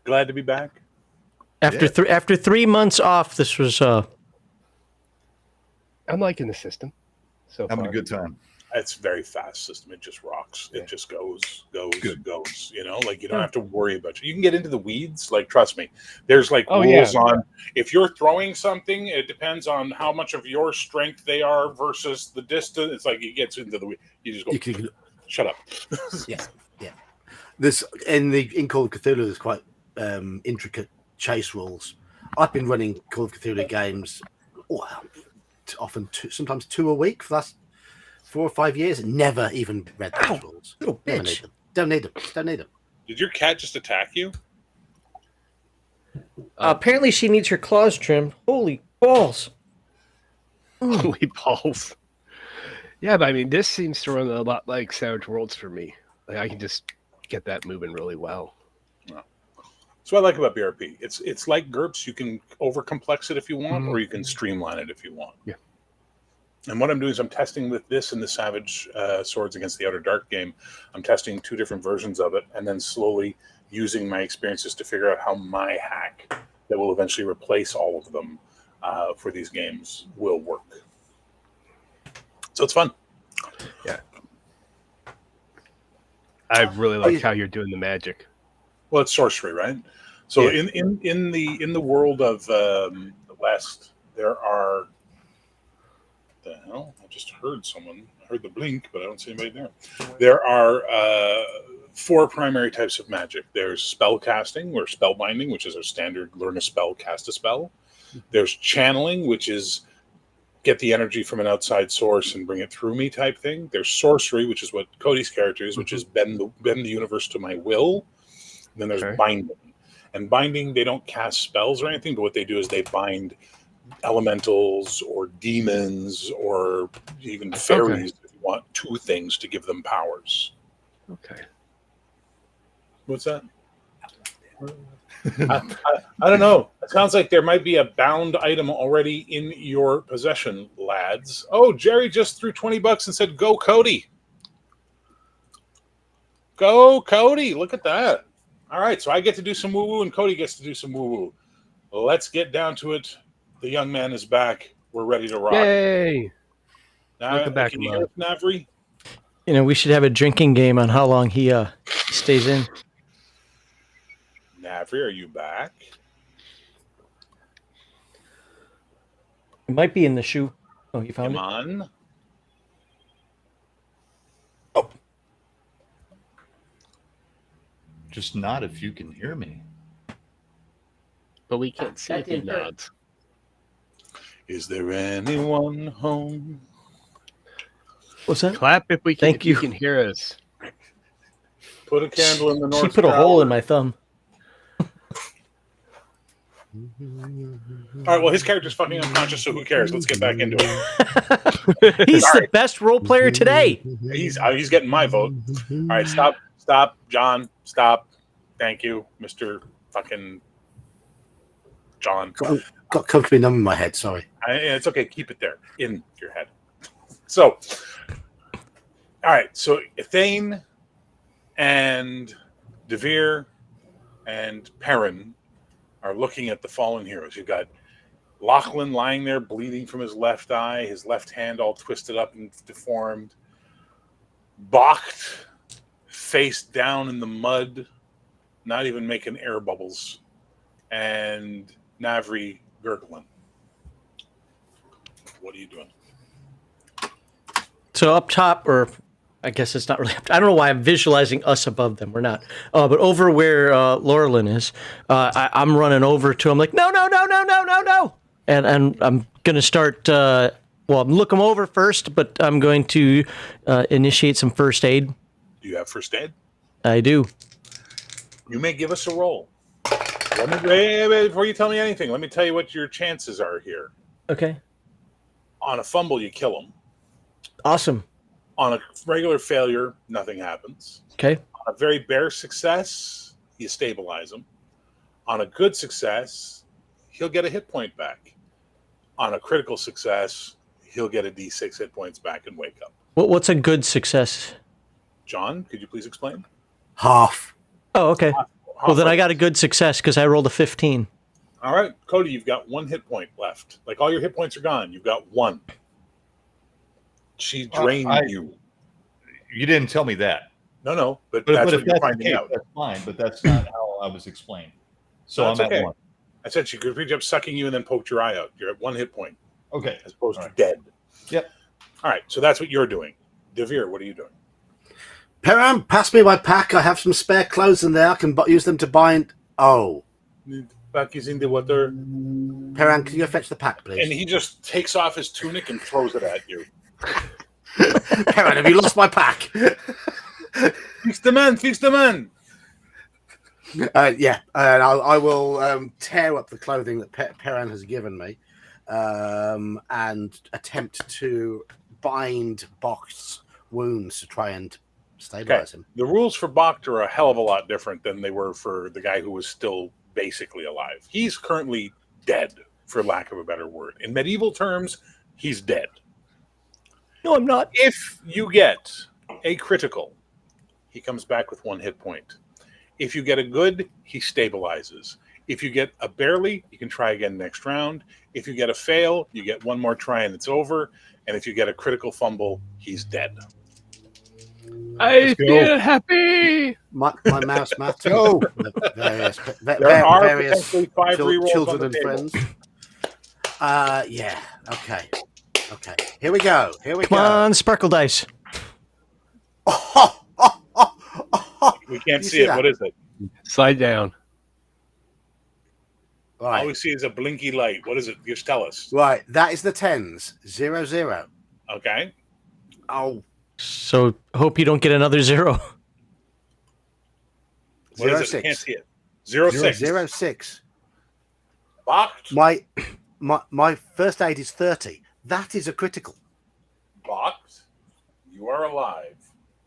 Glad to be back. After 3 months off, this was I'm liking the system. So Having far. a good time. It's a very fast system. It just rocks. It just goes. Good. Goes. You know, like you don't have to worry about it. You can get into the weeds. Like, trust me. There's like Oh, rules yeah. on if you're throwing something. It depends on how much of your strength they are versus the distance. It's like it gets into the. You just go. You can, Shut up. yeah. This in Call of Cthulhu, there's quite intricate chase rules. I've been running Call of Cthulhu games, often sometimes 2 a week for the last 4 or 5 years, and never even read those rules. little Never bitch. need them. Don't need them. Don't need them. Did your cat just attack you? Apparently, she needs her claws trimmed. Holy balls! Holy balls. Yeah, but I mean, this seems to run a lot like Savage Worlds for me. Like I can just get that moving really well. That's what I like about BRP. It's like GURPS. You can overcomplex it if you want, or you can streamline it if you want. Yeah. And what I'm doing is I'm testing with this and the Savage Swords Against the Outer Dark game. I'm testing 2 different versions of it, and then slowly using my experiences to figure out how my hack that will eventually replace all of them for these games will work. So it's fun. Yeah. I really like how you're doing the magic. Well, it's sorcery, right? So Yeah. in the world of the last, there are. The hell! I just heard someone. I heard the blink, but I don't see anybody there. There are 4 primary types of magic. There's spell casting, or spell binding, which is a standard learn a spell, cast a spell. There's channeling, which is get the energy from an outside source and bring it through me type thing. There's sorcery, which is what Cody's character is, which is bend the universe to my will. And then there's binding. And binding, they don't cast spells or anything, but what they do is they bind elementals or demons or even fairies if you want 2 things to give them powers. Okay. What's that? I don't know. It sounds like there might be a bound item already in your possession, lads. Oh, Jerry just threw $20 and said, "Go, Cody." Go, Cody. Look at that. All right, so I get to do some woo-woo and Cody gets to do some woo-woo. Let's get down to it. The young man is back. We're ready to rock. Yay! Now, Welcome back, can you hear us, Navri? You know, we should have a drinking game on how long he stays in. Navri, are you back? It might be in the shoe. Oh, you found Come it? on. Just nod if you can hear me. But we can't see if he nods. Is there anyone home? What's that? Clap if we can. Thank if you. you can hear us. Put a candle in the She North put a hole Tower. in my thumb. All right, well, his character's fucking unconscious, so who cares? Let's get back into it. He's Sorry. the best role player today. He's getting my vote. All right, stop, John, stop. Thank you, Mr. fucking John. Got country number in my head. Sorry. It's okay. Keep it there in your head. So, all right. So, Thane and Devere and Perrin are looking at the fallen heroes. You've got Lachlan lying there bleeding from his left eye, his left hand all twisted up and deformed. Bakht face down in the mud, not even making air bubbles. And Navri gurgling. What are you doing? So up top, or I guess it's not really up top. I don't know why I'm visualizing us above them. We're not. But over where Laurelin is, I'm running over to him like, no. And I'm going to start, I'm looking over first, but I'm going to initiate some first aid. Do you have first aid? I do. You may give us a roll. Wait, before you tell me anything, let me tell you what your chances are here. Okay. On a fumble, you kill them. Awesome. On a regular failure, nothing happens. Okay. On a very bare success, you stabilize him. On a good success, he'll get a hit point back. On a critical success, he'll get a D6 hit points back and wake up. What's a good success? John, could you please explain? Half. Oh, okay. Well, then I got a good success because I rolled a 15. All right, Cody, you've got 1 hit point left. Like all your hit points are gone. You've got 1. She drained you. You didn't tell me that. No, but But that's if what you're that's the finding case, out. that's fine. But that's not how I was explained. So That's I'm at okay. 1. I said she could reach up, sucking you, and then poked your eye out. You're at 1 hit point Okay. as opposed All to right. dead. Yep. All right, so that's what you're doing. Devere, what are you doing? Perrin, pass me my pack. I have some spare clothes in there. I can use them to bind. Oh. Back is in the water. Perrin, can you fetch the pack, please? And he just takes off his tunic and throws it at you. Perrin, have you lost my pack? Fix the man. Yeah, and I will tear up the clothing that Perrin has given me and attempt to bind Bakht's wounds to try and stabilize him. The rules for Bakht are a hell of a lot different than they were for the guy who was still basically alive. He's currently dead, for lack of a better word. In medieval terms, he's dead. No, I'm not. If you get a critical, he comes back with 1 hit point. If you get a good, he stabilizes. If you get a barely, you can try again next round. If you get a fail, you get 1 more try and it's over. And if you get a critical fumble, he's dead. I feel happy. My mouse matter. Go. Various There are potentially 5 rerolls children on the and table. friends. Yeah. Okay. Here we go. Come on, sparkle dice. We can't You see see it. that? What is it? Slide down. Right. All we see is a blinky light. What is it? Just tell us. Right. That is the 10s. 0-0. Okay. Oh. So hope you don't get another 0. What is it? I can't see it. 0-6. 0-6. Bakht. My first aid is 30. That is a critical. Bakht. You are alive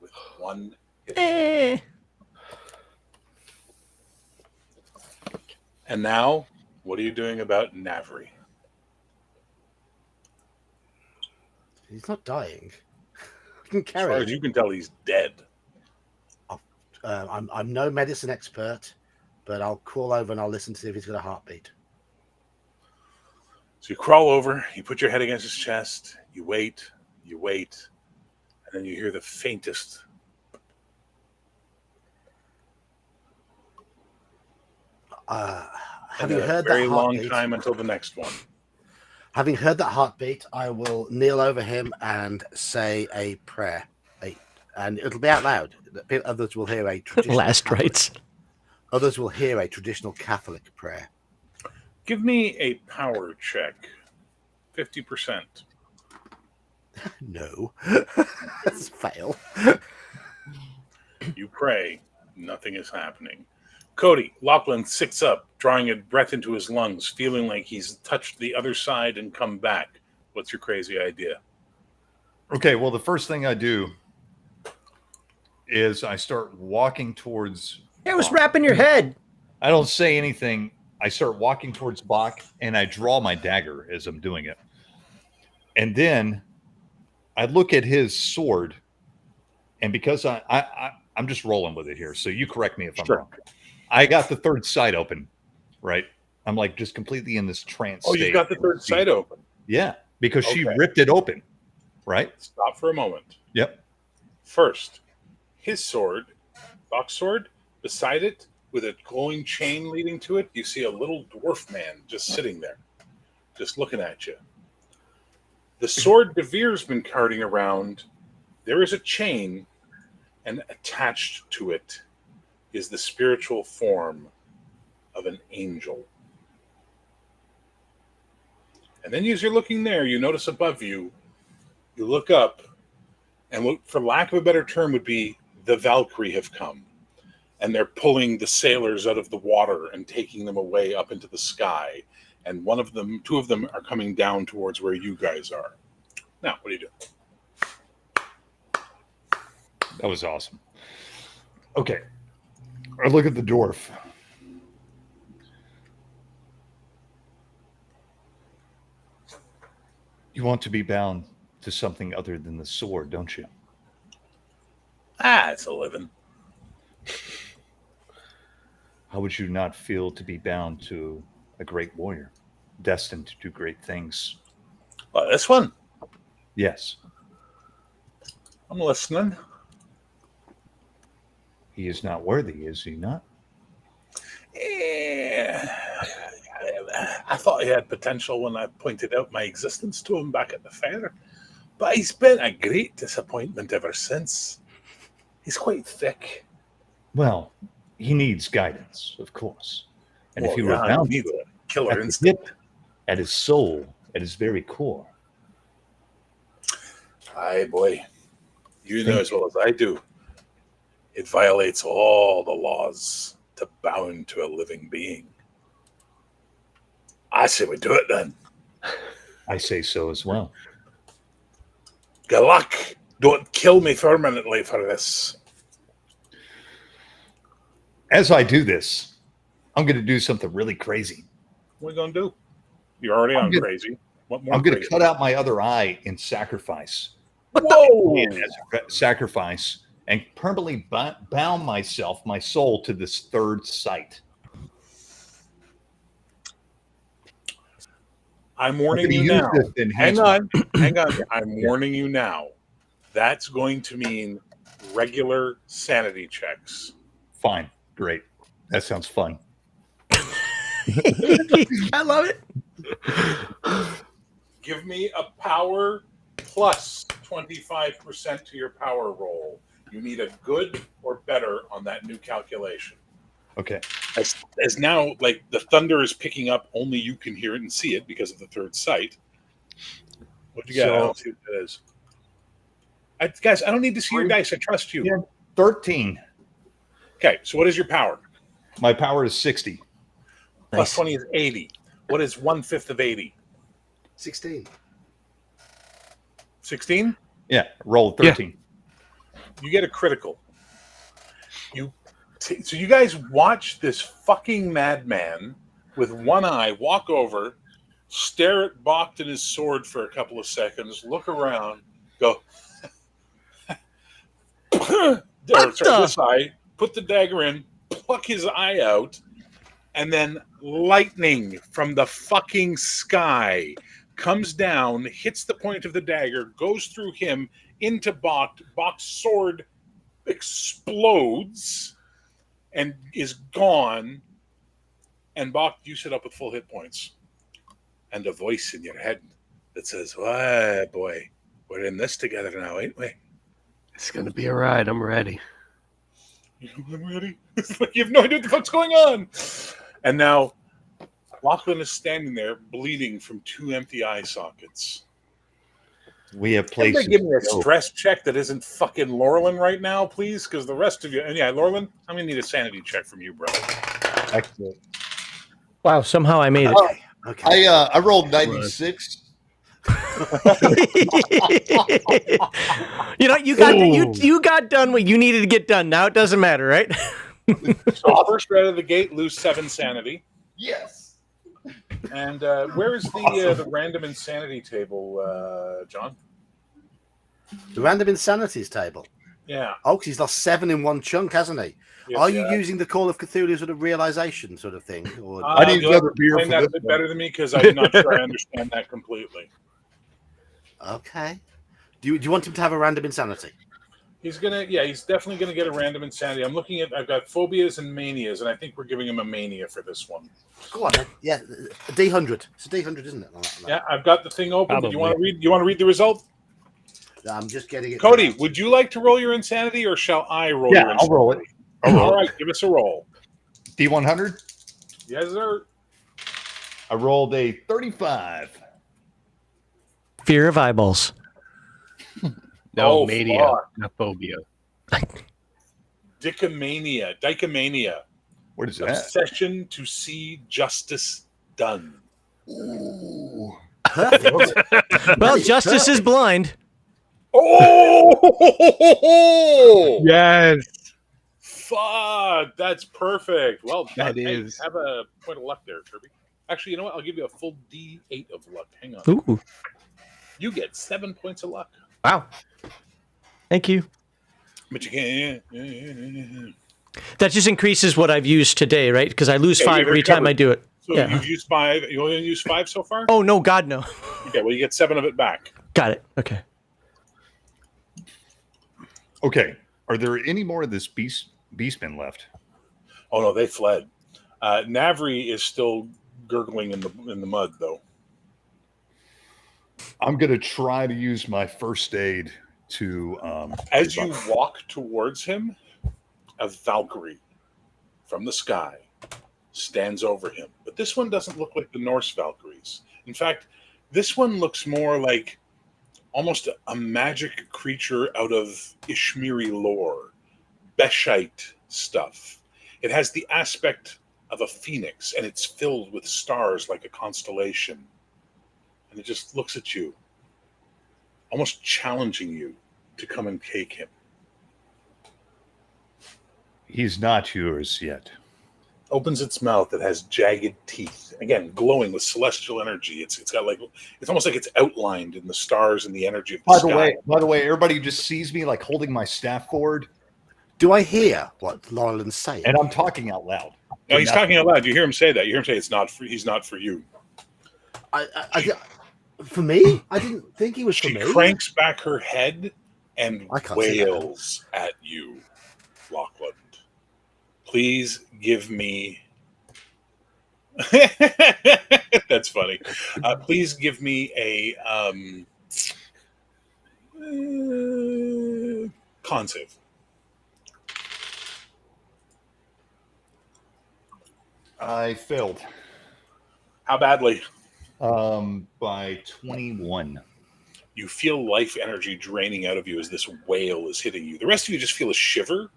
with 1 hit. And now, what are you doing about Navri? He's not dying. I can As carry far him. as you can tell, he's dead. I'm no medicine expert, but I'll crawl over and I'll listen to see if he's got a heartbeat. So you crawl over, you put your head against his chest, you wait, and then you hear the faintest. Having and a heard very that long heartbeat, time until the next one. having heard that heartbeat, I will kneel over him and say a prayer, and it'll be out loud. Others will hear a traditional Last Catholic- rites. Others will hear a traditional Catholic prayer. Give me a power check. 50%. No. That's a fail. You pray. Nothing is happening. Cody, Lachlan sits up, drawing a breath into his lungs, feeling like he's touched the other side and come back. What's your crazy idea? Okay, well, the first thing I do is I start walking towards. It was wrapping your head. I don't say anything. I start walking towards Bach, and I draw my dagger as I'm doing it. And then I look at his sword, and because I'm just rolling with it here, so you correct me if I'm wrong. I got the third sight open, right? I'm like just completely in this trance state. You got the third sight open. Yeah, because she ripped it open, right? Stop for a moment. Yep. First, his sword, Bach's sword, beside it, with a glowing chain leading to it, you see a little dwarf man just sitting there, just looking at you. The sword Devere's been carting around, there is a chain, and attached to it is the spiritual form of an angel. And then as you're looking there, you notice above you, you look up, and what, for lack of a better term, would be the Valkyrie have come. And they're pulling the sailors out of the water and taking them away up into the sky. And two of them are coming down towards where you guys are. Now, what do you do? That was awesome. Okay. I look at the dwarf. You want to be bound to something other than the sword, don't you? It's a living. How would you not feel to be bound to a great warrior, destined to do great things? Well, this one. Yes. I'm listening. He is not worthy, is he not? I thought he had potential when I pointed out my existence to him back at the fair. But he's been a great disappointment ever since. He's quite thick. Well, he needs guidance, of course. And if he were bound to a killer at the instinct. hip, at his soul, at his very core. Aye, boy. You know as well as I do. It violates all the laws to bound to a living being. I say we do it then. I say so as well. Good luck. Don't kill me permanently for this. As I do this, I'm going to do something really crazy. What are you going to do? You're already crazy. What more? I'm going to cut out my other eye in sacrifice. Whoa! Sacrifice and permanently bound myself, my soul, to this third sight. I'm warning you now. Hang on. I'm warning you now. That's going to mean regular sanity checks. Fine. Great. That sounds fun. I love it. Give me a power plus 25% to your power roll. You need a good or better on that new calculation. Okay. As now, like, the thunder is picking up, only you can hear it and see it because of the third sight. What do you got? I don't see what that is. Guys, I don't need to see your dice. I trust you. Yeah, 13. Okay, so what is your power? My power is 60. Plus 20 is 80. What is 1/5 of 80? 16. 16? Yeah, roll 13. Yeah. You get a critical. So you guys watch this fucking madman with one eye walk over, stare at Bach and his sword for a couple of seconds, look around, go, this eye, put the dagger in, pluck his eye out, and then lightning from the fucking sky comes down, hits the point of the dagger, goes through him into Bach. Bach's sword explodes and is gone. And Bach, you sit up with full hit points. And a voice in your head that says, "Why, boy, we're in this together now, ain't we?" It's going to be a ride. I'm ready. I'm ready. It's like you have no idea what the fuck's going on. And now Lachlan is standing there bleeding from 2 empty eye sockets. We have Can places. they give me a to go. stress check that isn't fucking Laurelin right now, please? Because the rest of you, and yeah, Laurelin, I'm gonna need a sanity check from you, bro. Excellent. Wow, somehow I made it. Okay. I rolled 96. You know, you got done what you needed to get done. Now it doesn't matter, right? So first right out of the gate, lose 7 sanity. Yes. And where is the random insanity table, John? The random insanities table. Yeah. Oh, 'cause he's lost 7 in one chunk, hasn't he? Yes, Are you yeah. using the Call of Cthulhu sort of realization sort of thing? Or I need you'll have another to beer explain for that a this bit one. better than me because I'm not sure I understand that completely. okay. Do you want him to have a random insanity? He's definitely gonna get a random insanity. I've got phobias and manias, and I think we're giving him a mania for this one. Go on, then. Yeah, a D100. It's a D100, isn't it? Yeah, I've got the thing open. Do you want to Probably. read? You want to read the result? I'm just getting it. Cody, now. would you like to roll your insanity, or shall I roll your Yeah, insanity? I'll roll it. All right, give us a roll. D100. Yes, sir. I rolled a 35. Fear of eyeballs. No, Oh, mania, fuck. not phobia. Dicomania. What is that? Obsession to see justice done. Ooh. Perfect. Well, justice is blind. Oh! Yes. Fuck! That's perfect. Well done. That Hey, is- have a point of luck there, Kirby. Actually, you know what? I'll give you a full D8 of luck. Hang on. Ooh, You get 7 points of luck. wow. Thank you. But you can't. Yeah. That just increases what I've used today, right? Because I lose Okay, 5 you've every time recovered. I do it. So Yeah. you've used 5. You only used 5 so far? Oh, no, God, no. Okay, well, you get 7 of it back. Got it. Okay. Okay. Are there any more of this beastmen left? Oh, no, they fled. Navri is still gurgling in the mud, though. I'm going to try to use my first aid to. As you walk towards him, a Valkyrie from the sky stands over him. But this one doesn't look like the Norse Valkyries. In fact, this one looks more like almost a magic creature out of Ishmiri lore, Beshite stuff. It has the aspect of a phoenix, and it's filled with stars like a constellation. And it just looks at you, almost challenging you to come and take him. He's not yours yet. Opens its mouth. It has jagged teeth, again glowing with celestial energy. It's got it's almost like it's outlined in the stars and the energy of the sky. By the way, everybody just sees me like holding my staff forward, Do I hear what Laurelin's saying? and I'm talking out loud. No, he's talking out loud. You hear him say that. You hear him say it's not for. He's not for you. For me? I didn't think he was for She me. cranks back her head and I can't see that. wails at you, Lachlan. Please give me. That's funny. Please give me a con save. I failed How badly? by 21. You feel life energy draining out of you as this wail is hitting you. The rest of you just feel a shiver,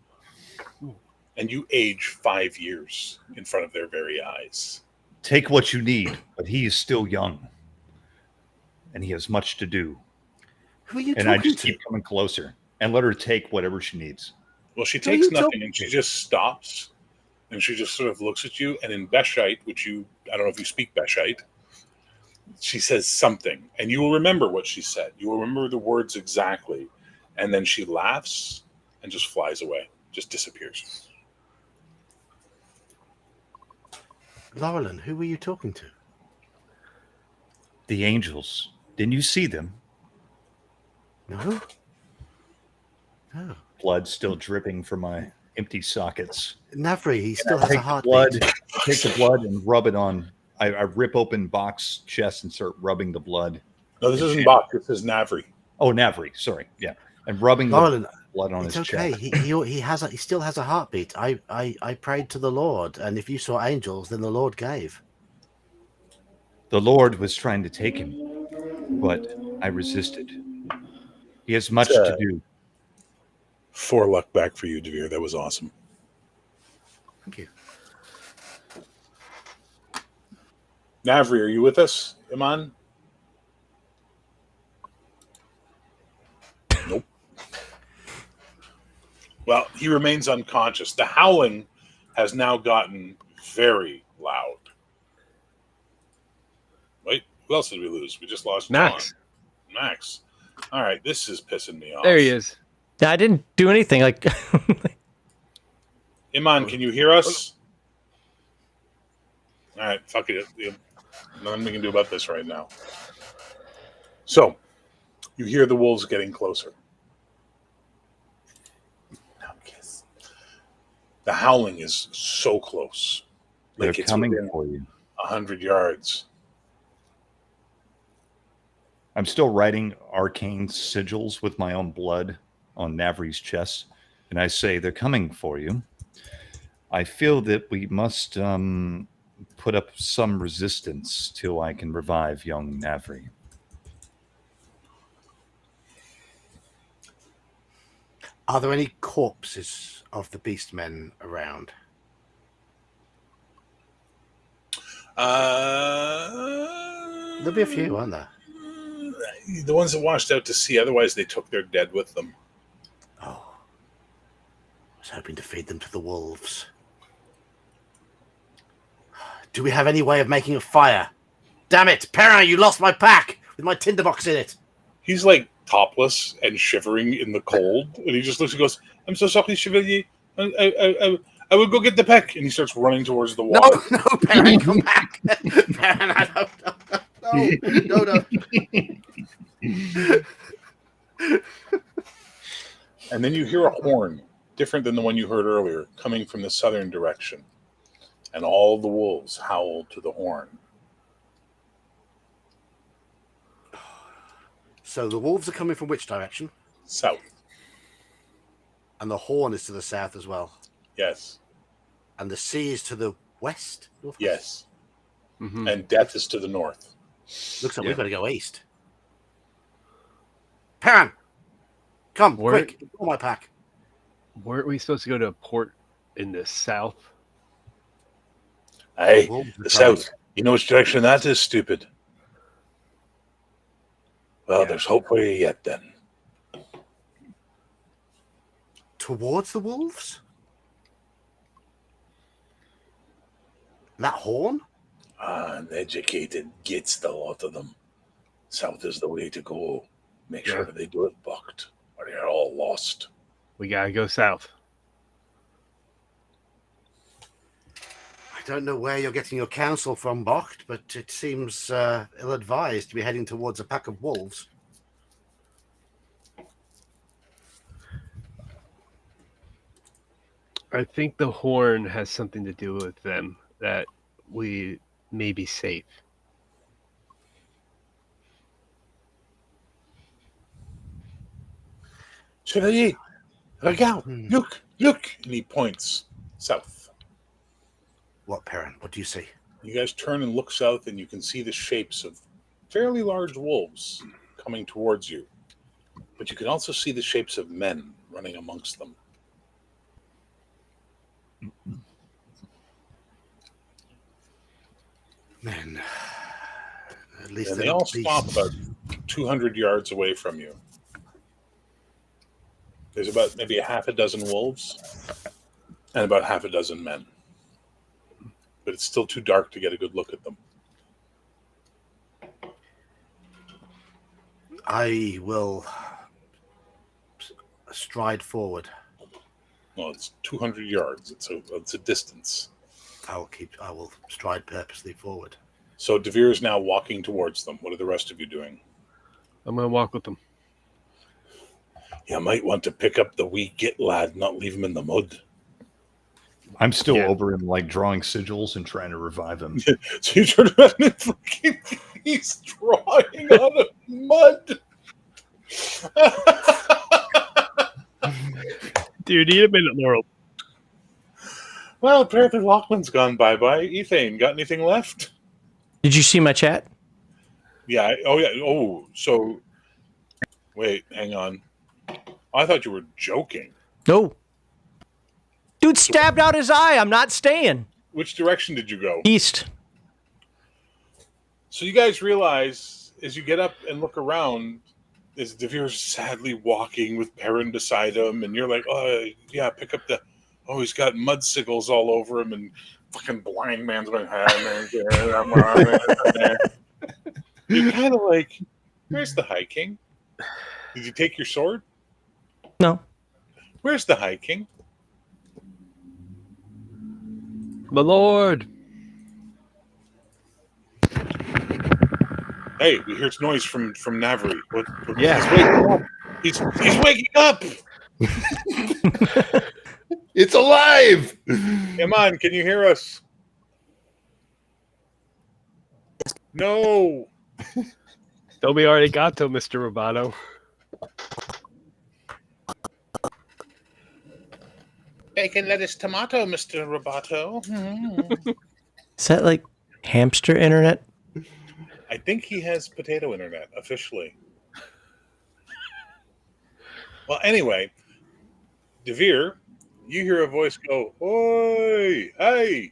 and you age 5 years in front of their very eyes. Take what you need, but he is still young, and he has much to do. Who are you And I talking just to? keep coming closer and let her take whatever she needs. Well, she Who are takes you nothing, talking and she to? just stops, and she just sort of looks at you. And in Beshite, I don't know if you speak Beshite, she says something, and you will remember what she said. You will remember the words exactly, and then she laughs and just flies away, just disappears. Laurelin, who were you talking to? The angels. Didn't you see them? No. No. Blood still dripping from my empty sockets. Navri, he still has a Take the heartbeat. blood, take the blood and rub it on. I rip open Bach's chest and start rubbing the blood. No, this isn't Bach. This is Navri. Oh, Navri, sorry, yeah, and rubbing the Laurelin, blood on it's his okay. chest. He still has a heartbeat. I prayed to the Lord, and if you saw angels, then the Lord gave. The Lord was trying to take him, but I resisted. He has much to do. 4 luck back for you, Devere. That was awesome. Thank you. Navri, are you with us, Iman? Nope. Well, he remains unconscious. The howling has now gotten very loud. Wait, who else did we lose? We just lost Max. John. Max. All right, this is pissing me off. There he is. Yeah, I didn't do anything. Like, Iman, can you hear us? All right, fuck it. Nothing we can do about this right now. So, you hear the wolves getting closer. Now kiss. The howling is so close. They're Like it's coming within for you. 100 yards. I'm still writing arcane sigils with my own blood on Navri's chest, and I say they're coming for you. I feel that we must put up some resistance till I can revive young Navri. Are there any corpses of the beastmen around? There'll be a few, aren't there? The ones that washed out to sea, otherwise they took their dead with them. Oh. I was hoping to feed them to the wolves. Do we have any way of making a fire? Damn it, Perrin, you lost my pack with my tinderbox in it. He's like topless and shivering in the cold, and he just looks and goes, "I'm so sorry, Chevalier. I will go get the pack." And he starts running towards the water. No, Perrin, come back. Perrin, I don't. No. And then you hear a horn, different than the one you heard earlier, coming from the southern direction. And all the wolves howl to the horn. So the wolves are coming from which direction? South. And the horn is to the south as well. Yes. And the sea is to the west? Northwest? Yes. Mm-hmm. And death is to the north. Looks like we've got to go east. Perrin! Come, quick. Pull my pack. Weren't we supposed to go to a port in the south? Hey, the south. You know which direction that is, stupid? Well, there's hope for you yet, then. Towards the wolves? That horn? An educated gets the lot of them. South is the way to go. Make sure they do it bucked, or you're all lost. We gotta go south. I don't know where you're getting your counsel from, Bocht, but it seems ill-advised to be heading towards a pack of wolves. I think the horn has something to do with them, that we may be safe. Chevalier, regarde, look. And he points south. What, Perrin? What do you see? You guys turn and look south, and you can see the shapes of fairly large wolves coming towards you. But you can also see the shapes of men running amongst them. Men. At least And they all stop about 200 yards away from you. There's about maybe a half a dozen wolves and about half a dozen men. But it's still too dark to get a good look at them. I will stride forward. Well, it's 200 yards. It's a distance. I will stride purposely forward. So Devere is now walking towards them. What are the rest of you doing? I'm gonna walk with them. You might want to pick up the wee git lad, not leave him in the mud. I'm still over him, like drawing sigils and trying to revive him. So you turn around and fucking he's drawing out of mud. Dude, need a minute, Laurel. Well, apparently Lachlan's gone bye-bye. Ethane, got anything left? did you see my chat? Yeah. Oh, yeah. Oh, so Wait, hang on. I thought you were joking. No. Dude stabbed out his eye. I'm not staying. Which direction did you go? East. So you guys realize as you get up and look around, as Devere's sadly walking with Perrin beside him, and you're like, oh yeah, pick up the. Oh, he's got mudsiggles all over him, and fucking blind man's going. You're kind of like, where's the High King? Did you take your sword? No. Where's the High King? My lord. Hey, we hear noise from Navri. What? Yeah. He's waking up. It's alive. Come on, can you hear us? No. Toby already got to Mr. Roboto. Bacon, lettuce, tomato, Mr. Roboto. Is that like hamster internet? I think he has potato internet officially. Well, anyway, Devere, you hear a voice go, "Oi, hey!"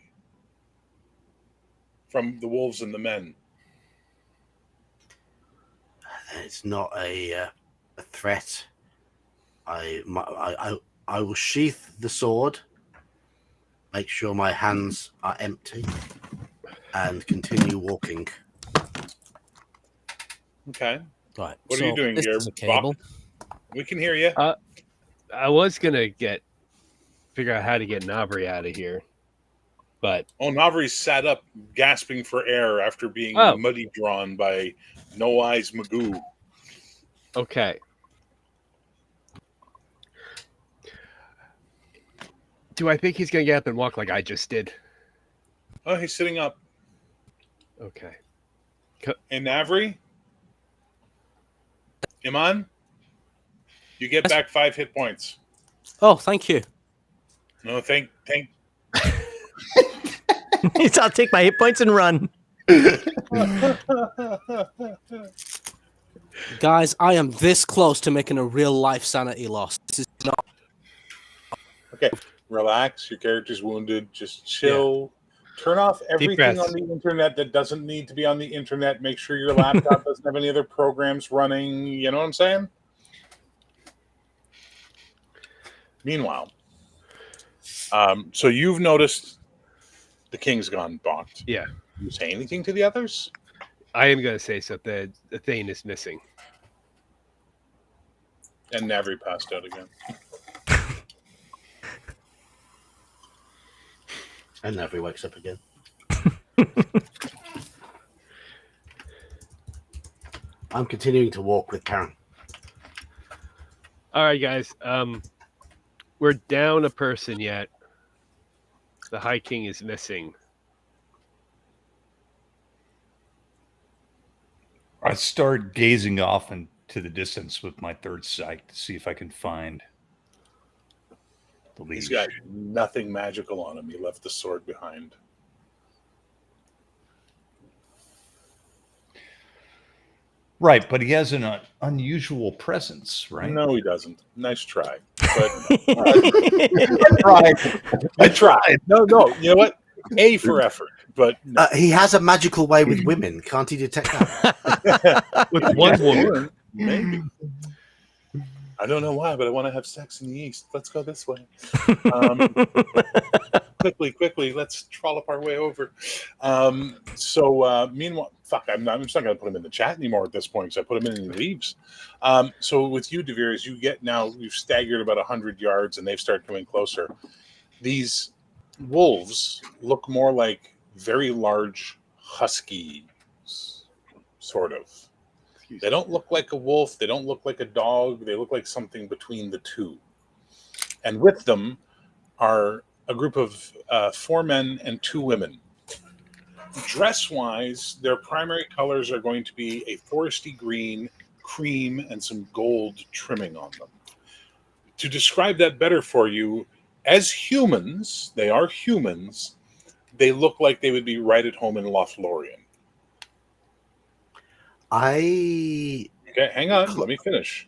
from the wolves and the men. It's not a threat. I will sheath the sword, make sure my hands are empty, and continue walking. Okay. Right. What are you doing this here, is a cable. We can hear you. I was gonna figure out how to get Navri out of here, but Navri sat up, gasping for air after being muddy drawn by No Eyes Magoo. okay. Do I think he's gonna get up and walk like I just did? Oh, he's sitting up. Okay. And Navri? Iman? You get back 5 hit points. Oh, thank you. No, thank. I'll take my hit points and run. Guys, I am this close to making a real life sanity loss. This is not. Okay, relax. Your character's wounded. Just chill. Turn off everything breaths. on the internet that doesn't need to be on the internet. Make sure your laptop doesn't have any other programs running. You know what I'm saying? Meanwhile, so you've noticed the king's gone bonked. Yeah. You say anything to the others? I am gonna say something. The thing is missing. And Navri passed out again. And Navri wakes up again. I'm continuing to walk with Karen. All right, guys. We're down a person yet. The High King is missing. I start gazing off into the distance with my third sight to see if I can find the lead. He's got nothing magical on him. He left the sword behind. Right, but he has an unusual presence, right? No, he doesn't. Nice try. But I tried. No. You know what? A for effort. But no. He has a magical way with women. Can't he detect that? With one woman. Maybe. I don't know why, but I want to have sex in the East. Let's go this way. Quickly, let's trollop our way over. Meanwhile, I'm just not going to put him in the chat anymore at this point because I put him in and he leaves. So with you, Devere, as you've staggered about 100 yards and they've started coming closer. These wolves look more like very large huskies, sort of. They don't look like a wolf. They don't look like a dog. They look like something between the two. And with them are a group of 4 men and 2 women. Dress-wise, their primary colors are going to be a foresty green, cream, and some gold trimming on them. To describe that better for you, as humans, they are humans, they look like they would be right at home in Lothlorien. I Okay, hang on. Let me finish.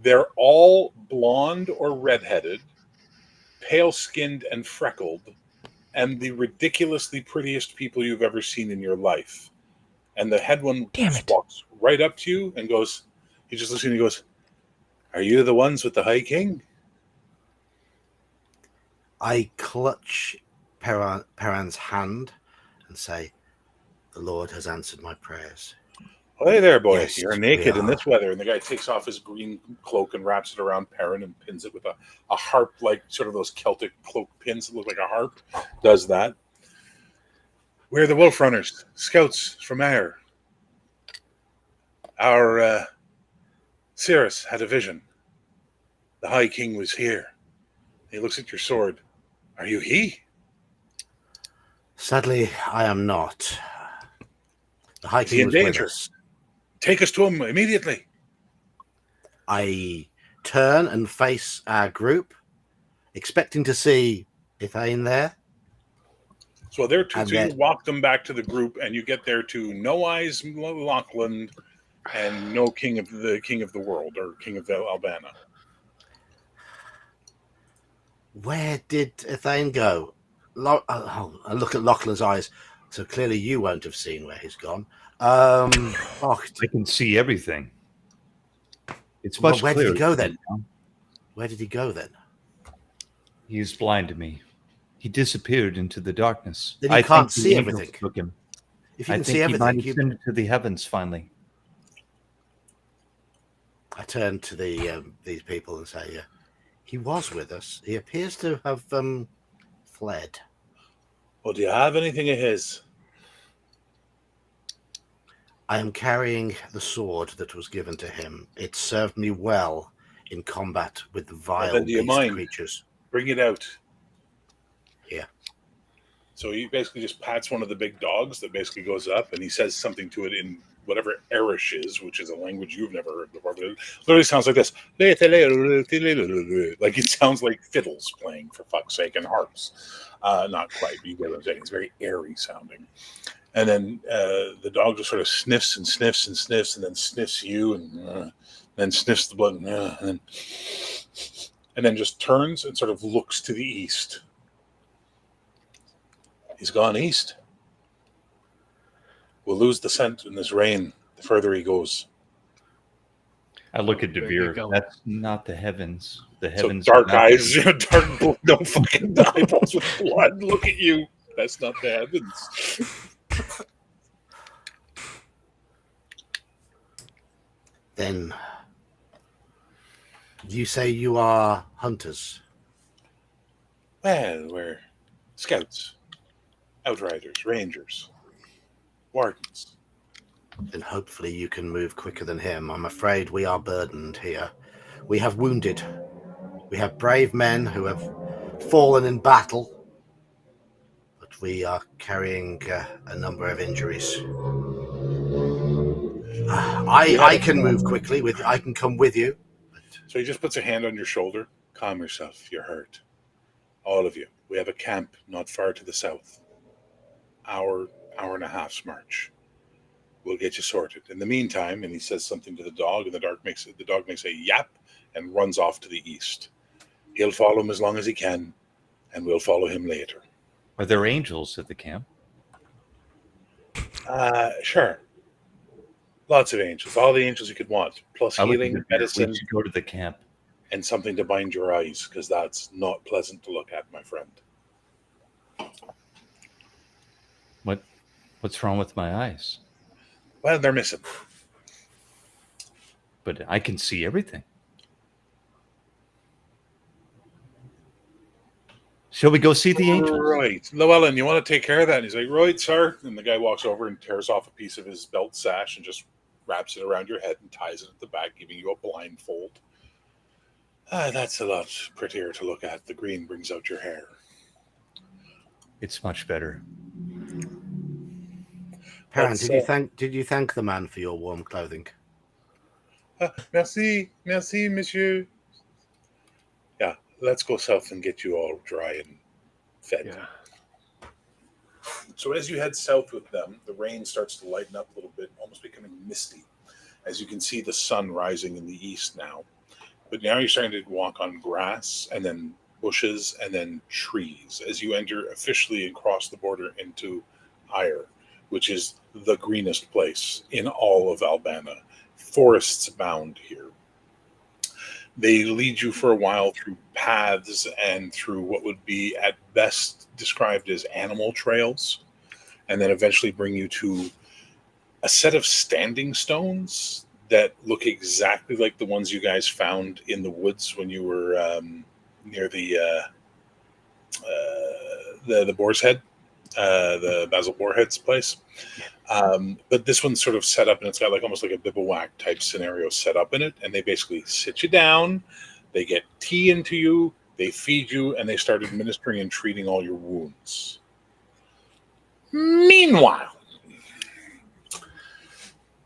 They're all blonde or redheaded, pale-skinned and freckled, and the ridiculously prettiest people you've ever seen in your life. And the head one just walks right up to you and goes, he just looks at you and he goes, "Are you the ones with the High King?" I clutch Perran's hand and say, "The Lord has answered my prayers." "Oh, hey there, boy. Yes, You're we naked in are. this weather." And the guy takes off his green cloak and wraps it around Perrin and pins it with a harp, like sort of those Celtic cloak pins that look like a harp. Does that. "We're the Wolf Runners, scouts from Ayr. Our Cirrus had a vision. The High King was here." He looks at your sword. "Are you he?" Sadly, I am not. The High "Is he King in was with danger? us. Take us to him immediately." I turn and face our group, expecting to see Ithane there. So they're two. And So you then- walk them back to the group, and you get there to No Eyes Lachlan and no King of the World or King of Albana. Where did Ithane go? I look at Lachlan's eyes, so clearly you won't have seen where he's gone. Bocht, I can see everything. It's Well, much where did he clearer go to then? me now. where did he go then? He is blind to me. He disappeared into the darkness. Then you I can't think the see angels everything. took him. If you I can think see he might everything, have ascended to the heavens finally. I turn to these people and say, he was with us. He appears to have fled. Well, do you have anything of his? I am carrying the sword that was given to him. It served me well in combat with the vile then do you beast mind? creatures. Bring it out. Here. So he basically just pats one of the big dogs that basically goes up, and he says something to it in whatever Irish is, which is a language you've never heard before. But it literally sounds like this. Like it sounds like fiddles playing, for fuck's sake, and harps. Not quite, but you get what I'm saying. It's very airy sounding. And then the dog just sort of sniffs and sniffs and sniffs, and then sniffs you, and then sniffs the blood, and then just turns and sort of looks to the east. He's gone east. We'll lose the scent in this rain the further he goes. I look at Where Devere. you going? That's not the heavens. The So heavens. dark are not- eyes, dark, no fucking eyeballs with blood. Look at you. That's not the heavens. Then you say you are hunters. Well, we're scouts, outriders, rangers, wardens. Then hopefully you can move quicker than him. I'm afraid we are burdened here. We have wounded. We have brave men who have fallen in battle, but we are carrying a number of injuries. I can move quickly. I can come with you. So he just puts a hand on your shoulder. Calm yourself. You're hurt. All of you. We have a camp not far to the south. Hour and a half's march. We'll get you sorted. In the meantime, and he says something to the dog, and the dog makes a yap and runs off to the east. He'll follow him as long as he can, and we'll follow him later. Are there angels at the camp? Sure. Lots of angels. All the angels you could want. Plus I look at healing, Devere. medicine, We should go to the camp. and something to bind your eyes, because that's not pleasant to look at, my friend. What's wrong with my eyes? Well, they're missing. But I can see everything. Shall we go see the angels? Right. Llewellyn, you want to take care of that? And he's like, right, sir. And the guy walks over and tears off a piece of his belt sash and just wraps it around your head and ties it at the back, giving you a blindfold. That's a lot prettier to look at. The green brings out your hair. It's much better. Perrin, did you thank the man for your warm clothing? Merci, monsieur. Yeah, let's go south and get you all dry and fed. Yeah. So as you head south with them, the rain starts to lighten up a little bit, almost becoming misty. As you can see the sun rising in the east now. But now you're starting to walk on grass and then bushes and then trees as you enter officially and cross the border into Ire, which is the greenest place in all of Albana. Forests abound here. They lead you for a while through paths and through what would be at best described as animal trails, and then eventually bring you to a set of standing stones that look exactly like the ones you guys found in the woods when you were near the Boar's Head, the Basil Boarhead's place. But this one's sort of set up, and it's got like almost like a bivouac type scenario set up in it. And they basically sit you down, they get tea into you, they feed you, and they start administering and treating all your wounds. Meanwhile,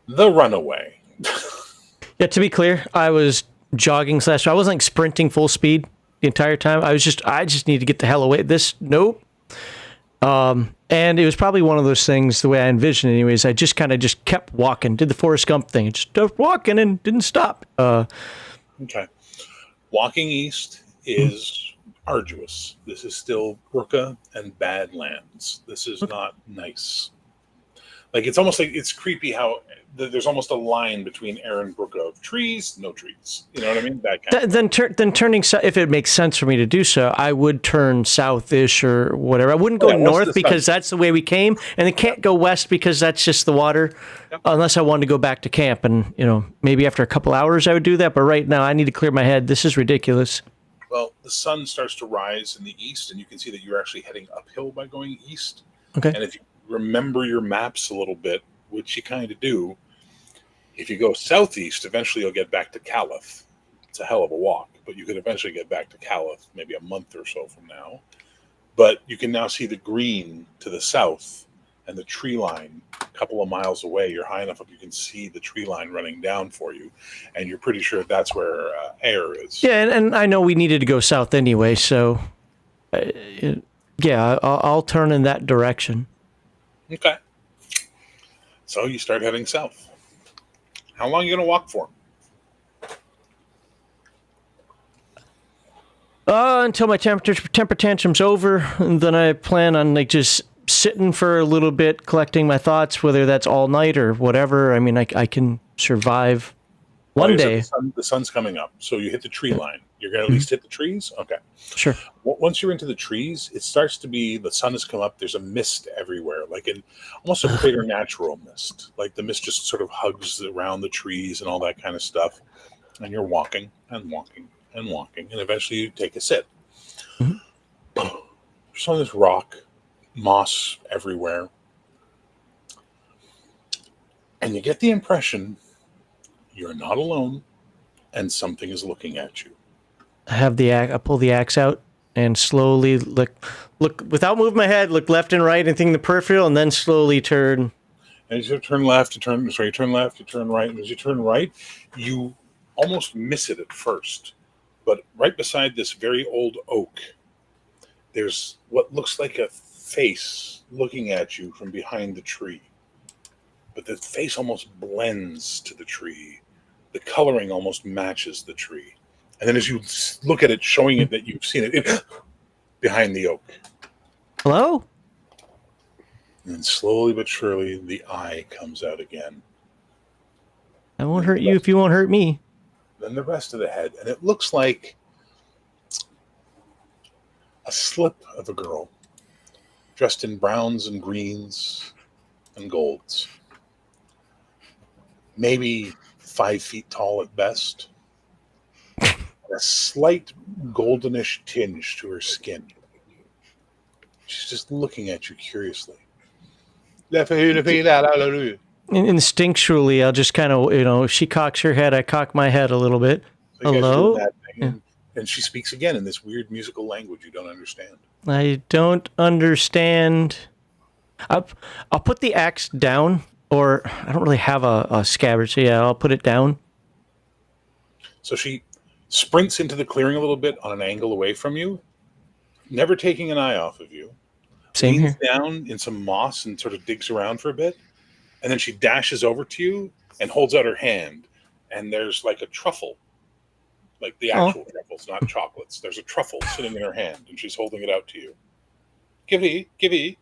the runaway. Yeah, to be clear, I was jogging / I wasn't like sprinting full speed the entire time. I just need to get the hell away. Nope. And it was probably one of those things, the way I envisioned it anyways, I just kind of just kept walking, did the Forrest Gump thing, just kept walking and didn't stop. Okay. Walking east is arduous. This is still Brooka and Badlands. This is not nice. Like, it's almost like it's creepy how there's almost a line between air and Brooka of trees, no trees. You know what I mean? That kind of Then turning south, if it makes sense for me to do so, I would turn south-ish or whatever. I wouldn't go north because that's the way we came, and it can't go west because that's just the water, unless I wanted to go back to camp. And, maybe after a couple hours I would do that, but right now I need to clear my head. This is ridiculous. Well, the sun starts to rise in the east, and you can see that you're actually heading uphill by going east. Okay. And if you remember your maps a little bit, which you kind of do, if you go southeast, eventually you'll get back to Caliph. It's a hell of a walk, but you could eventually get back to Caliph maybe a month or so from now. But you can now see the green to the south and the tree line a couple of miles away. You're high enough up you can see the tree line running down for you, and you're pretty sure that's where Air is. Yeah, and I know we needed to go south anyway, so I'll turn in that direction. Okay. So you start heading south. How long are you going to walk for? Until my temper tantrum's over, and then I plan on just sitting for a little bit, collecting my thoughts, whether that's all night or whatever. I mean, I can survive one day. The sun's coming up, so you hit the tree line. You're going to at least hit the trees? Okay. Sure. Once you're into the trees, it starts to be, the sun has come up, there's a mist everywhere, like almost a preternatural mist. Like the mist just sort of hugs around the trees and all that kind of stuff. And you're walking and walking and walking, and eventually you take a sit. Mm-hmm. Just on this rock, moss everywhere. And you get the impression you're not alone, and something is looking at you. I pull the axe out and slowly look without moving my head, look left and right, anything in the peripheral, and then slowly turn. And as you turn left, you turn left, you turn right, and as you turn right, you almost miss it at first. But right beside this very old oak, there's what looks like a face looking at you from behind the tree. But the face almost blends to the tree. The coloring almost matches the tree. And then as you look at it, showing it that you've seen it behind the oak. Hello? And then slowly but surely, the eye comes out again. I won't hurt you if you won't hurt me. Then the rest of the head. And it looks like a slip of a girl dressed in browns and greens and golds. Maybe 5 feet tall at best. A slight goldenish tinge to her skin. She's just looking at you curiously. Instinctually, I'll just kind of, if she cocks her head, I cock my head a little bit. So hello? And she speaks again in this weird musical language you don't understand. I don't understand. I'll put the axe down, or I don't really have a scabbard, so yeah, I'll put it down. So she sprints into the clearing a little bit on an angle away from you, never taking an eye off of you. Same leans here. down in some moss and sort of digs around for a bit, and then she dashes over to you and holds out her hand, and there's like a truffle Like the actual truffles, not chocolates. There's a truffle sitting in her hand, and she's holding it out to you. Givey.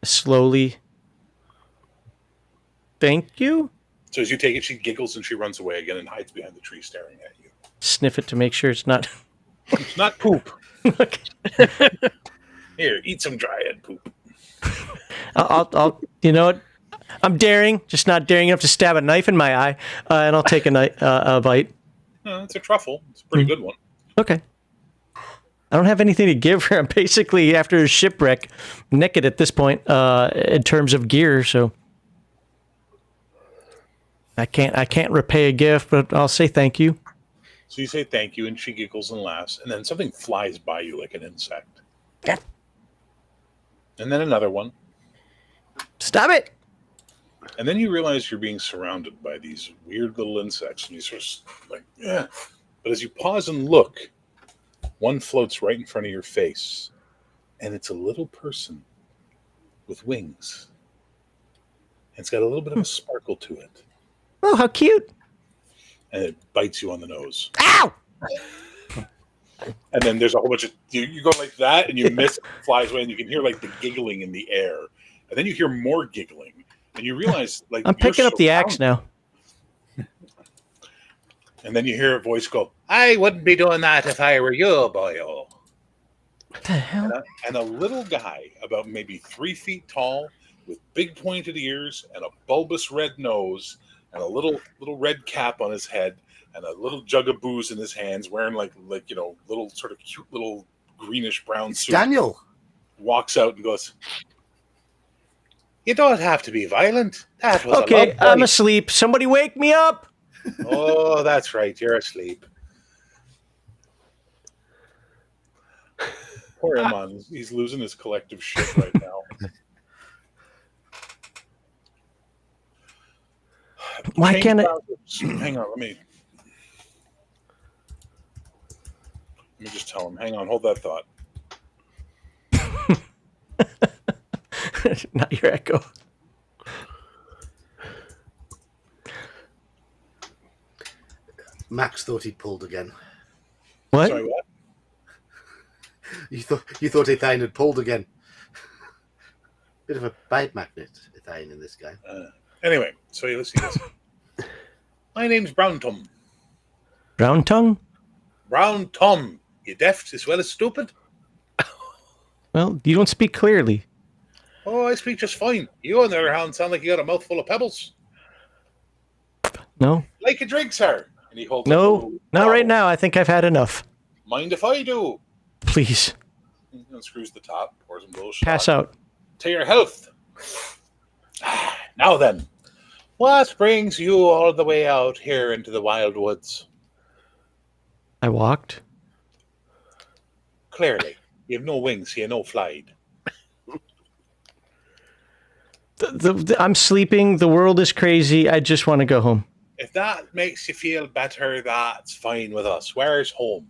Slowly. Thank you. So as you take it, she giggles and she runs away again and hides behind the tree staring at you. Sniff it to make sure it's not. It's not poop. Okay. Here, eat some dryad poop. I'll. You know what? I'm daring, just not daring enough to stab a knife in my eye, and I'll take a bite. It's a truffle. It's a pretty good one. Okay. I don't have anything to give her. I'm basically, after a shipwreck, naked at this point in terms of gear, so I can't repay a gift, but I'll say thank you. So you say thank you, and she giggles and laughs, and then something flies by you like an insect. Yeah. And then another one. Stop it! And then you realize you're being surrounded by these weird little insects, and you sort of like, yeah. But as you pause and look, one floats right in front of your face, and it's a little person with wings. It's got a little bit of a sparkle to it, Oh, how cute! and it bites you on the nose. Ow! And then there's a whole bunch of you go like that, and you miss it, it flies away, and you can hear like the giggling in the air, and then you hear more giggling, and you realize like I'm picking up the axe now. And then you hear a voice go, "I wouldn't be doing that if I were you, boyo." What the hell? And a little guy, about maybe 3 feet tall, with big pointed ears and a bulbous red nose, and a little red cap on his head, and a little jug of booze in his hands, wearing like little sort of cute little greenish brown suit. Daniel Walks out and goes, "You don't have to be violent. That was Okay, a love I'm bite." asleep. Somebody wake me up! Oh, that's right. You're asleep. Poor Iman. He's losing his collective shit right now. Why Change can't I? browsers. Hang on, let me just tell him. Hang on, hold that thought. Not your echo. Max thought he pulled again. What? Sorry, what? You thought Ethane had pulled again. Bit of a bait magnet, Ethane, in this game. Anyway, so let's see this. My name's Brown Tom. Brown tongue? Brown Tom. You deaf as well as stupid? Well, you don't speak clearly. Oh, I speak just fine. You, on the other hand, sound like you got a mouthful of pebbles. No? Like a drink, sir. And he holds up a No, little not bottle. right now. I think I've had enough. Mind if I do? Please, He unscrews the top, pours some bullshit. pass out. To your health. Now then, what brings you all the way out here into the wild woods? I walked. Clearly, you have no wings, you have no flied. I'm sleeping. The world is crazy. I just want to go home. If that makes you feel better, that's fine with us. Where's home?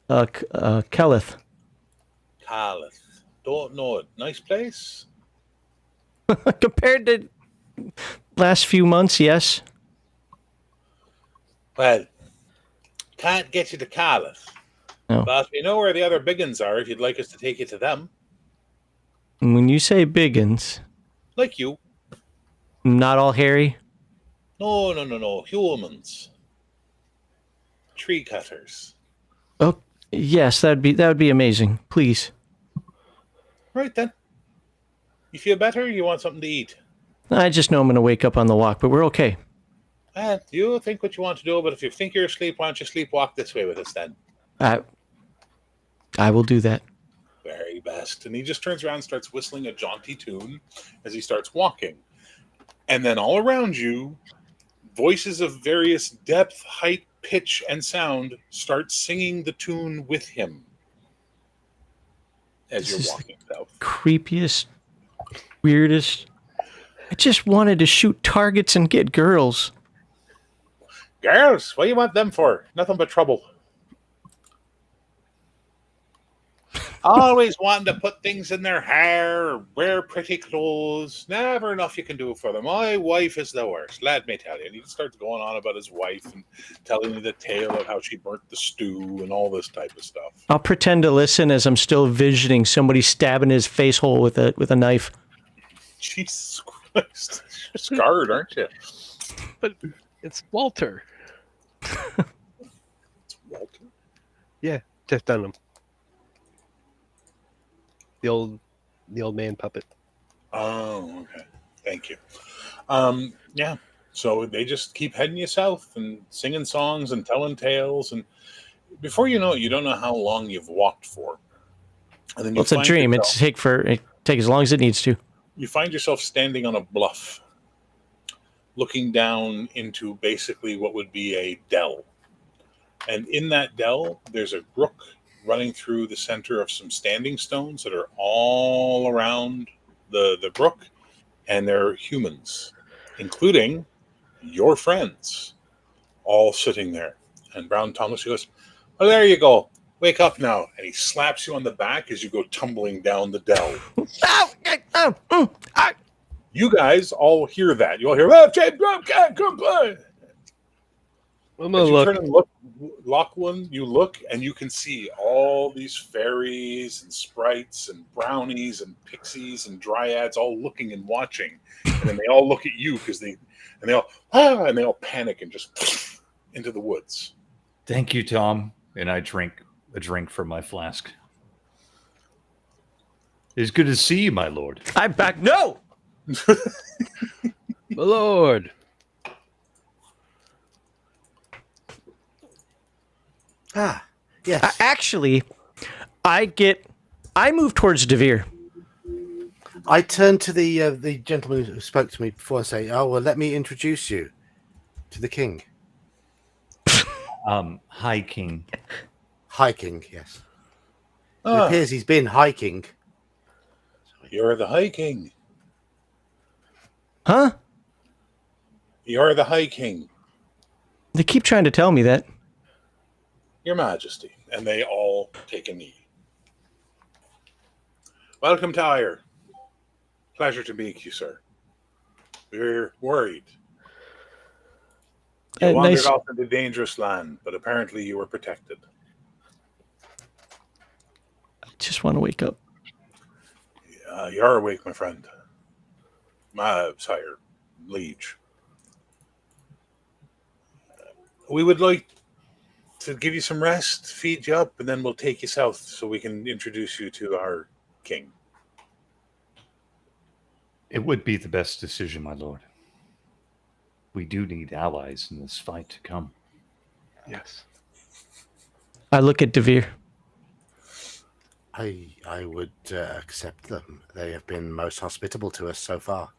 Kelleth. Calith. Don't know it. Nice place? Compared to last few months, yes. Well, can't get you to Calith. No. But we know where the other biggins are if you'd like us to take you to them. And when you say biggins, Like you. not all hairy. No. Humans. Tree cutters. Oh, yes, that would be amazing. Please. Right then. You feel better? You want something to eat? I just know I'm going to wake up on the walk, but we're okay. You think what you want to do, but if you think you're asleep, why don't you sleepwalk this way with us then? I will do that. Very best. And he just turns around and starts whistling a jaunty tune as he starts walking. And then all around you, voices of various depth, height, pitch, and sound start singing the tune with him as This you're is walking south. Creepiest, weirdest. I just wanted to shoot targets and get girls. Girls, what do you want them for? Nothing but trouble. Always wanting to put things in their hair, or wear pretty clothes. Never enough you can do for them. My wife is the worst, let me tell you. And he starts going on about his wife and telling you the tale of how she burnt the stew and all this type of stuff. I'll pretend to listen as I'm still visioning somebody stabbing his face hole with a knife. Jesus Christ. You're scarred, aren't you? But it's Walter. It's Walter. Yeah, Jeff Dunham. The old man puppet. Oh, okay. Thank you. Yeah. So they just keep heading you south and singing songs and telling tales, and before you know it, you don't know how long you've walked for. And then you It's a dream. It take as long as it needs to. You find yourself standing on a bluff, looking down into basically what would be a dell. And in that dell, there's a brook running through the center of some standing stones that are all around the brook, and they're humans, including your friends, all sitting there. And Brown Thomas goes, "Oh, there you go. Wake up now." And he slaps you on the back as you go tumbling down the dell. You guys all hear that. You all hear, I'm as gonna you look. turn and look, Lachlan, you look and you can see all these fairies and sprites and brownies and pixies and dryads all looking and watching, and then they all look at you because they all panic and just into the woods. Thank you, Tom. And I drink a drink from my flask. It's good to see you, my lord. I'm back. No. My lord. Ah, yes. Actually, I move towards Devere. I turn to the gentleman who spoke to me before and say, "Oh, well, let me introduce you to the king." Hi, King. Hiking, yes. It Ah, appears he's been hiking. you're the High King. Huh? You're the High King, They keep trying to tell me that. Your Majesty. And they all take a knee. Welcome to Ayr. Pleasure to meet you, sir. We're worried. You wandered Nice. off into dangerous land, but apparently you were protected. I just want to wake up. You're awake, my friend. My sire, liege. We would like to give you some rest, feed you up, and then we'll take you south so we can introduce you to our king. It would be the best decision, my lord. We do need allies in this fight to come. Yes. I look at Devere. I would accept them. They have been most hospitable to us so far.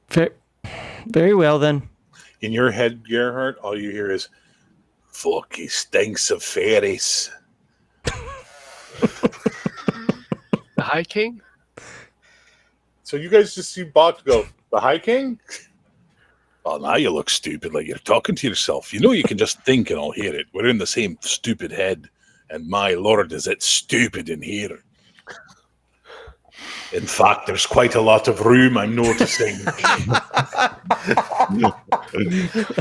Very, very well then. In your head, Gerhardt, all you hear is, "Fuck, he stinks of fairies." The High King? So you guys just see Bot go, "The High King?" Oh, now you look stupid, like you're talking to yourself. You know you can just think and I'll hear it. We're in the same stupid head. And my lord, is it stupid in here. In fact, there's quite a lot of room, I'm noticing.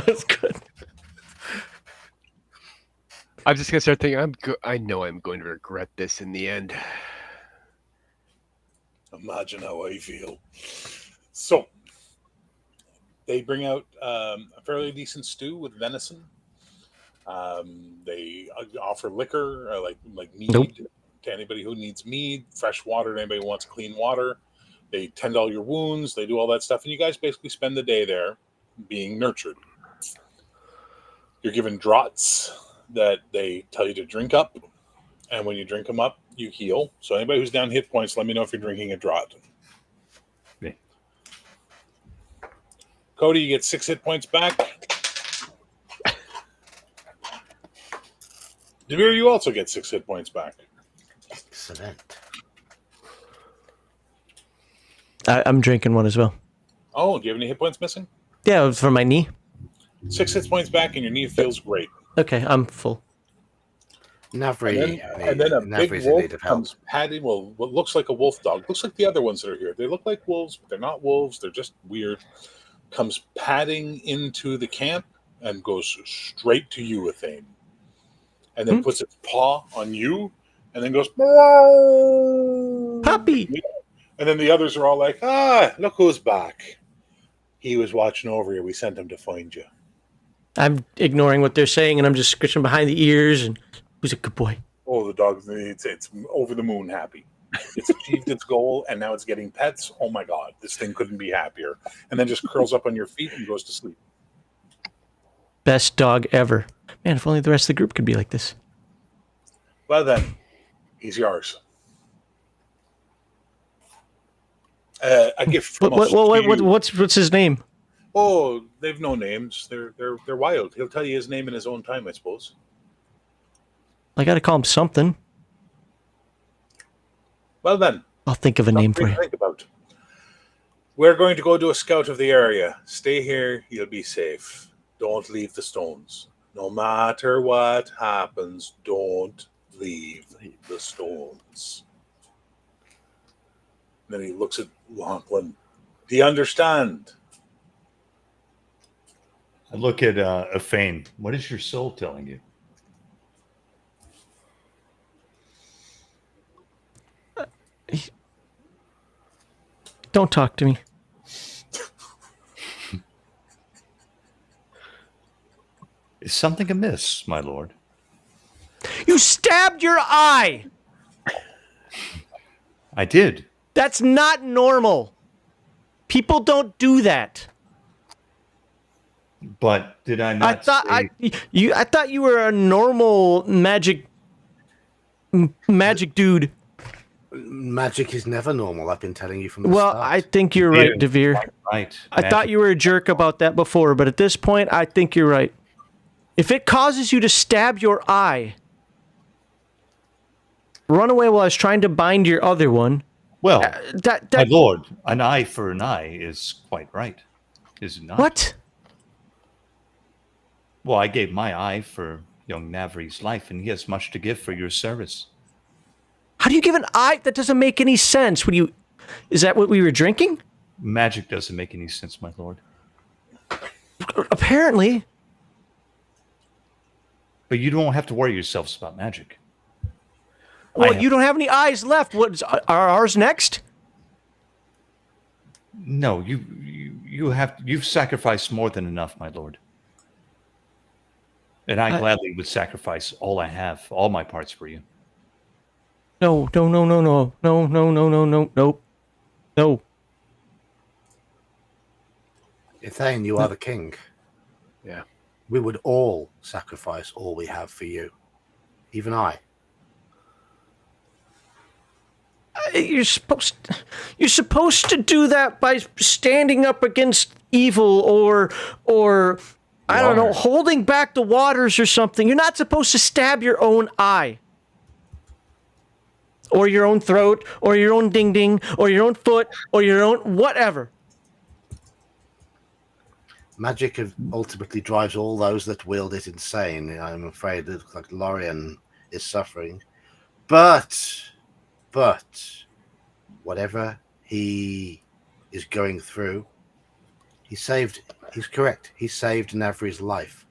That's good. I'm just gonna start thinking. I know I'm going to regret this in the end. Imagine how I feel. So, they bring out a fairly decent stew with venison. They offer liquor, like mead, Nope. to anybody who needs mead, fresh water to anybody who wants clean water. They tend all your wounds. They do all that stuff. And you guys basically spend the day there being nurtured. You're given draughts that they tell you to drink up. And when you drink them up, you heal. So anybody who's down hit points, let me know if you're drinking a draught. Okay. Cody, you get 6 hit points back. Devere, you also get 6 hit points back. Excellent. I'm drinking one as well. Oh, do you have any hit points missing? Yeah, it was for my knee. 6 hit points back, and your knee feels great. Okay, I'm full. Navri, And then a big Navri's in wolf need of help. comes padding. Well, what looks like a wolf dog. Looks like the other ones that are here. They look like wolves, but they're not wolves. They're just weird. Comes padding into the camp and goes straight to you, Athane. And then puts its paw on you and then goes, Puppy. And then the others are all like, look who's back. He was watching over you. We sent him to find you. I'm ignoring what they're saying, and I'm just scratching behind the ears. And who's a good boy? Oh, the dog, it's over the moon happy. It's achieved its goal, and now it's getting pets. Oh, my God. This thing couldn't be happier. And then just curls up on your feet and goes to sleep. Best dog ever. Man, if only the rest of the group could be like this. Well, then, he's yours. A gift from us. What's his name? Oh, they've no names. They're wild. He'll tell you his name in his own time, I suppose. I got to call him something. Well, then. I'll think of a name for you. Think about. We're going to go do a scout of the area. Stay here. You'll be safe. Don't leave the stones. No matter what happens, don't leave the stones. And then he looks at Lachlan. Do you understand? I look at Athane. What is your soul telling you? Don't talk to me. Is something amiss, my lord? You stabbed your eye! I did. That's not normal. People don't do that. But did I not? I thought you were a normal magic dude. Magic is never normal. I've been telling you from the Well, start. I think you're right, Devere. Right. I thought you were a jerk about that before, but at this point, I think you're right. If it causes you to stab your eye, run away while I was trying to bind your other one. Well, my lord, an eye for an eye is quite right, is it not? What? Well, I gave my eye for young Navri's life, and he has much to give for your service. How do you give an eye? That doesn't make any sense. Is that what we were drinking? Magic doesn't make any sense, my lord. Apparently. But you don't have to worry yourselves about magic. Well, you don't have any eyes left. Are ours next? No, you've sacrificed more than enough, my lord. And I gladly would sacrifice all I have, all my parts for you. No. Ithane, you are the king. Yeah. We would all sacrifice all we have for you. Even I. You're supposed to do that by standing up against evil or I don't know, holding back the waters or something. You're not supposed to stab your own eye. Or your own throat, or your own ding-ding, or your own foot, or your own whatever. Magic ultimately drives all those that wield it insane. I'm afraid it looks like Lorien is suffering. But whatever he is going through, he's correct. He saved Navri's life.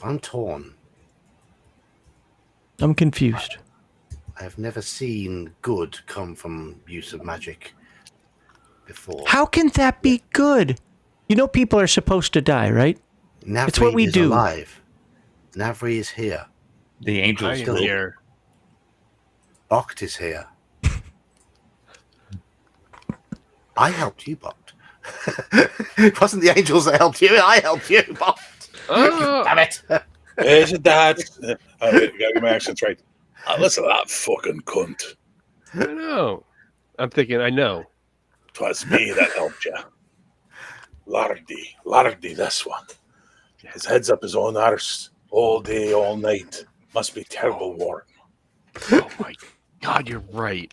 I'm torn. I'm confused. I have never seen good come from use of magic before. How can that be good? You know people are supposed to die, right? Navri it's what we is do. alive. Navri is here. The angels still here. Bokt is here. I helped you, Bokt. It wasn't the angels that helped you. I helped you, Bokt. Oh. Damn it. Isn't that? Wait, you gotta get my accents right. Listen to that fucking cunt. I know. I'm thinking, I know. 'Twas me that helped you. Lardy, this one. His head's up his own arse all day, all night. Must be terrible work. Oh my God, you're right.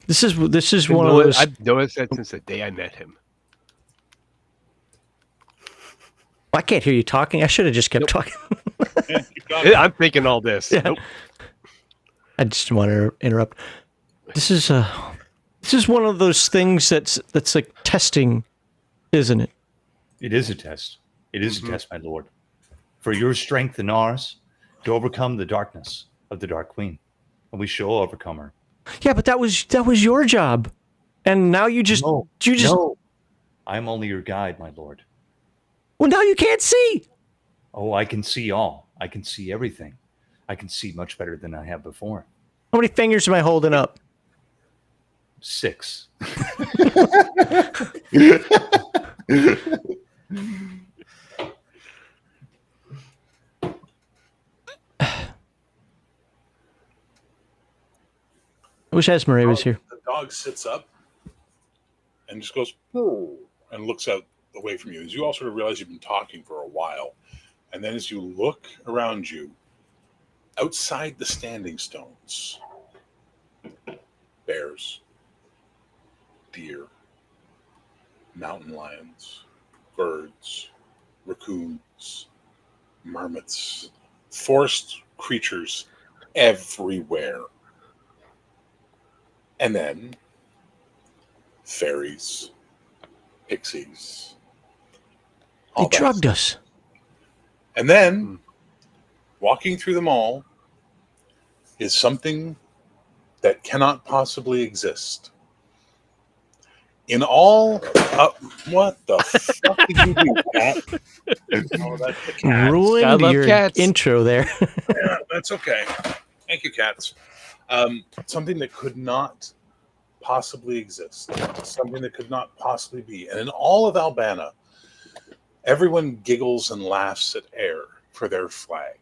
This is one of those. I've noticed that since the day I met him. I can't hear you talking. I should have just kept talking. Yeah, keep going. I'm thinking all this. Yeah. Nope. I just want to interrupt. This is one of those things that's like testing, isn't it? It is a test. It is a test, my lord. For your strength and ours to overcome the darkness of the Dark Queen. And we shall overcome her. Yeah, but that was your job. And now you just No. I'm only your guide, my lord. Well, now you can't see. Oh, I can see all. I can see everything. I can see much better than I have before. How many fingers am I holding up? 6. I wish Esmeralda was here. The dog sits up and just goes, "Oh," and looks out away from you. As you all sort of realize you've been talking for a while. And then as you look around you, outside the standing stones, bears, deer, mountain lions, birds, raccoons, marmots, forest creatures everywhere. And then fairies, pixies. They all that drugged stuff. us. And then walking through them all is something that cannot possibly exist. In all, what the fuck did you do, Cat? Oh, that's the cat. Ruined Gotta love your cats. intro there. Yeah, that's okay. Thank you, cats. Something that could not possibly exist. Something that could not possibly be. And in all of Albana, everyone giggles and laughs at Air for their flag.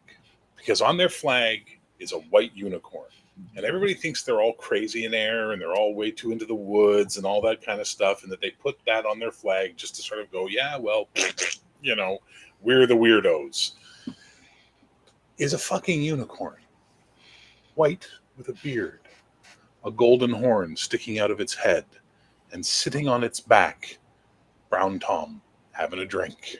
Because on their flag is a white unicorn. And everybody thinks they're all crazy in Air and they're all way too into the woods and all that kind of stuff. And that they put that on their flag just to sort of go, yeah, well, you know, we're the weirdos. Is a fucking unicorn. White with a beard. A golden horn sticking out of its head. And sitting on its back, Brown Tom having a drink.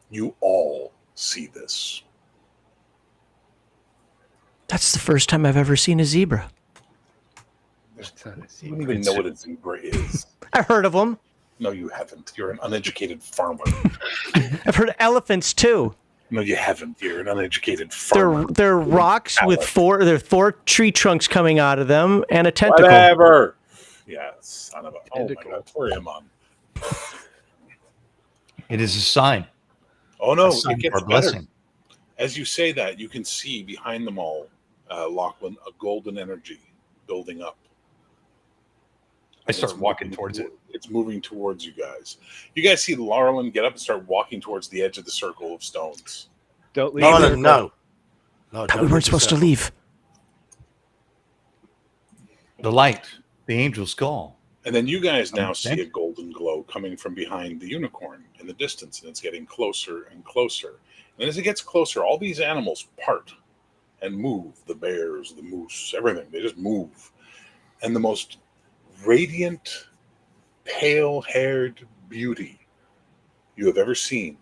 You all see this. That's the first time I've ever seen a zebra. You don't even know what a zebra is. I've heard of them. No, you haven't. You're an uneducated farmer. I've heard of elephants too. No, you haven't. You're an uneducated farmer. They're rocks with four tree trunks coming out of them and a tentacle. Whatever. Yeah, son of a. Oh my God, Toriamon. It is a sign. Oh no, A sign it gets of our better. blessing. As you say that, you can see behind them all, Lachlan, a golden energy building up. I start walking towards it. It's moving towards you guys. You guys see Laurelin get up and start walking towards the edge of the circle of stones. Don't leave. No, there. no. We weren't supposed to leave. The light, the angel's call. And then you guys now see Okay. a golden glow coming from behind the unicorn in the distance, and it's getting closer and closer. And as it gets closer, all these animals part and move. The bears, the moose, everything. They just move. And the most radiant, pale-haired beauty you have ever seen,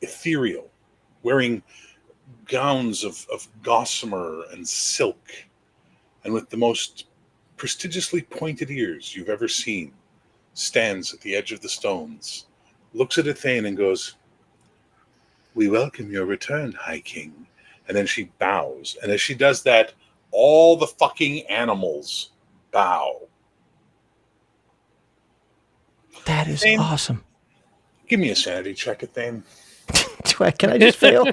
ethereal, wearing gowns of gossamer and silk, and with the most prestigiously pointed ears you've ever seen, stands at the edge of the stones, looks at Athane and goes, "We welcome your return, High King." And then she bows. And as she does that, all the fucking animals bow. That is Same. awesome. Give me a sanity check, Athane. Can I just fail?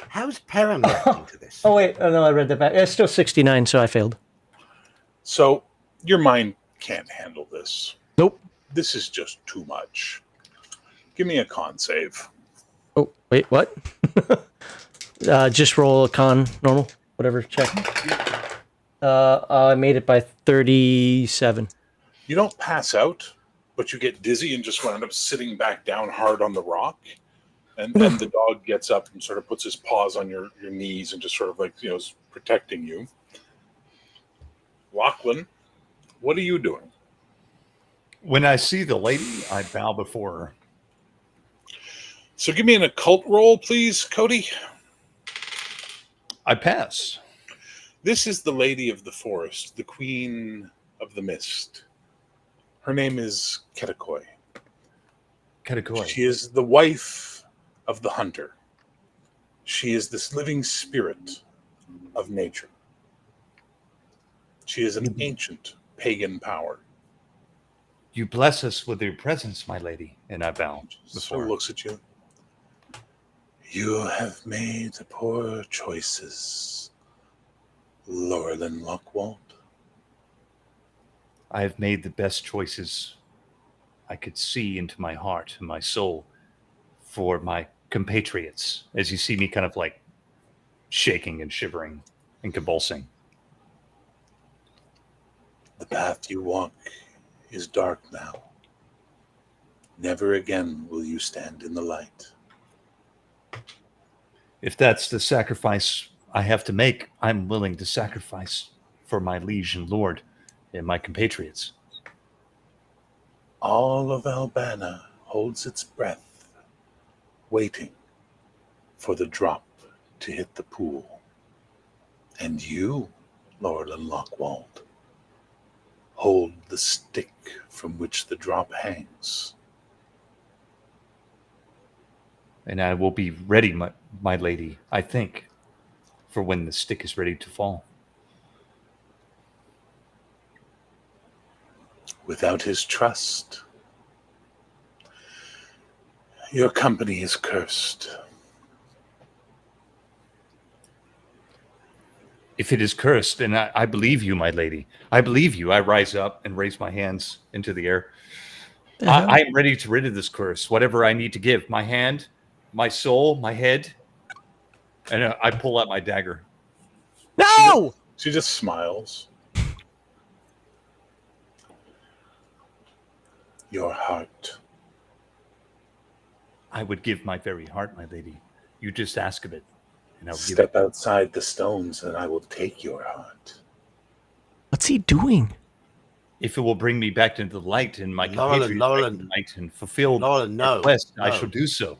How's Perrin reacting to this? Oh wait, no, I read that back. It's still 69, so I failed. So your mind can't handle this. Nope. This is just too much. Give me a con save. Oh wait, what? Just roll a con, normal, whatever. Check. I made it by 37. You don't pass out, but you get dizzy and just wind up sitting back down hard on the rock. And then the dog gets up and sort of puts his paws on your knees and just sort of like, is protecting you. Lachlan, what are you doing? When I see the lady, I bow before her. So give me an occult roll, please, Cody. I pass. This is the Lady of the Forest, the Queen of the Mist. Her name is Ketakoi. Katakoi. She is the wife of the hunter. She is this living spirit of nature. She is an ancient pagan power. You bless us with your presence, my lady. And I bow So before her. looks at you. You have made poor choices, Laurelin Lockwald. I have made the best choices I could see into my heart and my soul for my compatriots, as you see me kind of like shaking and shivering and convulsing. The path you walk is dark now. Never again will you stand in the light. If that's the sacrifice I have to make, I'm willing to sacrifice for my liege and lord and my compatriots. All of Albana holds its breath, waiting for the drop to hit the pool. And you, Laurelin Lockwald, hold the stick from which the drop hangs. And I will be ready, my lady, I think, for when the stick is ready to fall. Without his trust, your company is cursed. If it is cursed, and I believe you, my lady. I believe you. I rise up and raise my hands into the air. I am ready to rid of this curse, whatever I need to give. My hand, my soul, my head. And I pull out my dagger. No! She just smiles. Your heart. I would give my very heart, my lady. You just ask of it, and I'll give Step it. outside the stones and I will take your heart. What's he doing? If it will bring me back into the light and my compatriots back Laurelin. into the light and fulfill Laurelin, their no, quest, I no. shall do so.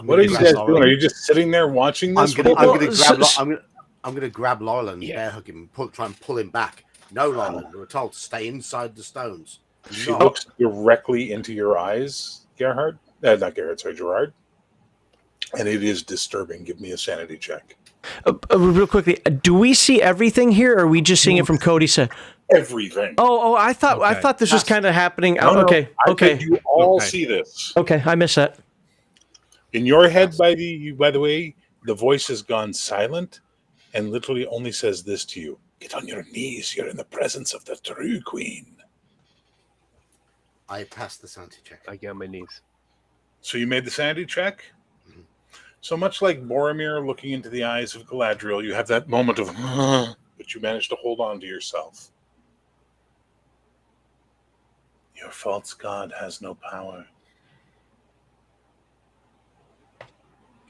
What are you guys doing? Are you just sitting there watching this? I'm gonna Well, grab. I'm gonna grab Laurelin, Yeah. bear hug him, and try and pull him back. No, Laurelin, we were told to stay inside the stones. She No. looks directly into your eyes, Gerhard. Not Gerhard, sorry, Gerard. And it is disturbing. Give me a sanity check. Real quickly, do we see everything here, or are we just seeing it from Cody's side? Everything. I thought Okay. this was kind of happening. No, no, Okay, I okay, think you all Okay. see this. okay. I missed that. In your head, by the way, the voice has gone silent and literally only says this to you. Get on your knees. You're in the presence of the true queen. I passed the sanity check. I get on my knees. So you made the sanity check? Mhm. So much like Boromir looking into the eyes of Galadriel, you have that moment of, but you manage to hold on to yourself. Your false god has no power.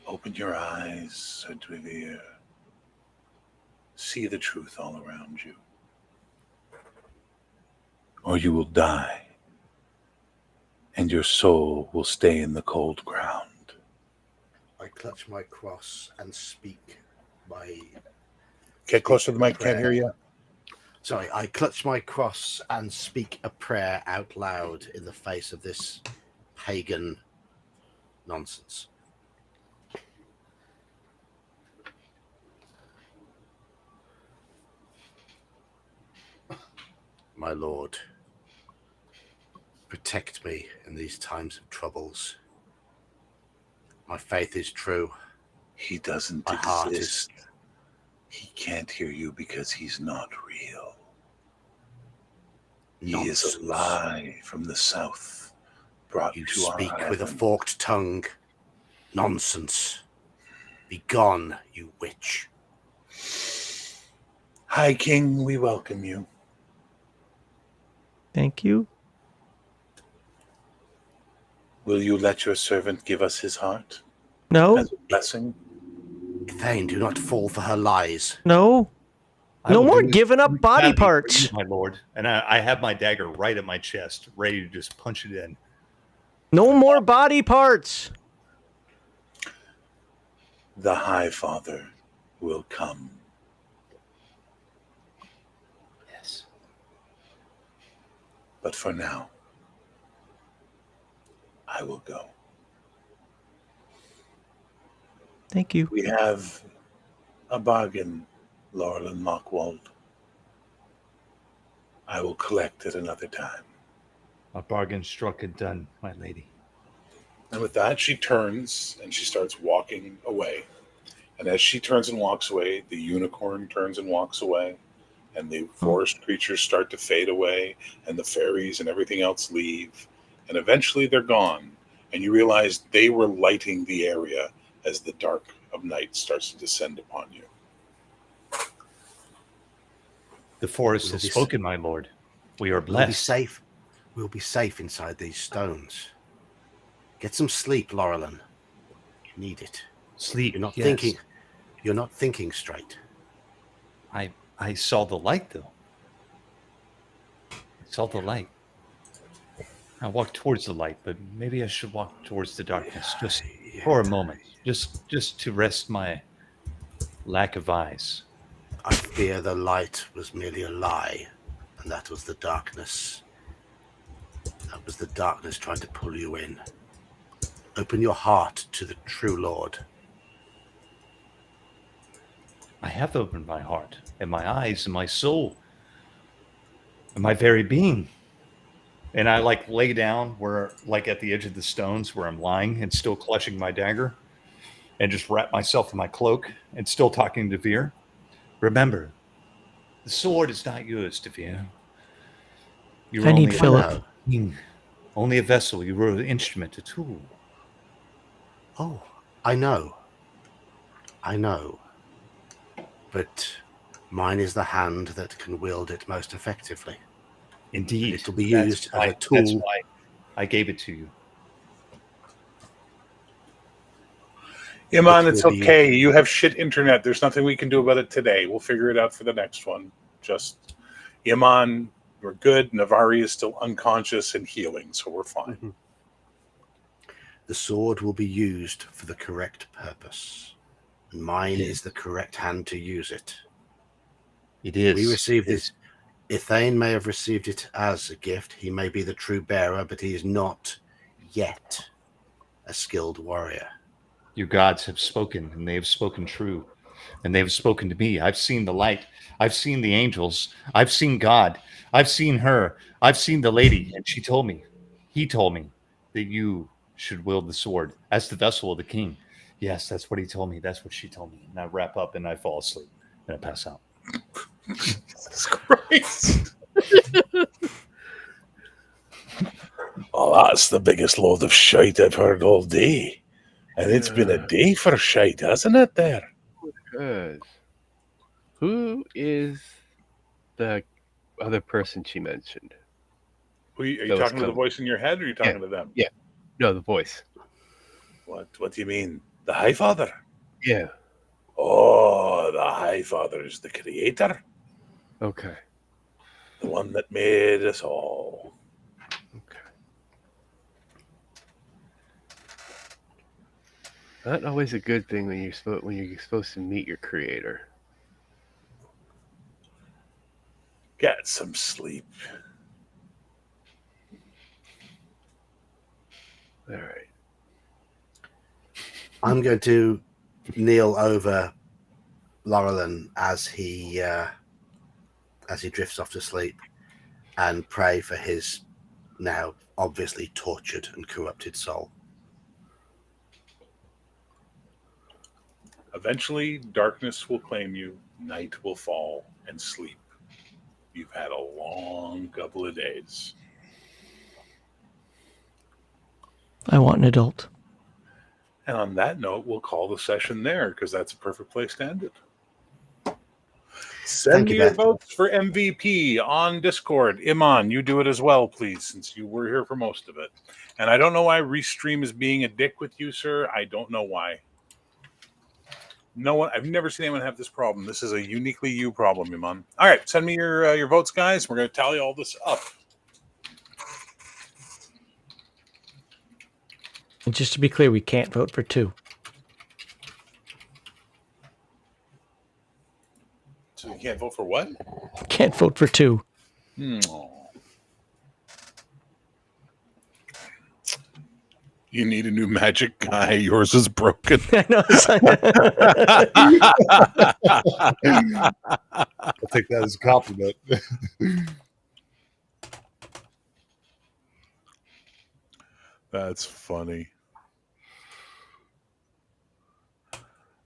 Open your eyes, Sir Dwivir. See the truth all around you. Or you will die, and your soul will stay in the cold ground. I clutch my cross and speak my. Get closer to the mic, can't hear you. Sorry, I clutch my cross and speak a prayer out loud in the face of this pagan nonsense. My Lord, protect me in these times of troubles. My faith is true. He doesn't My heart exist. He can't hear you because he's not real. He is Nonsense. a lie from the south, brought You to speak our with a heaven. forked tongue. Nonsense. Be gone, you witch. High King, we welcome you. Thank you. Will you let your servant give us his heart No, as a blessing? Thane, do not fall for her lies. no. No will more do giving up body gladly for parts. you, my lord. And I have my dagger right at my chest, ready to just punch it in. No more body parts. The High Father will come. Yes. But for now, I will go. Thank you. We have a bargain, Laurel and Mockwold. I will collect at another time. A bargain struck and done, my lady. And with that, she turns and she starts walking away. And as she turns and walks away, the unicorn turns and walks away. And the forest creatures start to fade away. And the fairies and everything else leave. And eventually they're gone. And you realize they were lighting the area as the dark of night starts to descend upon you. The forest has spoken, my lord. We are blessed. We'll be safe. We'll be safe inside these stones. Get some sleep, Laurelin. You need it. Sleep. You're not yes. thinking. You're not thinking straight. I saw the light, though. I saw the light. I walked towards the light, but maybe I should walk towards the darkness just for a moment, just to rest my lack of eyes. I fear the light was merely a lie, and that was the darkness. That was the darkness trying to pull you in. Open your heart to the true Lord. I have opened my heart and my eyes and my soul and my very being. And I lay down where, at the edge of the stones where I'm lying and still clutching my dagger and just wrap myself in my cloak and still talking to Veer. Remember, the sword is not yours, Devere. I need Philip. Only a vessel. You were an instrument, a tool. Oh, I know. But mine is the hand that can wield it most effectively. Indeed. It will be used as a tool. That's why I gave it to you. Iman, it's okay. You have shit internet. There's nothing we can do about it today. We'll figure it out for the next one. Just, Iman, we're good. Navari is still unconscious and healing, so we're fine. Mm-hmm. The sword will be used for the correct purpose. And mine is the correct hand to use it. It is. We received this. Ithane may have received it as a gift. He may be the true bearer, but he is not yet a skilled warrior. Your gods have spoken, and they have spoken true. And they have spoken to me. I've seen the light. I've seen the angels. I've seen God. I've seen her. I've seen the lady. And she told me, he told me that you should wield the sword as the vessel of the king. Yes, that's what he told me. That's what she told me. And I wrap up and I fall asleep and I pass out. Jesus Christ. Oh, that's the biggest load of shite I've heard all day. And it's been a day for shite, hasn't it, there? Good. Who is the other person she mentioned? Are you talking to the voice in your head, or are you talking to them? Yeah. No, the voice. What do you mean? The High Father? Yeah. Oh, the High Father is the creator. Okay. The one that made us all. Okay. Not always a good thing when you're supposed to meet your creator. Get some sleep. All right. I'm going to kneel over Laurelin as he drifts off to sleep and pray for his now obviously tortured and corrupted soul. Eventually, darkness will claim you, night will fall, and sleep. You've had a long couple of days. I want an adult. And on that note, we'll call the session there, because that's a perfect place to end it. Send me your votes for MVP on Discord. Iman, you do it as well, please, since you were here for most of it. And I don't know why Restream is being a dick with you, sir. I don't know why. No one. I've never seen anyone have this problem. This is a uniquely you problem, Iman. All right, send me your votes, guys. We're going to tally all this up. And just to be clear, we can't vote for 2. So you can't vote for what? Can't vote for 2. You need a new magic guy. Yours is broken. I know. I'll take that as a compliment. That's funny.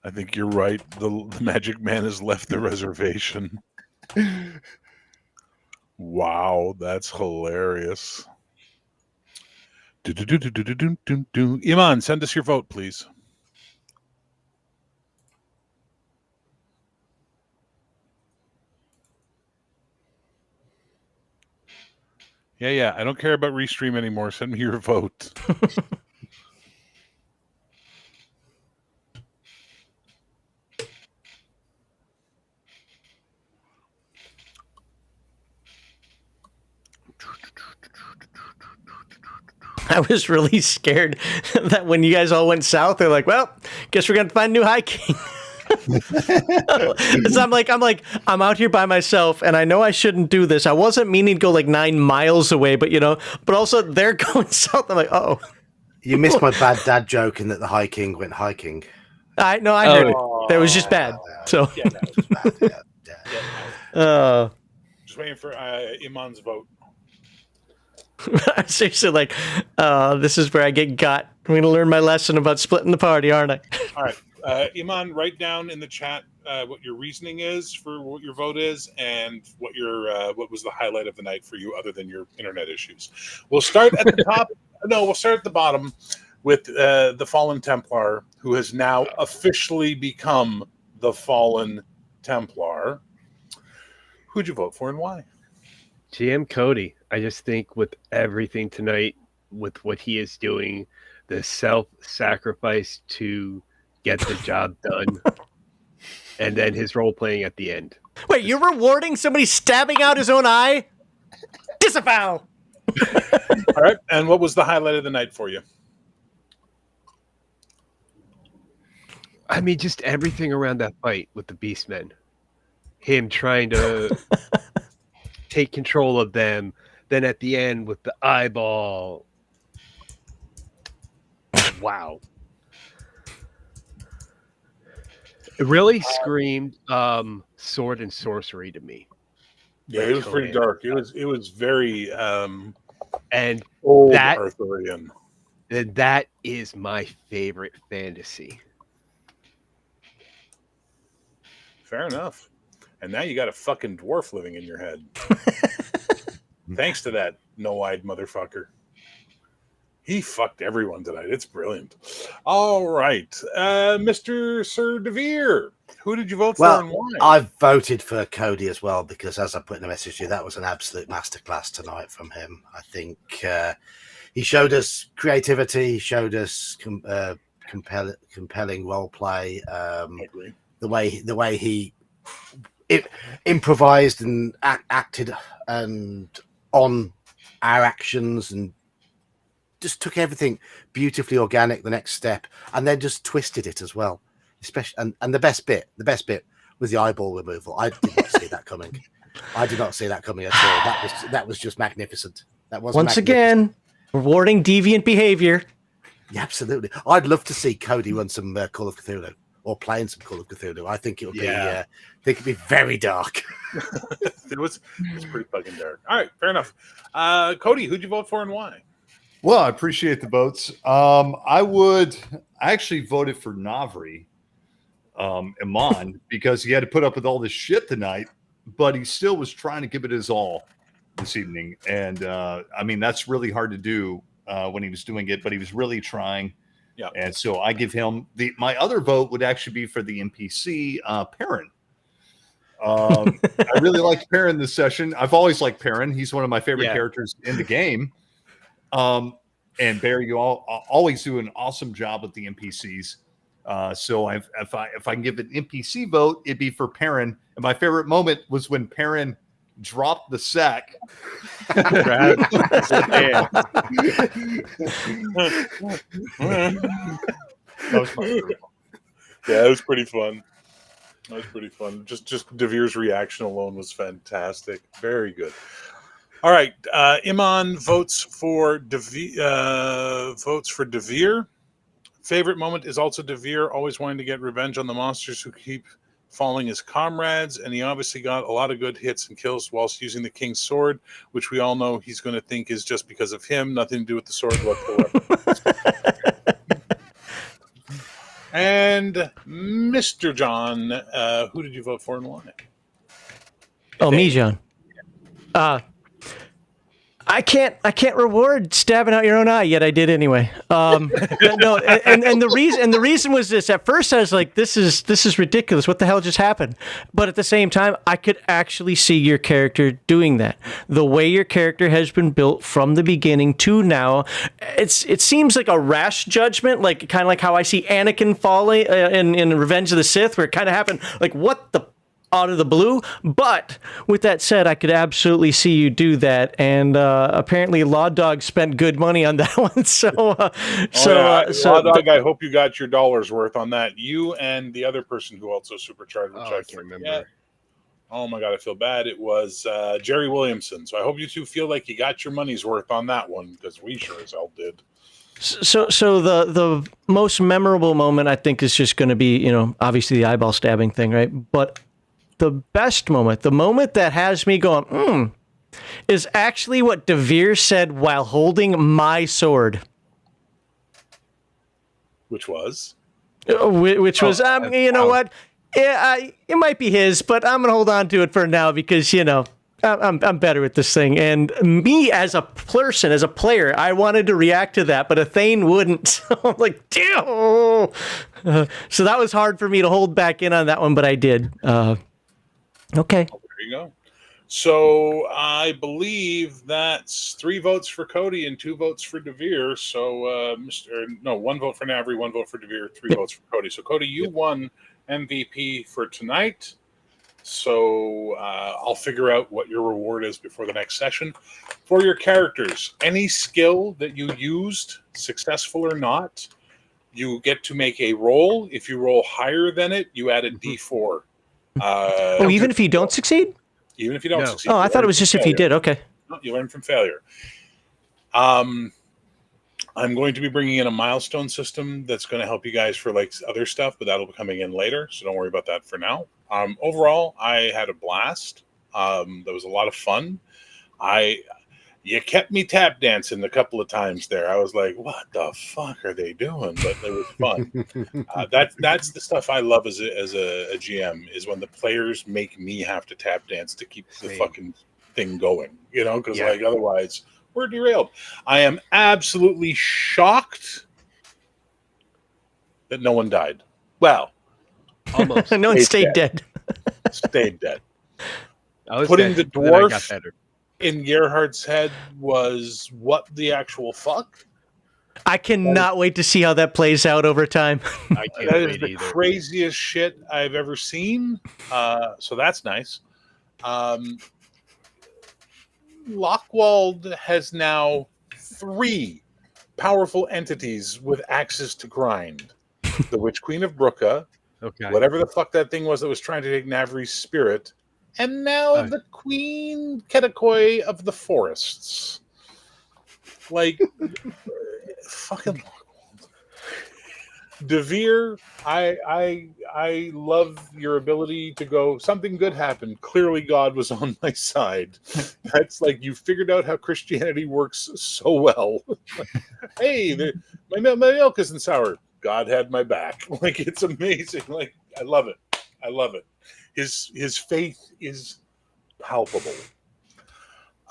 I think you're right. The magic man has left the reservation. Wow, that's hilarious. Iman, send us your vote, please. Yeah. I don't care about Restream anymore. Send me your vote. I was really scared that when you guys all went south, they're like, well, guess we're going to find a new High King. So I'm out here by myself, and I know I shouldn't do this. I wasn't meaning to go like 9 miles away, but but also they're going south. I'm like, oh. You missed my bad dad joke in that the High King went hiking. I heard it. That was just bad. So. Yeah, no, it was bad. Just waiting for Iman's vote. I'm seriously this is where I get got. I'm going to learn my lesson about splitting the party, aren't I? All right. Iman, write down in the chat what your reasoning is for what your vote is and what what was the highlight of the night for you other than your internet issues. We'll start at the top. No, we'll start at the bottom with the Fallen Templar, who has now officially become the Fallen Templar. Who'd you vote for and why? GM Cody. I just think with everything tonight, with what he is doing, the self-sacrifice to get the job done, and then his role-playing at the end. Wait, you're rewarding somebody stabbing out his own eye? Disavow! All right, and what was the highlight of the night for you? I mean, just everything around that fight with the Beastmen. Him trying to take control of them, then at the end with the eyeball. Wow. It really screamed sword and sorcery to me. Yeah, it was pretty dark. It was very and old that Arthurian. That is my favorite fantasy. Fair enough. And now you got a fucking dwarf living in your head. Thanks to that no-eyed motherfucker. He fucked everyone tonight. It's brilliant. All right. Mr. Sir DeVere, who did you vote for and why? I voted for Cody as well because, as I put in the message to you, that was an absolute masterclass tonight from him. I think he showed us creativity, he showed us compelling role play. I agree. The way he improvised and acted and on our actions and just took everything beautifully organic the next step and then just twisted it as well. Especially and the best bit was the eyeball removal. I did not see that coming. I did not see that coming at all. That was just magnificent. That was once again rewarding deviant behavior. Yeah, absolutely. I'd love to see Cody run some Call of Cthulhu or playing some Call of Cthulhu. I think it would be it'd be very dark. It's pretty fucking dark. All right, fair enough. Cody, who'd you vote for and why? Well, I appreciate the votes. I actually voted for Navri, Iman, because he had to put up with all this shit tonight, but he still was trying to give it his all this evening. And I mean, that's really hard to do when he was doing it, but he was really trying. Yeah. And so I give him my other vote would actually be for the NPC, Perrin. I really liked Perrin this session. I've always liked Perrin. He's one of my favorite characters in the game. And Barry, you always do an awesome job with the NPCs. So if I can give an NPC vote, it'd be for Perrin. And my favorite moment was when Perrin dropped the sack. Grab the can. That was my favorite. Yeah, it was pretty fun. That was pretty fun. Just Devere's reaction alone was fantastic. Very good. All right, Iman votes for Devere. Favorite moment is also Devere, always wanting to get revenge on the monsters who keep falling his comrades, and he obviously got a lot of good hits and kills whilst using the King's Sword, which we all know he's going to think is just because of him, nothing to do with the sword whatsoever. And Mr. John, who did you vote for and why? Oh, me, John. I can't reward stabbing out your own eye, yet I did anyway. No, and the reason was this. At first, I was like, "This is ridiculous. What the hell just happened?" But at the same time, I could actually see your character doing that. The way your character has been built from the beginning to now, it seems like a rash judgment, like kind of like how I see Anakin falling in Revenge of the Sith, where it kind of happened like, "What the." Out of the blue, but with that said, I could absolutely see you do that, and apparently Law Dog spent good money on that one. Law Dog, I hope you got your dollar's worth on that. You and the other person who also supercharged, which I can't remember. Oh my god, I feel bad. It was Jerry Williamson. So I hope you two feel like you got your money's worth on that one, because we sure as hell did. So the most memorable moment, I think, is just going to be, obviously the eyeball stabbing thing, right? But the best moment, the moment that has me going, is actually what Devere said while holding my sword. Which was? Which was, you know what? Yeah, it might be his, but I'm going to hold on to it for now because, I'm better with this thing. And me as a person, as a player, I wanted to react to that, but Athane wouldn't. So I'm like, damn. So that was hard for me to hold back in on that one, but I did. Okay. There you go. So I believe that's 3 votes for Cody and 2 votes for Devere. So 1 vote for Navri, 1 vote for Devere, 3 votes for Cody. So Cody, you won MVP for tonight. So I'll figure out what your reward is before the next session. For your characters, any skill that you used, successful or not, you get to make a roll. If you roll higher than it, you add a D4. Even if you don't succeed? Even if you don't succeed. Oh, I thought it was just if you did. Okay. No, you learn from failure. I'm going to be bringing in a milestone system that's going to help you guys for like other stuff, but that'll be coming in later. So don't worry about that for now. Overall, I had a blast. There was a lot of fun. You kept me tap dancing a couple of times there. I was like, what the fuck are they doing? But it was fun. That's the stuff I love as a GM, is when the players make me have to tap dance to keep the fucking thing going, because like otherwise we're derailed. I am absolutely shocked that no one died. Well, almost. No one stayed dead. Stayed dead. Putting the dwarf in Gerhardt's head was what the actual fuck? I cannot wait to see how that plays out over time. I can't that is the craziest shit I've ever seen. So that's nice. Lockwald has now 3 powerful entities with axes to grind. The Witch Queen of Brooka, whatever the fuck that thing was that was trying to take Navri's spirit, and now the Queen Ketakoi of the Forests. Like, fucking Lockwald. Devere, I love your ability to go, something good happened. Clearly God was on my side. That's like, you figured out how Christianity works so well. Hey, my milk isn't sour. God had my back. Like, it's amazing. Like, I love it. I love it. His faith is palpable.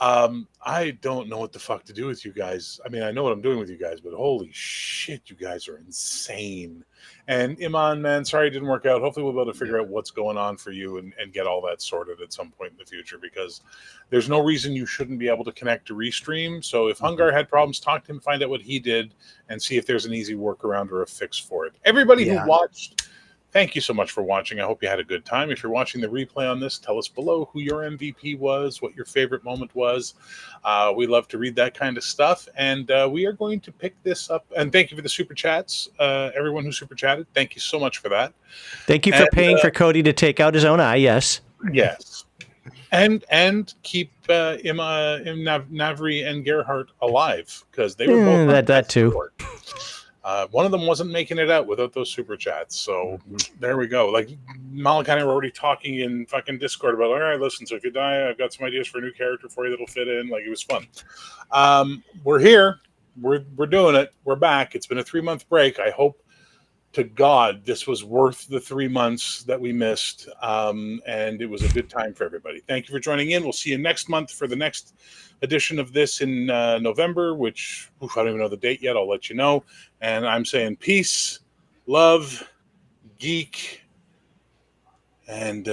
I don't know what the fuck to do with you guys. I mean, I know what I'm doing with you guys, but holy shit, you guys are insane. And Iman, man, sorry it didn't work out. Hopefully we'll be able to figure out what's going on for you and get all that sorted at some point in the future, because there's no reason you shouldn't be able to connect to Restream. So if Hungar had problems, talk to him, find out what he did, and see if there's an easy workaround or a fix for it. Everybody who watched, thank you so much for watching. I hope you had a good time. If you're watching the replay on this, tell us below who your MVP was, what your favorite moment was. We love to read that kind of stuff. And we are going to pick this up. And thank you for the super chats. Everyone who super chatted, thank you so much for that. Thank you for paying for Cody to take out his own eye. Yes. Yes. And keep Navri and Gerhardt alive, because they were both that too. One of them wasn't making it out without those super chats. So there we go. Like Malachi and I were already talking in fucking Discord about, all right, listen, so if you die, I've got some ideas for a new character for you that'll fit in. Like, it was fun. We're here. We're doing it. We're back. It's been a 3-month break. I hope to God this was worth the 3 months that we missed. And it was a good time for everybody. Thank you for joining in. We'll see you next month for the next edition of this in November, which I don't even know the date yet. I'll let you know. And I'm saying peace, love, geek, and